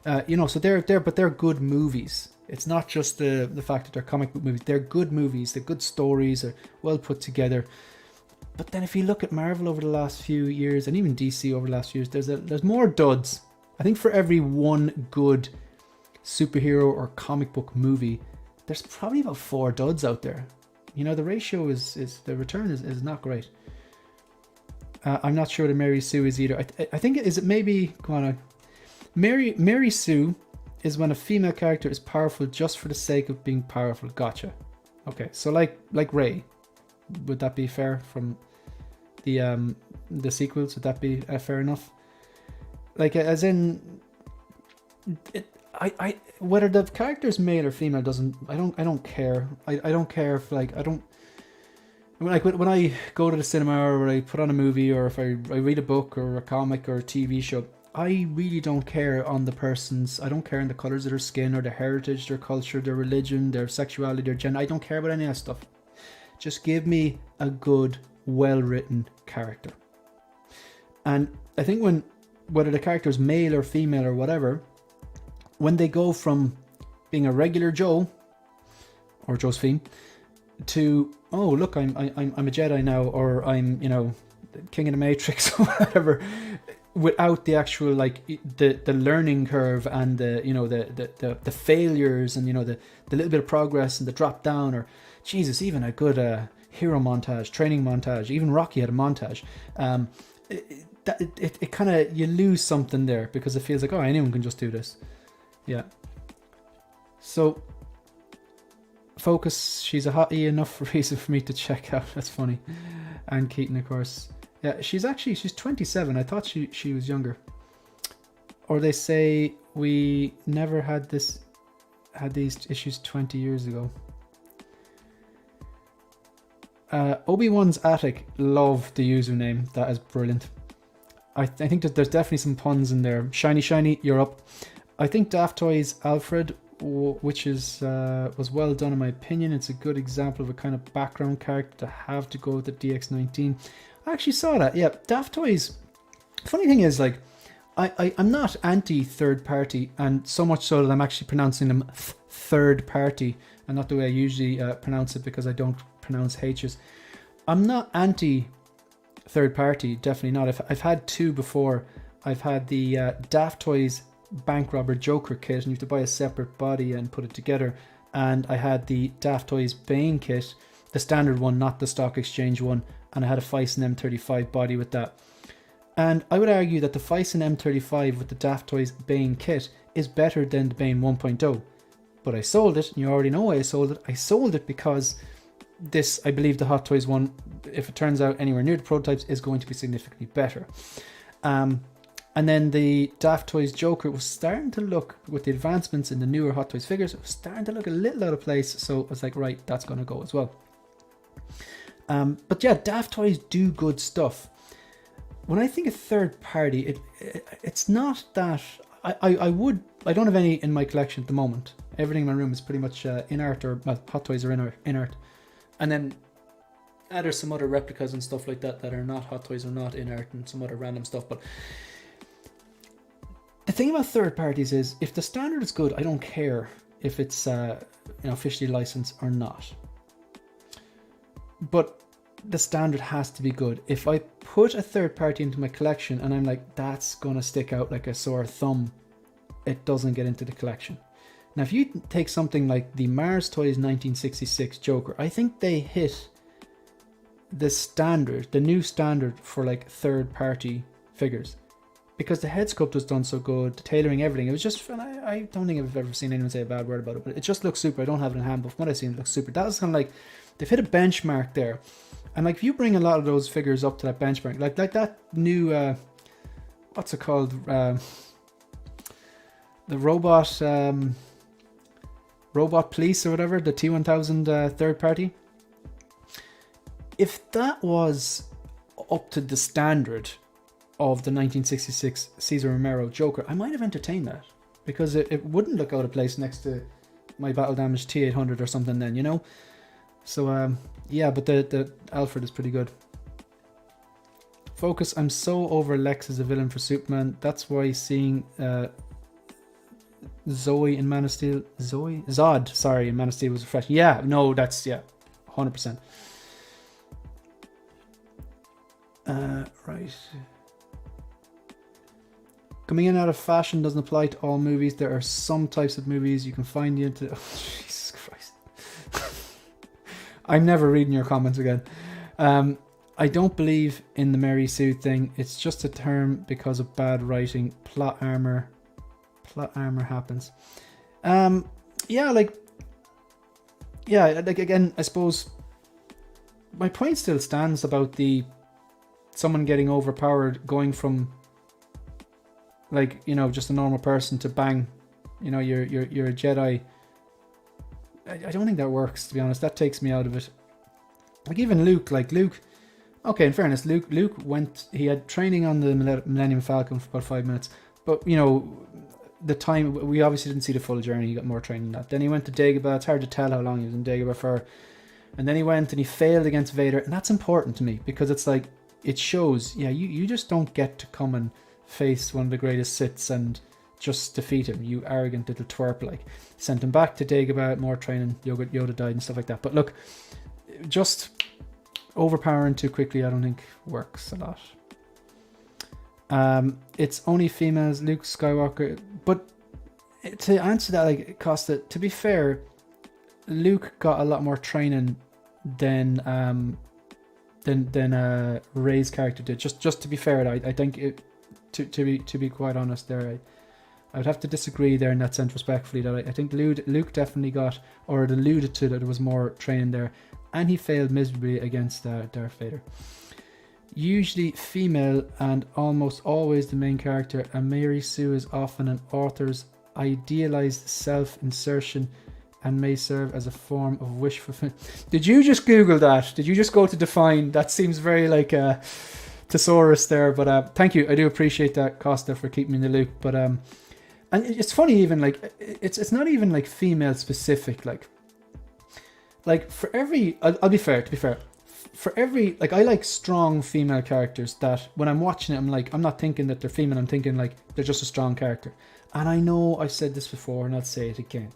So they're good movies. It's not just the fact that they're comic book movies. They're good movies. They're good stories. They're well put together. But then if you look at Marvel over the last few years, and even DC over the last few years, there's more duds. I think for every one good superhero or comic book movie, there's probably about 4 duds out there. The ratio is the return is not great. I'm not sure that Mary Sue is either. I think Mary Sue is when a female character is powerful just for the sake of being powerful. Gotcha. Okay, so like Rey, would that be fair from the sequels? Would that be fair enough? Like, as in, I whether the character is male or female doesn't. I don't care. I don't care if when I go to the cinema or I put on a movie or if I read a book or a comic or a TV show, I really don't care on the person's. I don't care on the colors of their skin or their heritage, their culture, their religion, their sexuality, their gender. I don't care about any of that stuff. Just give me a good, well-written character. And I think whether the character is male or female or whatever, when they go from being a regular Joe or Josephine to, oh look, I'm a Jedi now, or I'm King of the Matrix or whatever, without the actual the learning curve and the failures and the little bit of progress and the drop down, or Jesus, even a good hero montage, training montage, even Rocky had a montage. It kind of, you lose something there because it feels like, oh, anyone can just do this. Yeah. So Focus, she's a hottie, enough reason for me to check out. That's funny. And Keaton, of course. Yeah, she's 27. I thought she was younger. Or they say we never had these issues 20 years ago. Obi-Wan's Attic, love the username. That is brilliant. I think that there's definitely some puns in there. Shiny, you're up. I think Daft Toys Alfred, which was well done in my opinion. It's a good example of a kind of background character to have to go with the DX19. I actually saw that. Yeah, Daft Toys. Funny thing is, like, I'm not anti third party, and so much so that I'm actually pronouncing them third party, and not the way I usually pronounce it, because I don't pronounce H's. I'm not anti third party, definitely not. I've had 2 before. I've had the Daft Toys Bank Robber Joker kit, and you have to buy a separate body and put it together. And I had the Daft Toys Bane kit, the standard one, not the stock exchange one, and I had a Fison M35 body with that. And I would argue that the Fison M35 with the Daft Toys Bane kit is better than the Bane 1.0. But I sold it, and you already know why I sold it. I sold it because this, I believe the Hot Toys one, if it turns out anywhere near the prototypes, is going to be significantly better. And then the Daft Toys Joker was starting to look, with the advancements in the newer Hot Toys figures, it was starting to look a little out of place. So I was like, right, that's going to go as well. But yeah, Daft Toys do good stuff. When I think of third party, it's not that... I don't have any in my collection at the moment. Everything in my room is pretty much in art, or well, Hot Toys are in art. And then there's some other replicas and stuff like that that are not Hot Toys or not in art, and some other random stuff. But the thing about third parties is, if the standard is good, I don't care if it's officially licensed or not. But the standard has to be good. If I put a third party into my collection and I'm like, that's gonna stick out like a sore thumb, it doesn't get into the collection. Now, if you take something like the Mars Toys 1966 Joker, I think they hit the standard, the new standard for like third party figures, because the head sculpt was done so good, the tailoring, everything. It was just, I don't think I've ever seen anyone say a bad word about it, but it just looks super. I don't have it in hand, but from what I've seen, it looks super. That was kind of like, they've hit a benchmark there. And like, if you bring a lot of those figures up to that benchmark, like that new, what's it called? The robot police or whatever, the T1000 third party. If that was up to the standard of the 1966 Cesar Romero Joker, I might have entertained that, because it wouldn't look out of place next to my Battle Damage T800 or something then, you know? So, yeah, but the Alfred is pretty good. Focus, I'm so over Lex as a villain for Superman. That's why seeing Zod in Man of Steel was refreshing. Yeah, no, that's, yeah, 100%. Right. Coming in out of fashion doesn't apply to all movies. There are some types of movies you can find you into... Oh, Jesus Christ. I'm never reading your comments again. I don't believe in the Mary Sue thing. It's just a term because of bad writing. Plot armor happens. Yeah, again, I suppose my point still stands about someone getting overpowered, going from, like, you know, just a normal person to bang, you know, you're a Jedi. I don't think that works, to be honest. That takes me out of it. Like, even Luke, okay, in fairness, Luke he had training on the Millennium Falcon for about 5 minutes, but, you know, the time, we obviously didn't see the full journey. He got more training than that. Then he went to Dagobah. It's hard to tell how long he was in Dagobah for. And then he went and he failed against Vader, and that's important to me, because it's like, it shows, yeah, you just don't get to come and face one of the greatest Siths and just defeat him, you arrogant little twerp. Like, sent him back to Dagobah, more training, Yoda died and stuff like that. But look, just overpowering too quickly, I don't think works a lot. It's only females, Luke Skywalker. But to answer that, like, Costa, to be fair, Luke got a lot more training than Rey's character did. Just to be fair, I think to be quite honest there, I would have to disagree there in that sense respectfully. That I think Luke definitely got, or it alluded to, that there was more training there, and he failed miserably against Darth Vader. Usually female and almost always the main character, and Mary Sue is often an author's idealized self-insertion and may serve as a form of wish fulfillment. Did you just Google that? Did you just go to define? That seems very like a thesaurus there, but thank you. I do appreciate that, Costa, for keeping me in the loop. But and it's funny, even like it's not even like female specific. Like for every, I'll be fair. To be fair, for every, like, I like strong female characters that when I'm watching it, I'm like, I'm not thinking that they're female. I'm thinking like they're just a strong character. And I know I've said this before, and I'll say it again.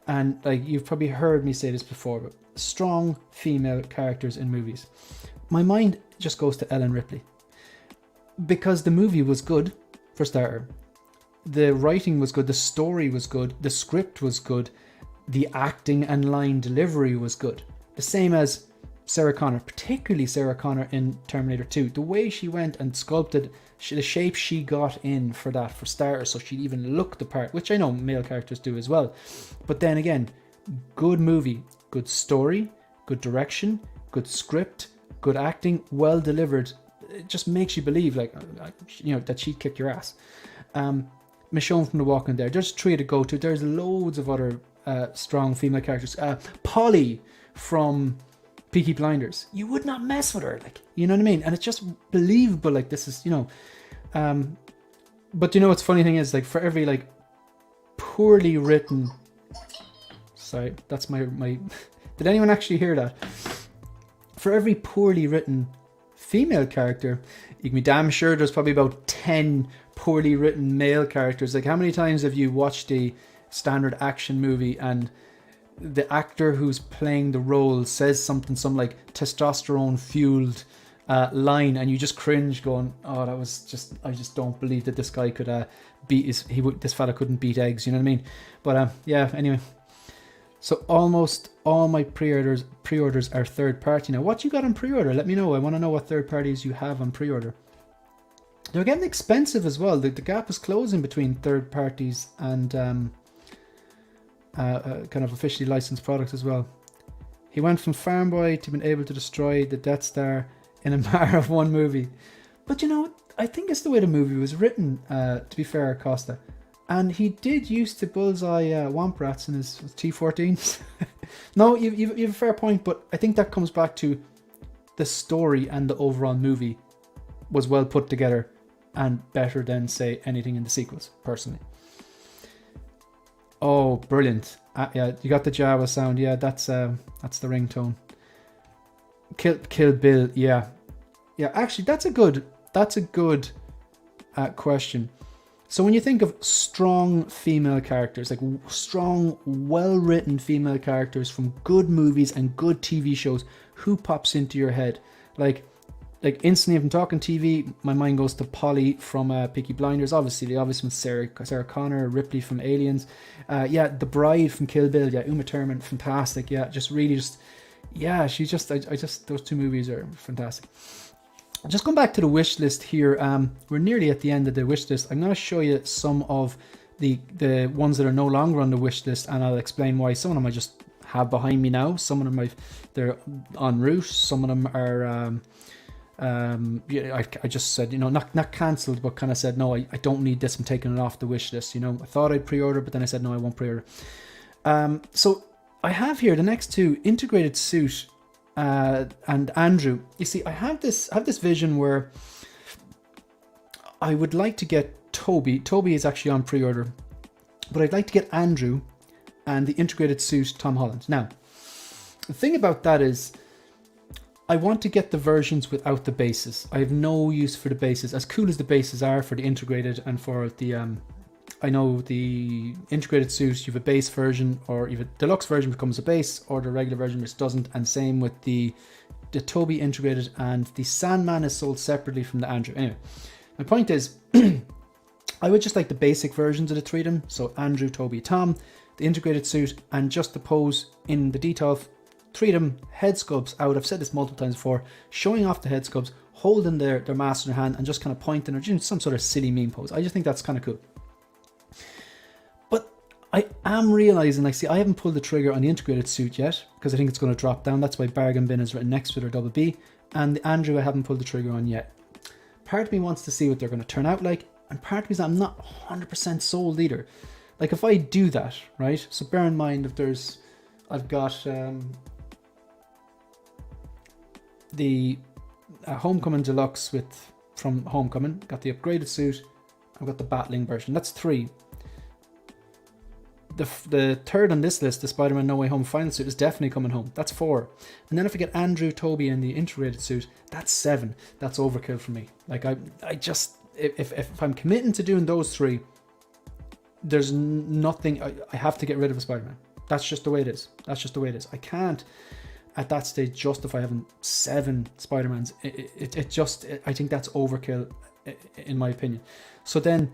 And like, you've probably heard me say this before, but strong female characters in movies, my mind just goes to Ellen Ripley, because the movie was good, for starter. The writing was good, the story was good, the script was good, the acting and line delivery was good. The same as Sarah Connor, particularly Sarah Connor in Terminator 2. The way she went and sculpted the shape she got in for that, for starters, so she'd even look the part, which I know male characters do as well. But then again, good movie, good story, good direction, good script, good acting, well delivered. it just makes you believe, like, that she'd kick your ass. Michonne from The Walking Dead. There's 3 to go to. There's loads of other strong female characters. Polly from Peaky Blinders. You would not mess with her, like, you know what I mean? And it's just believable. Like, this is, but what's funny thing is, like, for every like poorly written. Sorry, that's my. Did anyone actually hear that? For every poorly written female character, you can be damn sure there's probably about 10 poorly written male characters. Like, how many times have you watched a standard action movie and the actor who's playing the role says something, some like testosterone fueled line, and you just cringe, going, "Oh, that was just, I just don't believe that this guy could this fella couldn't beat eggs." You know what I mean? But yeah. Anyway, so almost all my pre-orders are third party now. What you got on pre-order? Let me know. I want to know what third parties you have on pre-order. They're getting expensive as well. The gap is closing between third parties and kind of officially licensed products as well. He went from farm boy to being able to destroy the Death Star in a matter of one movie. But I think it's the way the movie was written, to be fair, Costa. And he did used to bullseye Womp Rats in his T-14s. No, you have a fair point, but I think that comes back to the story, and the overall movie was well put together and better than, say, anything in the sequels, personally. Oh, brilliant. Yeah, you got the Jawa sound. Yeah, that's the ringtone. Kill Bill. Yeah. Actually, that's a good question. So when you think of strong female characters, like strong, well-written female characters from good movies and good TV shows, who pops into your head? Like instantly, if I'm talking TV, my mind goes to Polly from Peaky Blinders. Obviously, the obvious one, Sarah Connor, Ripley from Aliens. The Bride from Kill Bill. Yeah, Uma Thurman, fantastic. Yeah, those 2 movies are fantastic. Just going back to the wish list here. We're nearly at the end of the wish list. I'm going to show you some of the ones that are no longer on the wish list, and I'll explain why. Some of them I just have behind me now. Some of them they're en route. Some of them are. I just said, not cancelled, but kind of said, no, I don't need this. I'm taking it off the wish list. I thought I'd pre-order, but then I said, no, I won't pre-order. So I have here the next 2, Integrated Suit and Andrew. You see, I have this vision where I would like to get Toby. Toby is actually on pre-order, but I'd like to get Andrew and the Integrated Suit Tom Holland. Now, the thing about that is, I want to get the versions without the bases. I have no use for the bases. As cool as the bases are for the integrated and for the, I know the integrated suit, you have a base version, or even deluxe version becomes a base, or the regular version just doesn't. And same with the Toby integrated, and the Sandman is sold separately from the Andrew. Anyway, my point is, I would just like the basic versions of the 3 of them. So Andrew, Toby, Tom, the integrated suit, and just the pose in the detail. 3 of them, head sculpts out. I've said this multiple times before, showing off the head sculpts, holding their mask in their hand and just kind of pointing or doing some sort of silly meme pose. I just think that's kind of cool. But I am realizing, I haven't pulled the trigger on the integrated suit yet, because I think it's going to drop down. That's why bargain bin is written next to it, or double B. And the Andrew I haven't pulled the trigger on yet. Part of me wants to see what they're going to turn out like, and part of me is I'm not 100% sold either. Like, if I do that, right? So bear in mind, I've got the Homecoming Deluxe from Homecoming, got the upgraded suit, I've got the battling version. That's 3. The third on this list, the Spider-Man No Way Home final suit, is definitely coming home. That's 4. And then if I get Andrew, Toby, and the integrated suit, that's 7. That's overkill for me. Like, I just, if I'm committing to doing those 3, there's nothing, I have to get rid of a Spider-Man. That's just the way it is. I can't, at that stage, justify having 7 Spider-Mans. I think that's overkill, in my opinion. So then,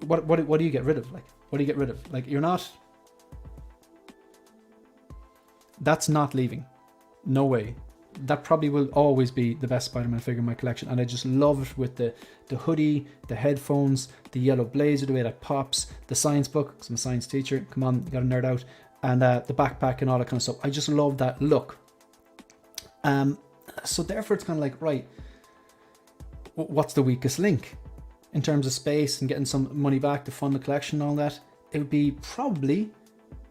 what do you get rid of? What do you get rid of? Like, you're not... That's not leaving. No way. That probably will always be the best Spider-Man figure in my collection. And I just love it with the hoodie, the headphones, the yellow blazer, the way that pops, the science book, because I'm a science teacher. Come on, you gotta nerd out. And the backpack and all that kind of stuff. I just love that look. So therefore it's kind of like, right, what's the weakest link in terms of space and getting some money back to fund the collection and all that? It would be probably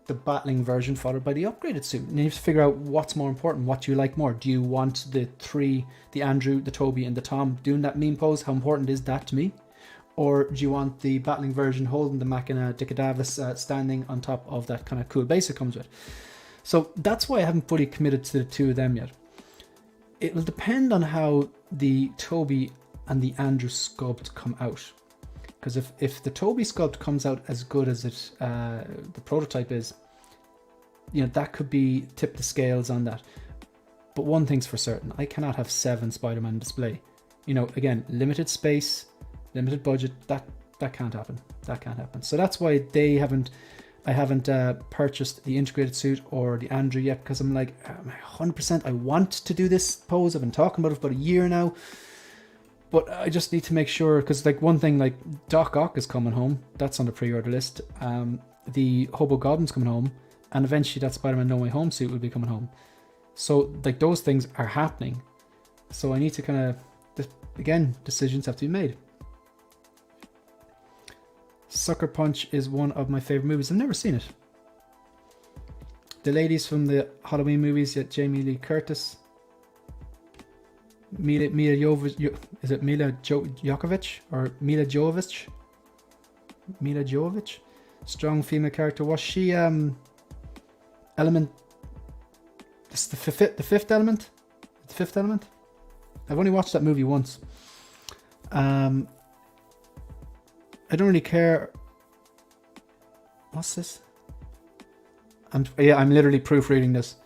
the battling version followed by the upgraded suit. And you have to figure out what's more important. What do you like more? Do you want the three, the Andrew, the Toby, and the Tom doing that meme pose? How important is that to me? Or do you want the battling version holding the Machina Dicadavis standing on top of that kind of cool base it comes with? So that's why I haven't fully committed to the two of them yet. It will depend on how the Toby and the Andrew sculpt come out. Because if the Toby sculpt comes out as good as it the prototype is, you know, that could be tip the scales on that. But one thing's for certain, I cannot have 7 Spider-Man display. You know, again, limited space, limited budget, that can't happen. That can't happen. So that's why I haven't purchased the integrated suit or the Andrew yet, because I'm like, 100% I want to do this pose. I've been talking about it for about a year now. But I just need to make sure, because like one thing, like Doc Ock is coming home. That's on the pre-order list. The Hobo Goblin's coming home. And eventually that Spider-Man No Way Home suit will be coming home. So like those things are happening. So I need to kind of, again, decisions have to be made. Sucker Punch is one of my favorite movies. I've never seen it. The ladies from the Halloween movies, yet Jamie Lee Curtis. Mila Jovovich, is it Mila Jokovic or Mila Jovovich? Mila Jovovich, strong female character. Was she element? This the fifth element. The Fifth Element. I've only watched that movie once. I don't really care. What's this? I'm literally proofreading this.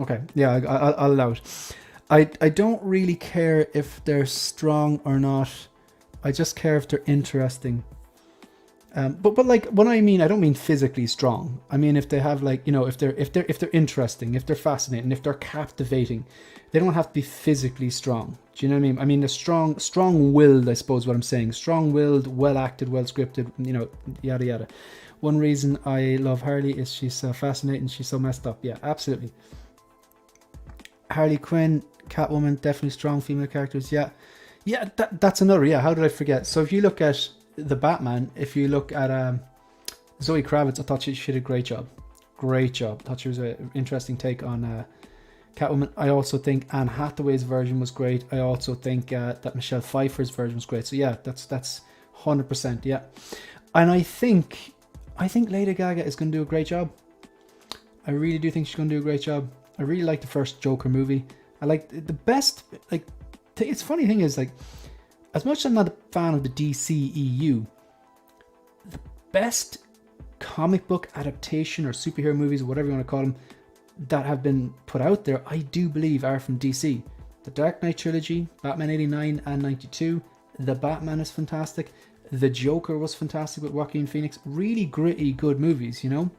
Okay, yeah, I'll allow it. I don't really care if they're strong or not. I just care if they're interesting. But like when I mean, I don't mean physically strong. I mean if they have like, you know, if they're interesting, if they're fascinating, if they're captivating, they don't have to be physically strong. Do you know what I mean? I mean, strong-willed, I suppose what I'm saying. Strong-willed, well-acted, well-scripted, you know, yada yada. One reason I love Harley is she's so fascinating. She's so messed up. Yeah, absolutely. Harley Quinn, Catwoman, definitely strong female characters. Yeah, that's another. Yeah, how did I forget? So if you look at the Batman, if you look at Zoe Kravitz, I thought she did a great job. Great job. I thought she was an interesting take on Catwoman. I also think Anne Hathaway's version was great. I also think that Michelle Pfeiffer's version was great. So yeah, that's 100%. Yeah, and I think Lady Gaga is going to do a great job. I really do think she's going to do a great job. I really like the first Joker movie. I like the best, like, it's funny thing is, like, as much as I'm not a fan of the DCEU, the best comic book adaptation or superhero movies, or whatever you want to call them, that have been put out there, I do believe are from DC. The Dark Knight trilogy, Batman 89 and 92, The Batman is fantastic. The Joker was fantastic with Joaquin Phoenix. Really gritty, good movies, you know?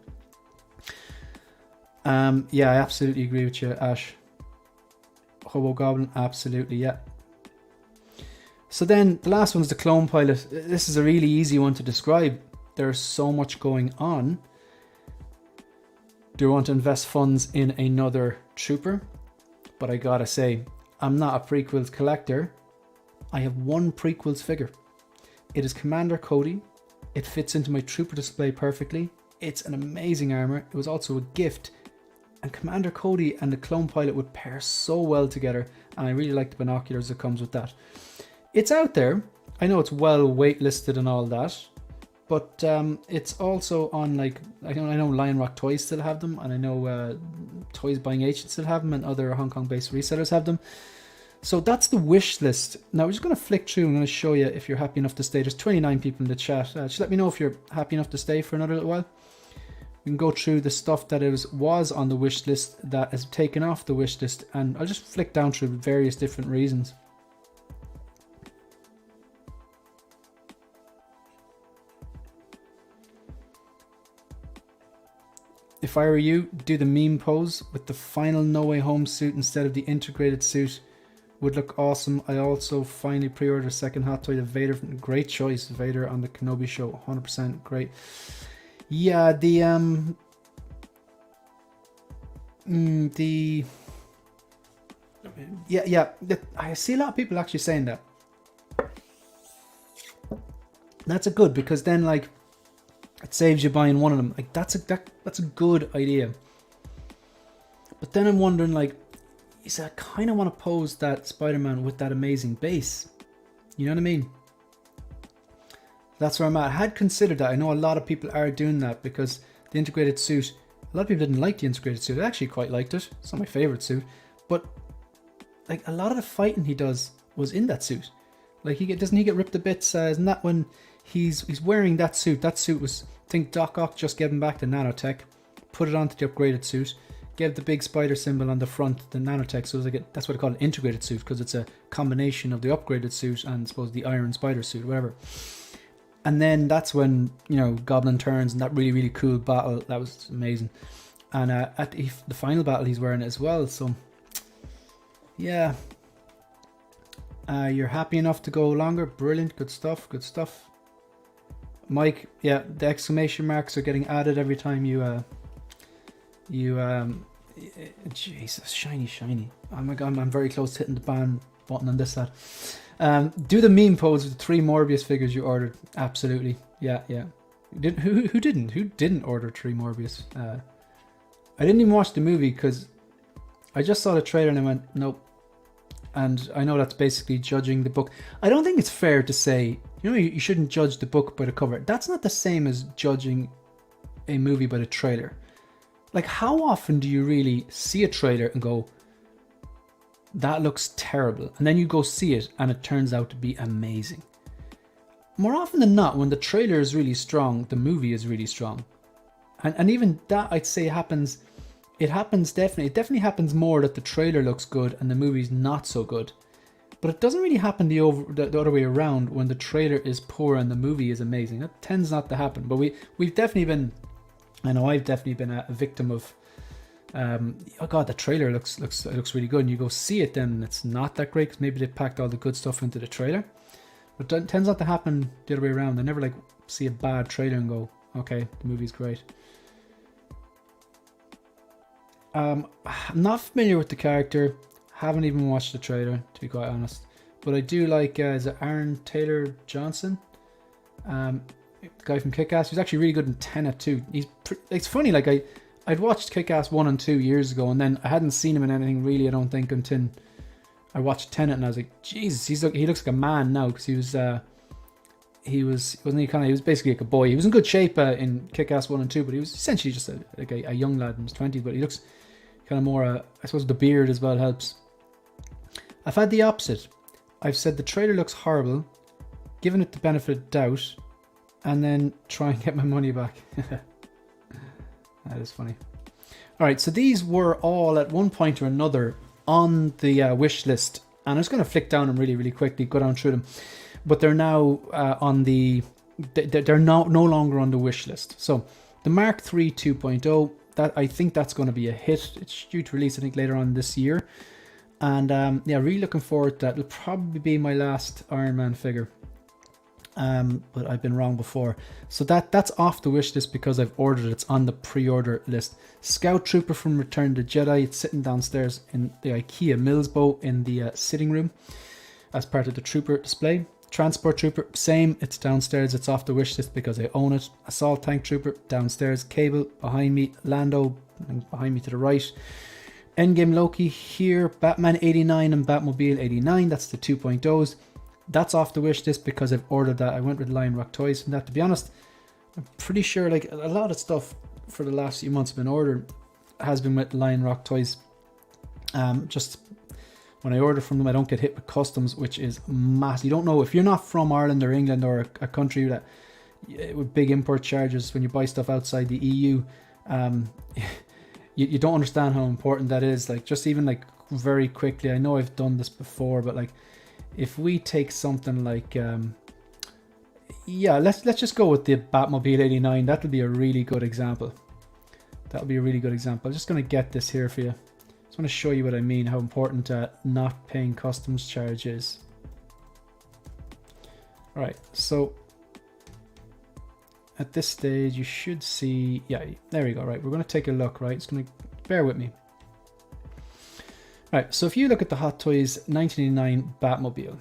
Yeah, I absolutely agree with you, Ash. Hobo Goblin, absolutely, yeah. So then the last one's the Clone Pilot. This is a really easy one to describe. There's so much going on. Do you want to invest funds in another trooper? But I gotta say, I'm not a prequels collector. I have one prequels figure. It is Commander Cody. It fits into my trooper display perfectly. It's an amazing armor. It was also a gift. And Commander Cody and the Clone Pilot would pair so well together. And I really like the binoculars that comes with that. It's out there. I know it's well waitlisted and all that. But it's also on, like, I know Lion Rock Toys still have them. And I know Toys Buying Agents still have them. And other Hong Kong based resellers have them. So that's the wish list. Now we're just going to flick through. I'm going to show you if you're happy enough to stay. There's 29 people in the chat. Just let me know if you're happy enough to stay for another little while. We can go through the stuff that was on the wish list that is taken off the wish list, and I'll just flick down through various different reasons. If I were you, do the meme pose with the final No Way Home suit instead of the integrated suit. Would look awesome. I also finally pre-ordered a second hot toy, the Vader. Great choice, Vader on the Kenobi show, 100% great. Yeah, the I see a lot of people actually saying that. That's a good, because then like it saves you buying one of them. Like that's a good idea. But then I'm wondering, like, I kind of want to pose that Spider-Man with that amazing base. You know what I mean? That's where I'm at. I had considered that. I know a lot of people are doing that because the integrated suit, a lot of people didn't like the integrated suit. I actually quite liked it. It's not my favorite suit. But like a lot of the fighting he does was in that suit. Like doesn't he get ripped to bits? Isn't that when he's wearing that suit? That suit was, I think Doc Ock just gave him back the nanotech, put it onto the upgraded suit, gave the big spider symbol on the front, the nanotech. So it was like that's what I call an integrated suit, because it's a combination of the upgraded suit and I suppose the iron spider suit, whatever. And then that's when, you know, Goblin turns, and that really, really cool battle. That was amazing. And at the final battle, he's wearing it as well. So, yeah. You're happy enough to go longer? Brilliant. Good stuff. Good stuff. Mike, yeah, the exclamation marks are getting added every time you Jesus, shiny. Oh my god, I'm very close to hitting the ban button on this side. Do the meme pose with the 3 Morbius figures you ordered. Absolutely. Yeah. Who didn't order 3 Morbius? I didn't even watch the movie because I just saw the trailer and I went, nope. And I know that's basically judging the book. I don't think it's fair to say, you know, you shouldn't judge the book by the cover. That's not the same as judging a movie by the trailer. Like, how often do you really see a trailer and go, that looks terrible, and then you go see it and it turns out to be amazing? More often than not, when the trailer is really strong, the movie is really strong. And even that, I'd say, happens. It definitely happens more that the trailer looks good and the movie's not so good. But it doesn't really happen the other way around, when the trailer is poor and the movie is amazing. That tends not to happen. But we've definitely been, I know I've definitely been a victim of, oh god, the trailer looks really good, and you go see it, then it's not that great because maybe they packed all the good stuff into the trailer. But it tends not to happen the other way around. I never like see a bad trailer and go, okay, the movie's great. I'm not familiar with the character, haven't even watched the trailer, to be quite honest. But I do like, is it Aaron Taylor Johnson? The guy from Kick-Ass. He's actually really good in Tenet too. It's funny, like I'd watched Kick-Ass 1 and 2 years ago, and then I hadn't seen him in anything really, I don't think, until I watched Tenet, and I was like, Jesus, he looks like a man now, because he was basically like a boy. He was in good shape in Kick-Ass 1 and 2, but he was essentially just a young lad in his 20s, but he looks kind of more, I suppose the beard as well helps. I've had the opposite. I've said the trailer looks horrible, given it the benefit of doubt, and then try and get my money back. That is funny. Alright, so these were all at one point or another on the wish list, and I'm just going to flick down them really, really quickly, go down through them. But they're now on the, they're no longer on the wish list. So the Mark III 2.0, that I think that's going to be a hit. It's due to release, I think, later on this year. And yeah, really looking forward to that. It'll probably be my last Iron Man figure. But I've been wrong before. So that's off the wish list because I've ordered it. It's on the pre-order list. Scout Trooper from Return of the Jedi. It's sitting downstairs in the IKEA Millsbo in the sitting room as part of the Trooper display. Transport Trooper, same, it's downstairs, it's off the wish list because I own it. Assault Tank Trooper, downstairs. Cable, behind me. Lando, behind me to the right. Endgame Loki here. Batman 89 and Batmobile 89, that's the 2.0s. That's off the wish list because I've ordered that. I went with Lion Rock Toys from that. To be honest, I'm pretty sure like a lot of stuff for the last few months have been ordered has been with Lion Rock Toys. Just when I order from them, I don't get hit with customs, which is massive. You don't know if you're not from Ireland or England or a country that with big import charges when you buy stuff outside the EU. You don't understand how important that is. Like just even like very quickly, I know I've done this before, but like if we take something like yeah, let's just go with the Batmobile 89. That'll be a really good example. That'll be a really good example. I'm just going to get this here for you. Just want to show you what I mean, how important not paying customs charge is. Alright, so at this stage, you should see, yeah, there we go, right? We're going to take a look, right? It's going to, bear with me. All right, so if you look at the Hot Toys 1989 Batmobile,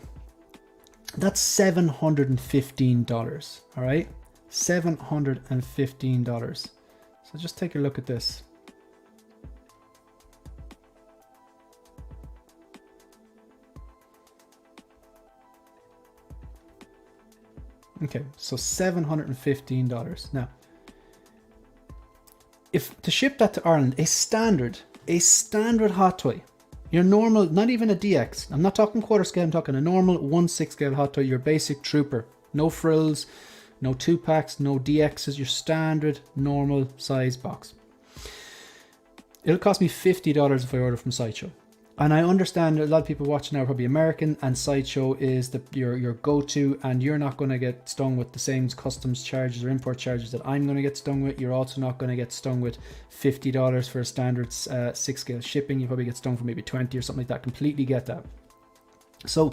that's $715, all right? $715. So just take a look at this. Okay, so $715. Now, if to ship that to Ireland, a standard Hot Toy, your normal, not even a DX, I'm not talking quarter scale, I'm talking a normal 1/6 scale Hot Toy, your basic trooper, no frills, no 2-packs, no DXs, your standard normal size box. It'll cost me $50 if I order from Sideshow. And I understand a lot of people watching now are probably American, and Sideshow is your go-to, and you're not going to get stung with the same customs charges or import charges that I'm going to get stung with. You're also not going to get stung with $50 for a standard 6-scale shipping. You probably get stung for maybe 20 or something like that. Completely get that. So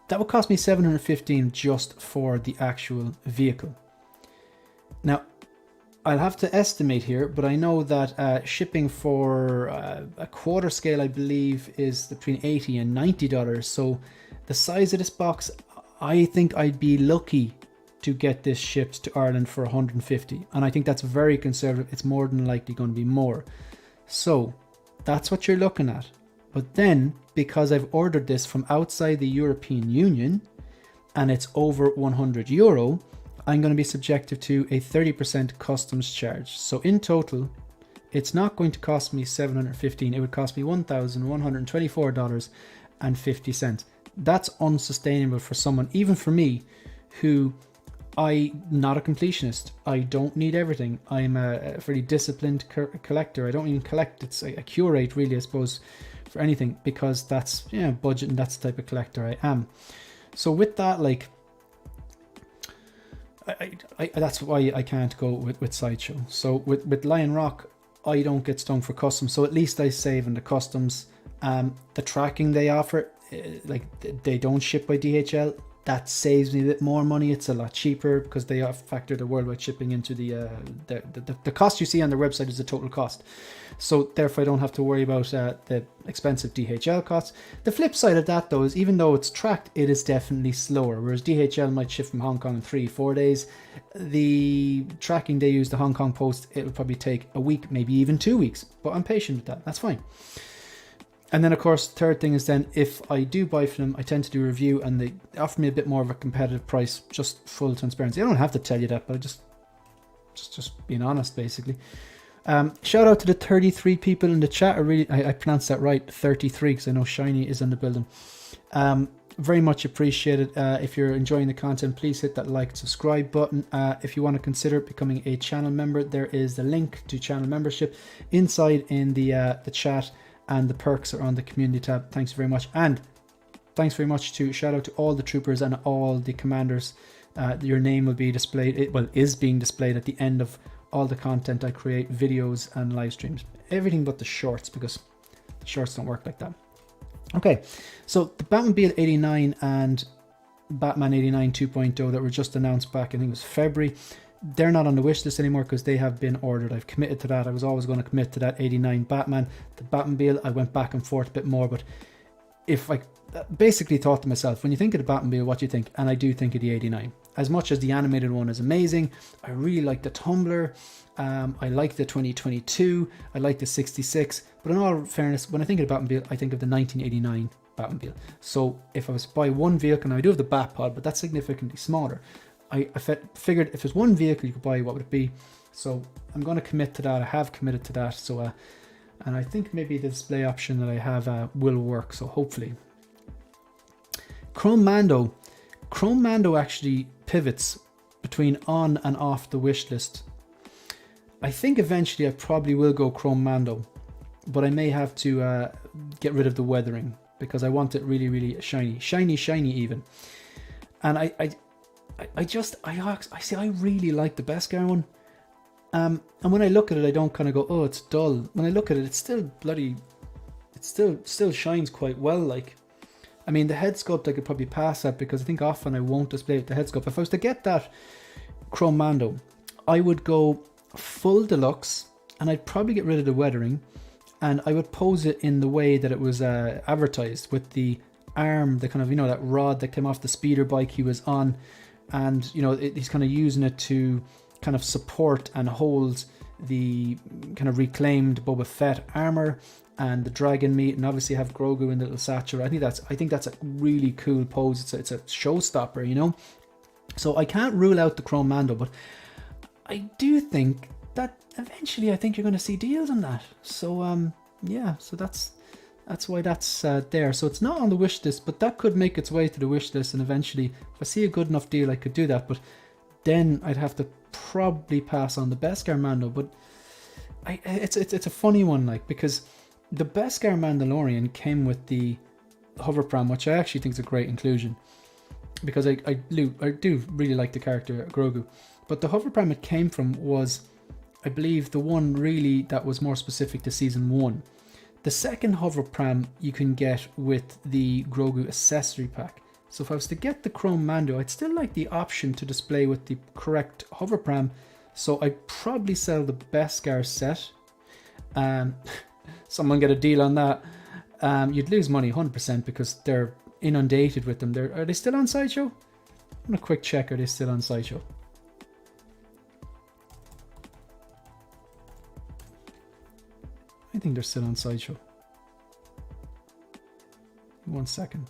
that would cost me $715 just for the actual vehicle. Now, I'll have to estimate here, but I know that shipping for a quarter scale, I believe, is between $80 and $90. So the size of this box, I think I'd be lucky to get this shipped to Ireland for $150. And I think that's very conservative. It's more than likely going to be more. So that's what you're looking at. But then, because I've ordered this from outside the European Union and it's over €100, I'm going to be subjected to a 30% customs charge. So in total, it's not going to cost me $715. It would cost me $1,124.50. That's unsustainable for someone, even for me, who I'm not a completionist. I don't need everything. I'm a fairly disciplined collector. I don't even collect. It's a curate, really, I suppose, for anything, because that's, budget, and that's the type of collector I am. So with that, like, I that's why I can't go with Sideshow. So with Lion Rock, I don't get stung for customs, so at least I save in the customs. The tracking they offer, like they don't ship by DHL, that saves me a bit more money. It's a lot cheaper because they factor the worldwide shipping into the cost you see on their website is the total cost. So therefore I don't have to worry about the expensive DHL costs. The flip side of that though is, even though it's tracked, it is definitely slower. Whereas DHL might ship from Hong Kong in 3-4 days, the tracking they use, the Hong Kong Post, it will probably take a week, maybe even 2 weeks. But I'm patient with that. That's fine. And then, of course, third thing is then, if I do buy from them, I tend to do a review and they offer me a bit more of a competitive price, just full transparency. I don't have to tell you that, but I just being honest, basically. Shout out to the 33 people in the chat. I pronounced that right, 33, because I know Shiny is in the building. Very much appreciated. If you're enjoying the content, please hit that like, subscribe button. If you want to consider becoming a channel member, there is the link to channel membership inside in the chat. And the perks are on the community tab. Thanks very much. And thanks very much to shout out to all the troopers and all the commanders. Your name will be displayed, is being displayed at the end of all the content I create, videos and live streams. Everything but the shorts, because the shorts don't work like that. Okay, so the Batmobile 89 and Batman 89 2.0 that were just announced back, I think it was February. They're not on the wish list anymore because they have been ordered. I've committed to that. I was always going to commit to that 89 Batman. The Batmobile, I went back and forth a bit more, but if I basically thought to myself, when you think of the Batmobile, what do you think? And I do think of the 89. As much as the animated one is amazing, I really like the Tumbler. I like the 2022. I like the 66. But in all fairness, when I think of the Batmobile, I think of the 1989 Batmobile. So if I was to buy one vehicle, and I do have the Batpod, but that's significantly smaller. I figured if there's one vehicle you could buy, what would it be? So I'm going to commit to that. I have committed to that. So, and I think maybe the display option that I have will work. So hopefully. Chrome Mando actually pivots between on and off the wish list. I think eventually I probably will go Chrome Mando, but I may have to get rid of the weathering because I want it really, really shiny even. And I really like the Beskar one. And when I look at it, I don't kind of go, oh, it's dull. When I look at it, it's still bloody, it still shines quite well. Like, I mean, the head sculpt, I could probably pass that because I think often I won't display it with the head sculpt. If I was to get that Chrome Mando, I would go full deluxe, and I'd probably get rid of the weathering, and I would pose it in the way that it was advertised, with the arm, the kind of, that rod that came off the speeder bike he was on, and he's kind of using it to kind of support and hold the kind of reclaimed Boba Fett armor and the dragon meat, and obviously have Grogu in the little satchel. I think that's a really cool pose. It's a showstopper, So I can't rule out the Chrome Mando, but I do think that eventually I think you're going to see deals on that. So yeah, so that's why that's there. So it's not on the wish list, but that could make its way to the wish list, and eventually if I see a good enough deal I could do that. But then I'd have to probably pass on the Beskar Mando. But it's a funny one, like, because the Beskar Mandalorian came with the hoverpram, which I actually think is a great inclusion, because I do really like the character Grogu. But the hoverpram it came from was, I believe, the one really that was more specific to season 1. The second hoverpram you can get with the Grogu accessory pack. So if I was to get the Chrome Mando, I'd still like the option to display with the correct hoverpram. So I'd probably sell the Beskar set. Someone get a deal on that. You'd lose money 100% because they're inundated with them. Are they still on Sideshow? I'm gonna quick check. Are they still on Sideshow? I think they're still on Sideshow. 1 second.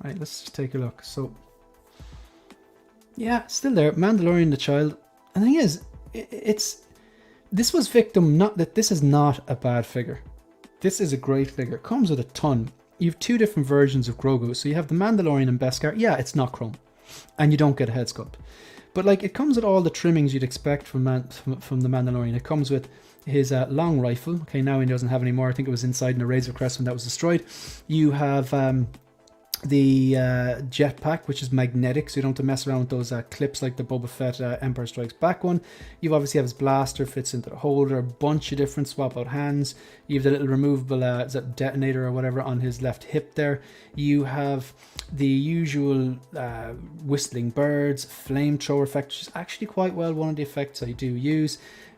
Right, let's just take a look. So, yeah, still there. Mandalorian the Child. And the thing is, this was victim, not that this is not a bad figure. This is a great figure. It comes with a ton. You have 2 different versions of Grogu. So you have the Mandalorian and Beskar. Yeah, it's not chrome. And you don't get a head sculpt. But like, it comes with all the trimmings you'd expect from the Mandalorian. It comes with his long rifle. Okay, now he doesn't have any more. I think it was inside in the Razor Crest when that was destroyed. You have the jetpack, which is magnetic, so you don't have to mess around with those clips like the Boba Fett Empire Strikes Back one. You obviously have his blaster, fits into the holder, a bunch of different swap out hands. You have the little removable is that detonator or whatever on his left hip there. You have the usual whistling birds, flamethrower effect, which is actually quite well one of the effects I do use.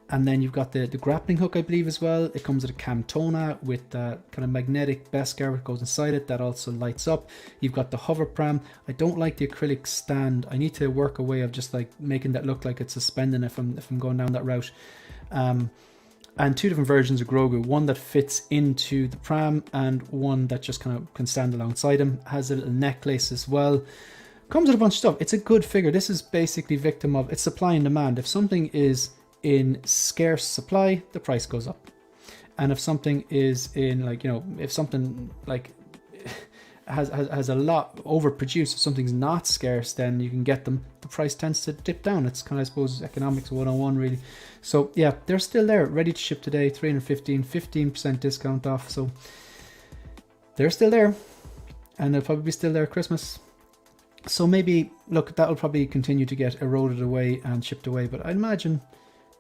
And then you've got the grappling hook, I believe, as well. It comes with a Camtona with kind of magnetic Beskar that goes inside it. That also lights up. You've got the hover pram. I don't like the acrylic stand. I need to work a way of just like making that look like it's suspending if I'm going down that route. And 2 different versions of Grogu. One that fits into the pram and one that just kind of can stand alongside him. Has a little necklace as well. Comes with a bunch of stuff. It's a good figure. This is basically victim of it's supply and demand. If something is in scarce supply, the price goes up, and if something is in if something like has a lot overproduced, if something's not scarce, then you can get them, the price tends to dip down. It's kind of, I suppose, economics 101 really. So yeah, they're still there, ready to ship today. 15% discount off, so they're still there, and they'll probably be still there at Christmas. So maybe, look, that'll probably continue to get eroded away and shipped away, but I imagine,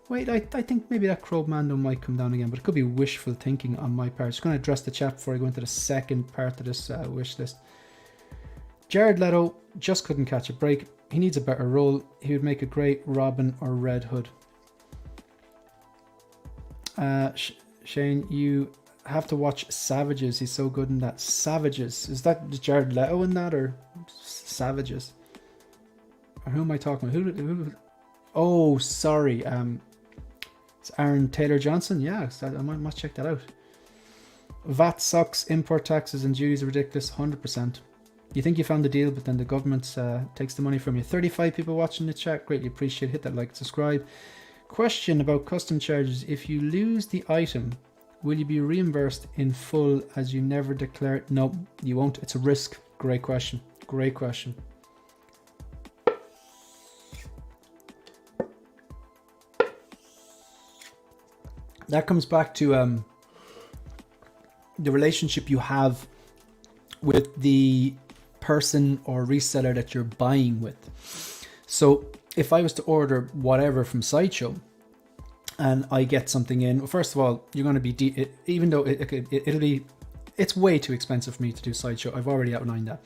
wait, I think maybe that Chrome Mando might come down again, but it could be wishful thinking on my part. Just going to address the chat before I go into the second part of this wish list. Jared Leto just couldn't catch a break. He needs a better role. He would make a great Robin or Red Hood. Shane, you have to watch Savages. He's so good in that. Savages. Is that Jared Leto in that, or Savages? Or who am I talking about? Who? Oh, sorry. It's Aaron Taylor Johnson. Yeah, I must check that out. VAT sucks. Import taxes and duties are ridiculous. 100%. You think you found the deal, but then the government takes the money from you. 35 people watching the chat. Greatly appreciate it. Hit that like, subscribe. Question about custom charges. If you lose the item, will you be reimbursed in full as you never declared? No, you won't. It's a risk. Great question. Great question. That comes back to the relationship you have with the person or reseller that you're buying with. So if I was to order whatever from Sideshow and I get something in, well, first of all, you're going to be, even though it'll be it's way too expensive for me to do Sideshow. I've already outlined that.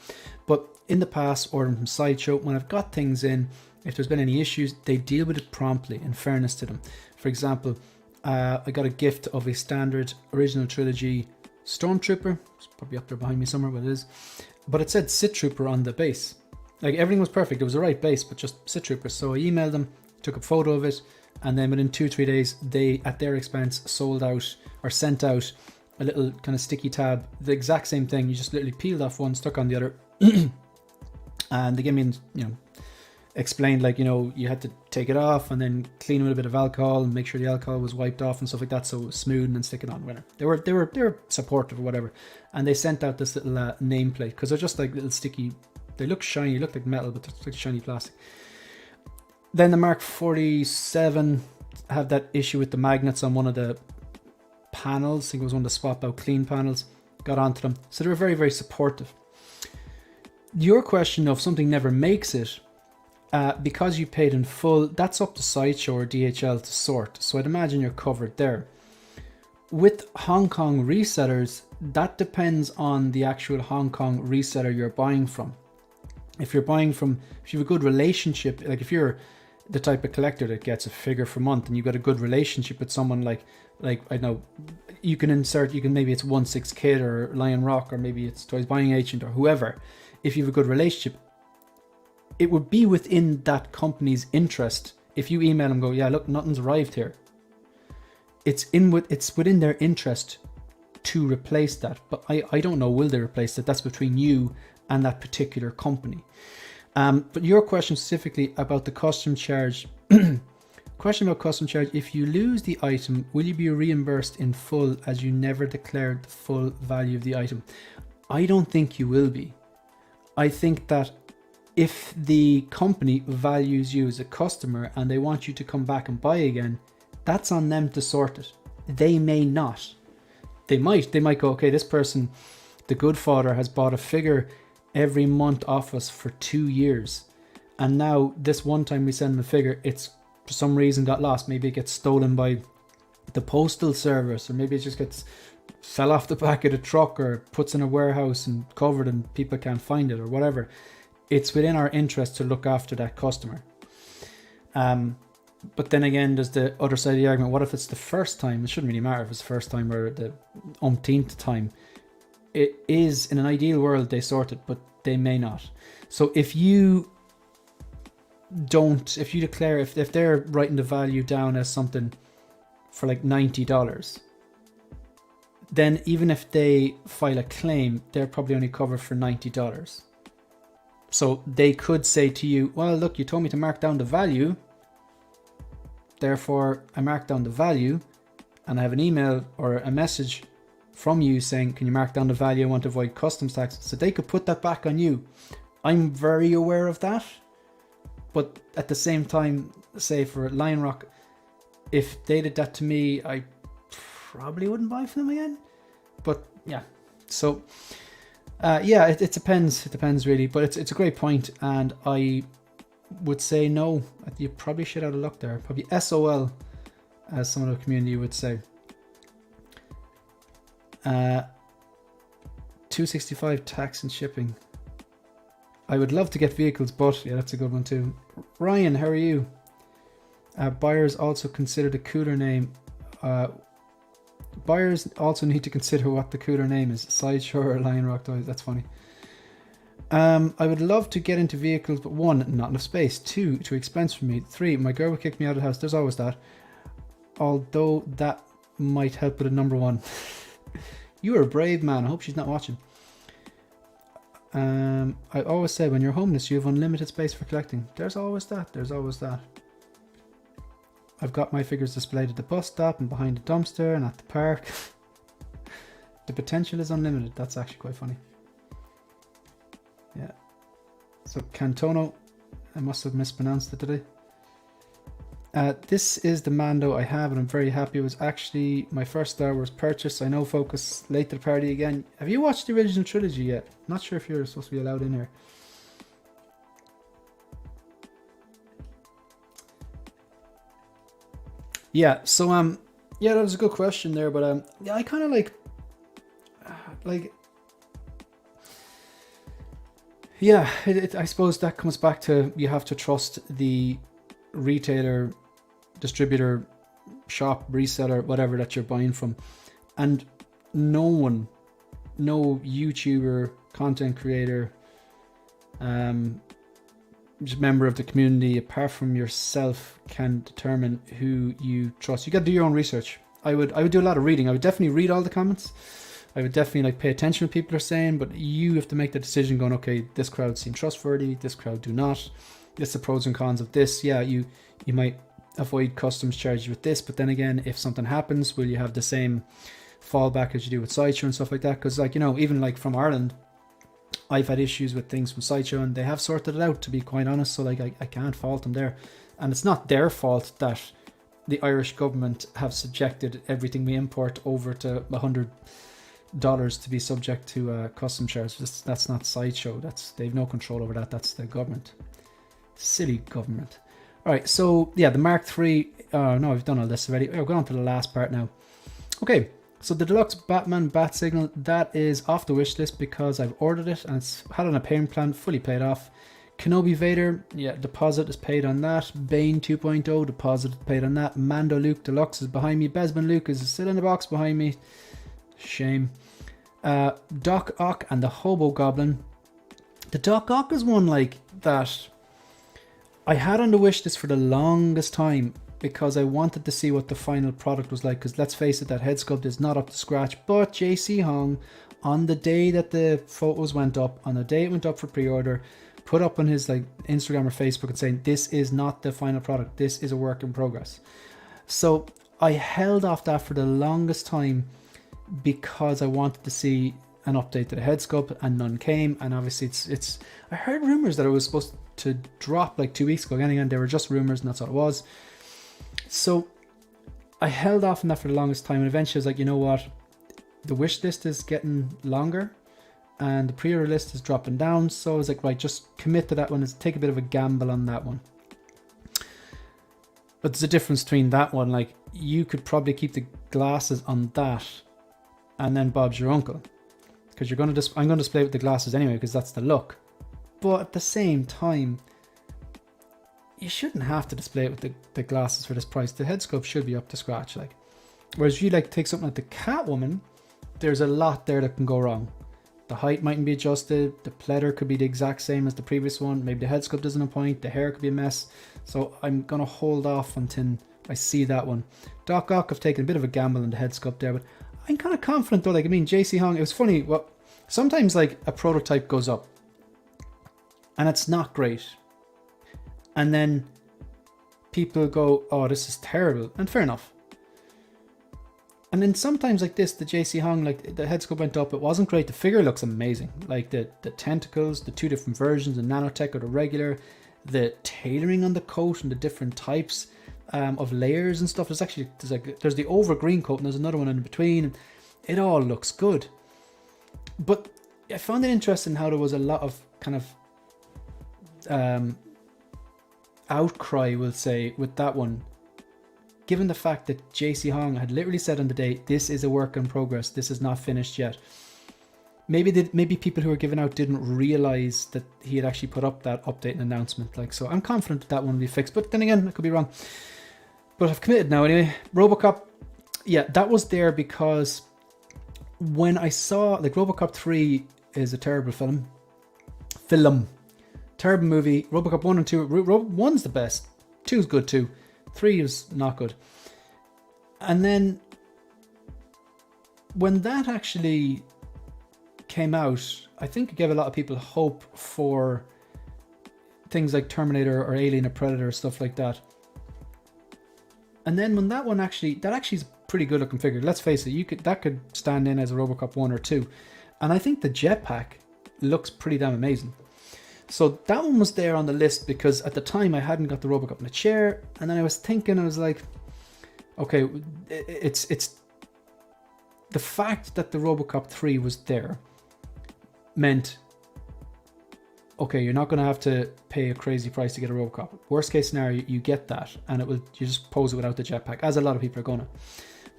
But in the past, ordering from Sideshow, when I've got things in, if there's been any issues, they deal with it promptly, in fairness to them. For example, I got a gift of a standard original trilogy Stormtrooper. It's probably up there behind me somewhere, but it is. But it said Sith Trooper on the base. Like, everything was perfect. It was the right base, but just Sith Trooper. So I emailed them, took a photo of it, and then within 2-3 days, they, at their expense, sold out or sent out a little kind of sticky tab, the exact same thing. You just literally peeled off one, stuck on the other, and they gave me, explained, like, you had to take it off and then clean it with a bit of alcohol and make sure the alcohol was wiped off and stuff like that, so it was smooth, and then stick it on. Whatever. They were supportive or whatever, and they sent out this little nameplate, because they're just like little sticky. They look shiny, look like metal, but they're like shiny plastic. Then the Mark 47 have that issue with the magnets on one of the panels. I think it was one of the swap out clean panels. Got onto them, so they were very, very supportive. Your question of something never makes it, because you paid in full, that's up to Sideshow or DHL to sort. So I'd imagine you're covered there. With Hong Kong resellers, that depends on the actual Hong Kong reseller you're buying from. If you have a good relationship, like if you're the type of collector that gets a figure per month and you've got a good relationship with someone like I know, maybe it's 1/6 Kid or Lion Rock, or maybe it's Toys Buying Agent or whoever. If you have a good relationship, it would be within that company's interest. If you email them, go, yeah, look, nothing's arrived here. It's within their interest to replace that. But I don't know, will they replace it? That's between you and that particular company. But your question specifically about the custom charge, if you lose the item, will you be reimbursed in full as you never declared the full value of the item? I don't think you will be. I think that if the company values you as a customer and they want you to come back and buy again, that's on them to sort it. They may not. They might go, okay, this person, the good father, has bought a figure every month off us for 2 years, and now this one time we send them a figure, it's for some reason got lost. Maybe it gets stolen by the postal service, or maybe it just fell off the back of the truck, or puts in a warehouse and covered and people can't find it, or whatever. It's within our interest to look after that customer. But then again, there's the other side of the argument. What if it's the first time? It shouldn't really matter if it's the first time or the umpteenth time. It is, in an ideal world, they sort it, but they may not. So if you declare, if they're writing the value down as something for like $90, then even if they file a claim, they're probably only covered for $90. So they could say to you, well, look, you told me to mark down the value, therefore I marked down the value, and I have an email or a message from you saying, can you mark down the value? I want to avoid customs tax. So they could put that back on you. I'm very aware of that. But at the same time, say for Lion Rock, if they did that to me, I probably wouldn't buy from them again. But yeah, so it depends. It depends really. But it's a great point, and I would say no. You probably should have a look there. Probably SOL, as some of the community would say. $265 tax and shipping. I would love to get vehicles, but yeah, that's a good one too. Ryan, how are you? Buyers also consider the cooler name. Buyers also need to consider what the cooler name is. Sideshow or Lion Rock Toys. That's funny. I would love to get into vehicles, but 1, not enough space. 2, too expensive for me. 3, my girl would kick me out of the house. There's always that. Although that might help with a number 1. You are a brave man. I hope she's not watching. I always say when you're homeless, you have unlimited space for collecting. There's always that. There's always that. I've got my figures displayed at the bus stop and behind the dumpster and at the park. The potential is unlimited. That's actually quite funny. Yeah. So Cantono, I must have mispronounced it today. This is the Mando I have, and I'm very happy. It was actually my first Star Wars purchase. I know Focus late to the party again. Have you watched the original trilogy yet? I'm not sure if you're supposed to be allowed in here. Yeah, so yeah, that was a good question there, but yeah, I kind of like like, yeah, I suppose that comes back to you have to trust the retailer, distributor, shop, reseller, whatever that you're buying from. And no one, no YouTuber, content creator, just member of the community, apart from yourself, can determine who you trust. You got to do your own research. I would do a lot of reading. I would definitely read all the comments. I would definitely like pay attention to what people are saying, but you have to make the decision going, okay, this crowd seem trustworthy, this crowd do not. This is the pros and cons of this. Yeah, you might avoid customs charges with this, but then again, if something happens, will you have the same fallback as you do with Sideshow and stuff like that? Because like, you know, even like from Ireland, I've had issues with things from Sideshow and they have sorted it out, to be quite honest. So like I can't fault them there. And it's not their fault that the Irish government have subjected everything we import over to $100 to be subject to custom charges. That's not Sideshow. They've no control over that. That's the government. Silly government. All right, so yeah, the Mark III. No, I've done all this already. We're going on to the last part now. Okay, so the deluxe Batman Bat Signal, that is off the wish list because I've ordered it and it's had on a payment plan, fully paid off. Kenobi Vader, yeah, deposit is paid on that. Bane 2.0, deposit is paid on that. Mando Luke Deluxe is behind me. Besman Luke is still in the box behind me. Shame. Doc Ock and the Hobo Goblin. The Doc Ock is one like that I had on the wish list for the longest time because I wanted to see what the final product was like, because let's face it, that head sculpt is not up to scratch. But JC Hong, on the day that the photos went up, on the day it went up for pre-order, put up on his like Instagram or Facebook and saying, this is not the final product, this is a work in progress. So I held off that for the longest time because I wanted to see an update to the head sculpt, and none came. And obviously it's I heard rumors that it was supposed to drop like 2 weeks ago. Again, they were just rumors and that's what it was. So I held off on that for the longest time, and eventually I was like, you know what, the wish list is getting longer and the pre-order list is dropping down. So I was like, right, just commit to that one, is take a bit of a gamble on that one. But there's a difference between that one. Like, you could probably keep the glasses on that and then Bob's your uncle, because you're going to I'm going to display with the glasses anyway because that's the look. But at the same time, you shouldn't have to display it with the glasses for this price. The head sculpt should be up to scratch. Like, whereas if you like take something like the Catwoman, there's a lot there that can go wrong. The height mightn't be adjusted. The pleather could be the exact same as the previous one. Maybe the head sculpt isn't on point. The hair could be a mess. So I'm going to hold off until I see that one. Doc Ock, I've taken a bit of a gamble on the head sculpt there, but I'm kind of confident though. Like, I mean, JC Hong, it was funny. Well, sometimes like a prototype goes up and it's not great. And then people go, oh, this is terrible. And fair enough. And then sometimes like this, the JC Hong, like the head sculpt went up, it wasn't great. The figure looks amazing. Like the tentacles, the two different versions, the nanotech or the regular, the tailoring on the coat and the different types of layers and stuff. There's the over green coat and there's another one in between. It all looks good. But I found it interesting how there was a lot of kind of outcry, we'll say, with that one, given the fact that JC Hong had literally said on the day, this is a work in progress, this is not finished yet. Maybe people who were giving out didn't realize that he had actually put up that update and announcement. Like, so I'm confident that one will be fixed, but then again, I could be wrong. But I've committed now anyway. RoboCop, yeah, that was there because when I saw, like, RoboCop 3 is a terrible film. Terrible movie. RoboCop 1 and 2. 1's the best. 2's good too. 3 is not good. And then when that actually came out, I think it gave a lot of people hope for things like Terminator or Alien or Predator or stuff like that. And then when that one actually is a pretty good looking figure. Let's face it, that could stand in as a RoboCop 1 or 2. And I think the jetpack looks pretty damn amazing. So that one was there on the list because at the time I hadn't got the RoboCop in a chair, and then I was thinking, I was like, okay, it's the fact that the RoboCop 3 was there meant, okay, you're not going to have to pay a crazy price to get a RoboCop. Worst case scenario, you get that, and you just pose it without the jetpack, as a lot of people are gonna.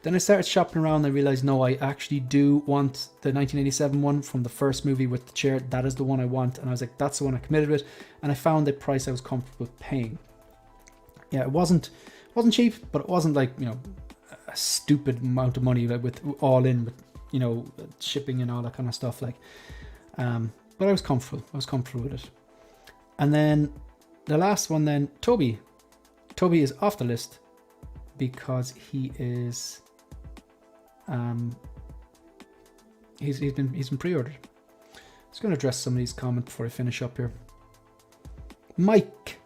Then I started shopping around and I realized, no, I actually do want the 1987 one from the first movie with the chair. That is the one I want. And I was like, that's the one I committed with. And I found the price I was comfortable paying. Yeah, it wasn't cheap, but it wasn't like, you know, a stupid amount of money, like with all in, with, you know, shipping and all that kind of stuff. Like, but I was comfortable. I was comfortable with it. And then the last one, then Toby is off the list because he is, he's been pre-ordered. Just going to address some of these comments before I finish up here. Mike,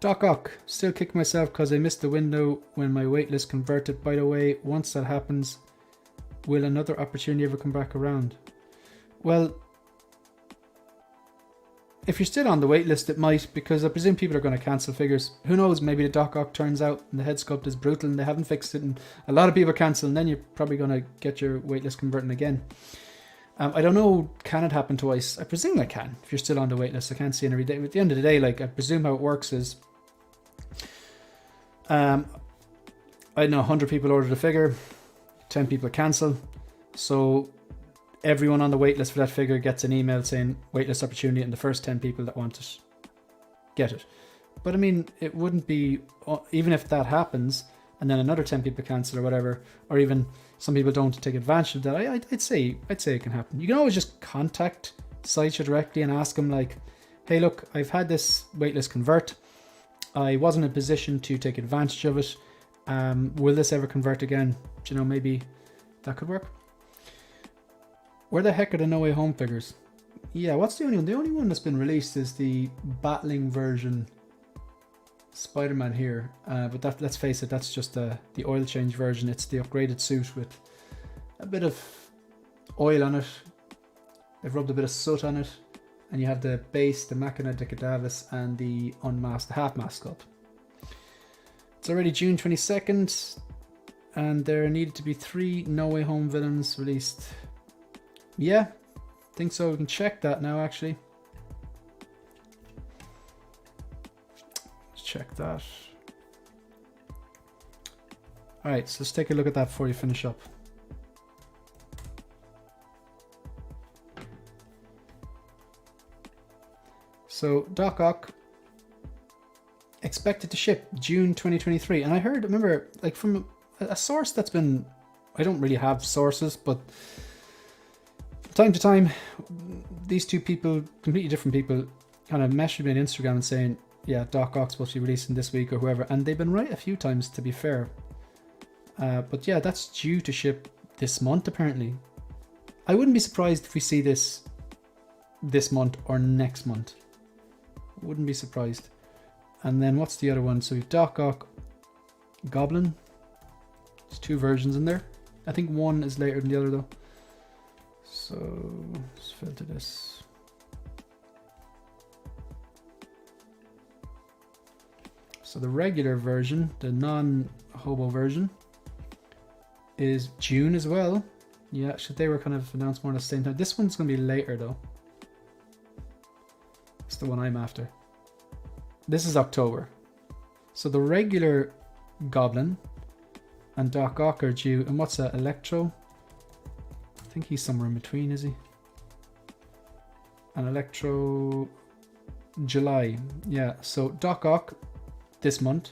Doc Ock, still kicking myself because I missed the window when my waitlist converted. By the way, once that happens, will another opportunity ever come back around? Well, if you're still on the waitlist, it might, because I presume people are going to cancel figures. Who knows? Maybe the Doc Ock turns out and the head sculpt is brutal and they haven't fixed it, and a lot of people cancel, and then you're probably going to get your waitlist converting again. I don't know, can it happen twice? I presume it can, if you're still on the waitlist. I can't see it every day. But at the end of the day, like, I presume how it works is, I know 100 people ordered a figure, 10 people cancel. So everyone on the waitlist for that figure gets an email saying waitlist opportunity, and the first 10 people that want it get it. But I mean, it wouldn't be, even if that happens and then another 10 people cancel or whatever, or even some people don't take advantage of that, I'd say it can happen. You can always just contact Sideshow directly and ask them, like, hey, look, I've had this waitlist convert. I wasn't in a position to take advantage of it. Will this ever convert again? Do you know, maybe that could work. Where the heck are the No Way Home figures? Yeah, what's the only one? The only one that's been released is the battling version Spider-Man here. But that, let's face it, that's just the oil change version. It's the upgraded suit with a bit of oil on it. They've rubbed a bit of soot on it. And you have the base, the Machina de Cadavis, and the unmasked, the half-mask sculpt. It's already June 22nd. And there needed to be 3 No Way Home villains released. Yeah, think so. We can check that now, actually. Let's check that. Alright, so let's take a look at that before you finish up. So, Doc Ock expected to ship June 2023. And I heard, remember, like from a source that's been, I don't really have sources, but from time to time, these two people, completely different people, kind of messaged me on Instagram and saying, yeah, Doc Ock's supposed to be releasing this week or whoever. And they've been right a few times, to be fair. But yeah, that's due to ship this month, apparently. I wouldn't be surprised if we see this month or next month. Wouldn't be surprised. And then what's the other one? So we've Doc Ock Goblin. There's 2 versions in there. I think one is later than the other though. So let's filter this. So the regular version, the non-hobo version, is June as well. Yeah, so they were kind of announced more at the same time. This one's going to be later though. It's the one I'm after. This is October. So the regular Goblin and Doc Ock are due. And what's that? Electro? I think he's somewhere in between, is he? And Electro July. Yeah, so Doc Ock this month.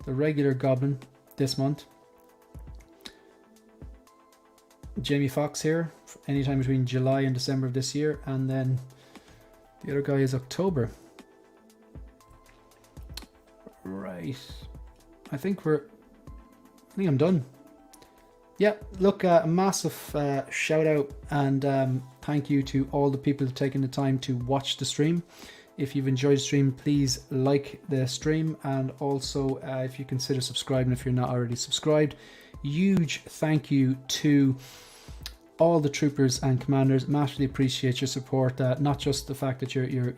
The regular Goblin this month. Jamie Foxx here, anytime between July and December of this year. And then the other guy is October. Right. I think I'm done. Yeah, look, a massive shout out and thank you to all the people who've taken the time to watch the stream. If you've enjoyed the stream, please like the stream, and also if you consider subscribing if you're not already subscribed. Huge thank you to all the troopers and commanders. Massively appreciate your support. Not just the fact that you're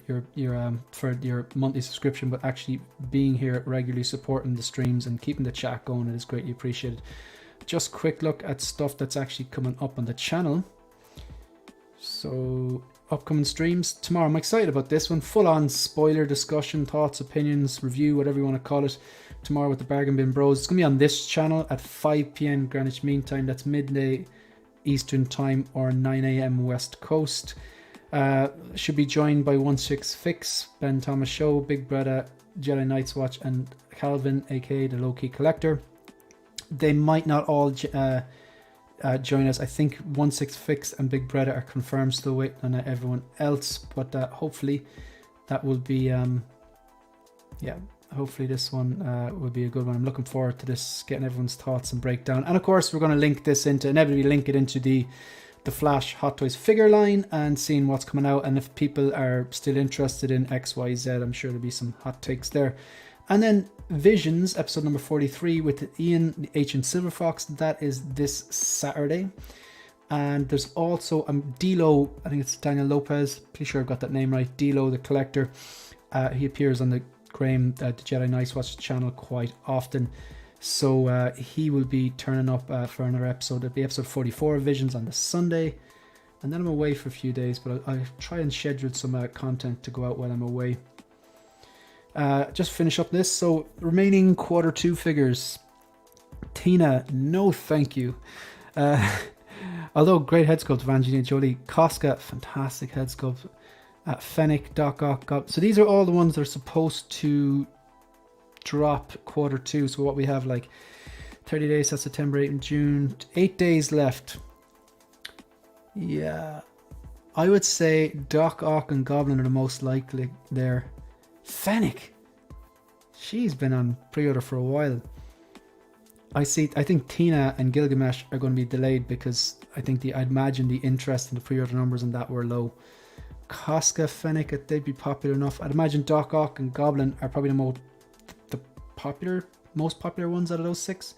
for your monthly subscription, but actually being here regularly, supporting the streams and keeping the chat going. It is greatly appreciated. Just quick look at stuff that's actually coming up on the channel. So upcoming streams tomorrow. I'm excited about this one. Full on spoiler discussion, thoughts, opinions, review, whatever you want to call it. tomorrow with the Bargain Bin Bros. It's going to be on this channel at 5 p.m. Greenwich Mean Time. That's midday Eastern Time or 9 a.m. West Coast. Should be joined by 16 Fix, Ben Thomas Show, Big Brother, Jedi Knights Watch, and Calvin, aka the Low-Key Collector. They might not all join us. I think 16 Fix and Big Brother are confirmed, still waiting on everyone else, but hopefully that will be hopefully this one will be a good one. I'm looking forward to this, getting everyone's thoughts and breakdown. And of course we're going to link this into, inevitably link it into the Flash Hot Toys figure line and seeing what's coming out, and if people are still interested in XYZ, I'm sure there'll be some hot takes there. And then Visions, episode number 43 with Ian, the Ancient Silver Fox, that is this Saturday. And there's also Dilo, I think it's Daniel Lopez, pretty sure I've got that name right, Dilo the Collector. He appears on the Graham, the Jedi Nice Watch channel quite often. So he will be turning up for another episode. It'll be episode 44 of Visions on the Sunday. And then I'm away for a few days, but I'll try and schedule some content to go out while I'm away. Just finish up this. So remaining Q2 figures. Tina, no thank you. Although great head sculpt of Angelina Jolie. Casca, fantastic head sculpt. Fennec, Doc Ock. So these are all the ones that are supposed to drop Q2. So what we have, like 30 days, that's September, 8 and June. 8 days left. Yeah. I would say Doc Ock and Goblin are the most likely there. Fennec. She's been on pre-order for a while. I think Tina and Gilgamesh are going to be delayed because I'd imagine the interest in the pre-order numbers and that were low. Casca, Fennec, they'd be popular enough. I'd imagine Doc Ock and Goblin are probably the most popular ones out of those 6.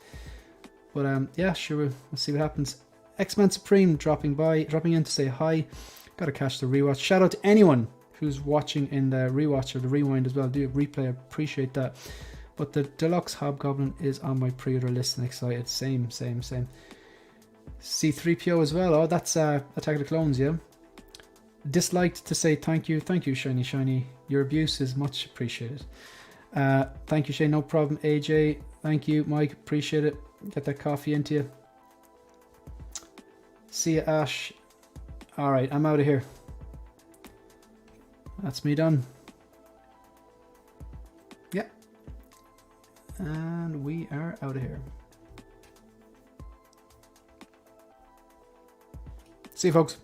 But yeah, sure, we'll see what happens. X-Men Supreme dropping in to say hi. Gotta catch the rewatch. Shout out to anyone who's watching in the rewatch or the rewind as well. Do a replay, I appreciate that. But the deluxe Hobgoblin is on my pre-order list and excited. Same. C3PO as well. Oh, that's Attack of the Clones, yeah. Disliked to say thank you, Shiny. Your abuse is much appreciated. Thank you, Shay, no problem. AJ, thank you. Mike, appreciate it. Get that coffee into you. See ya, Ash. All right, I'm out of here. That's me done. Yeah. And we are out of here. See you, folks.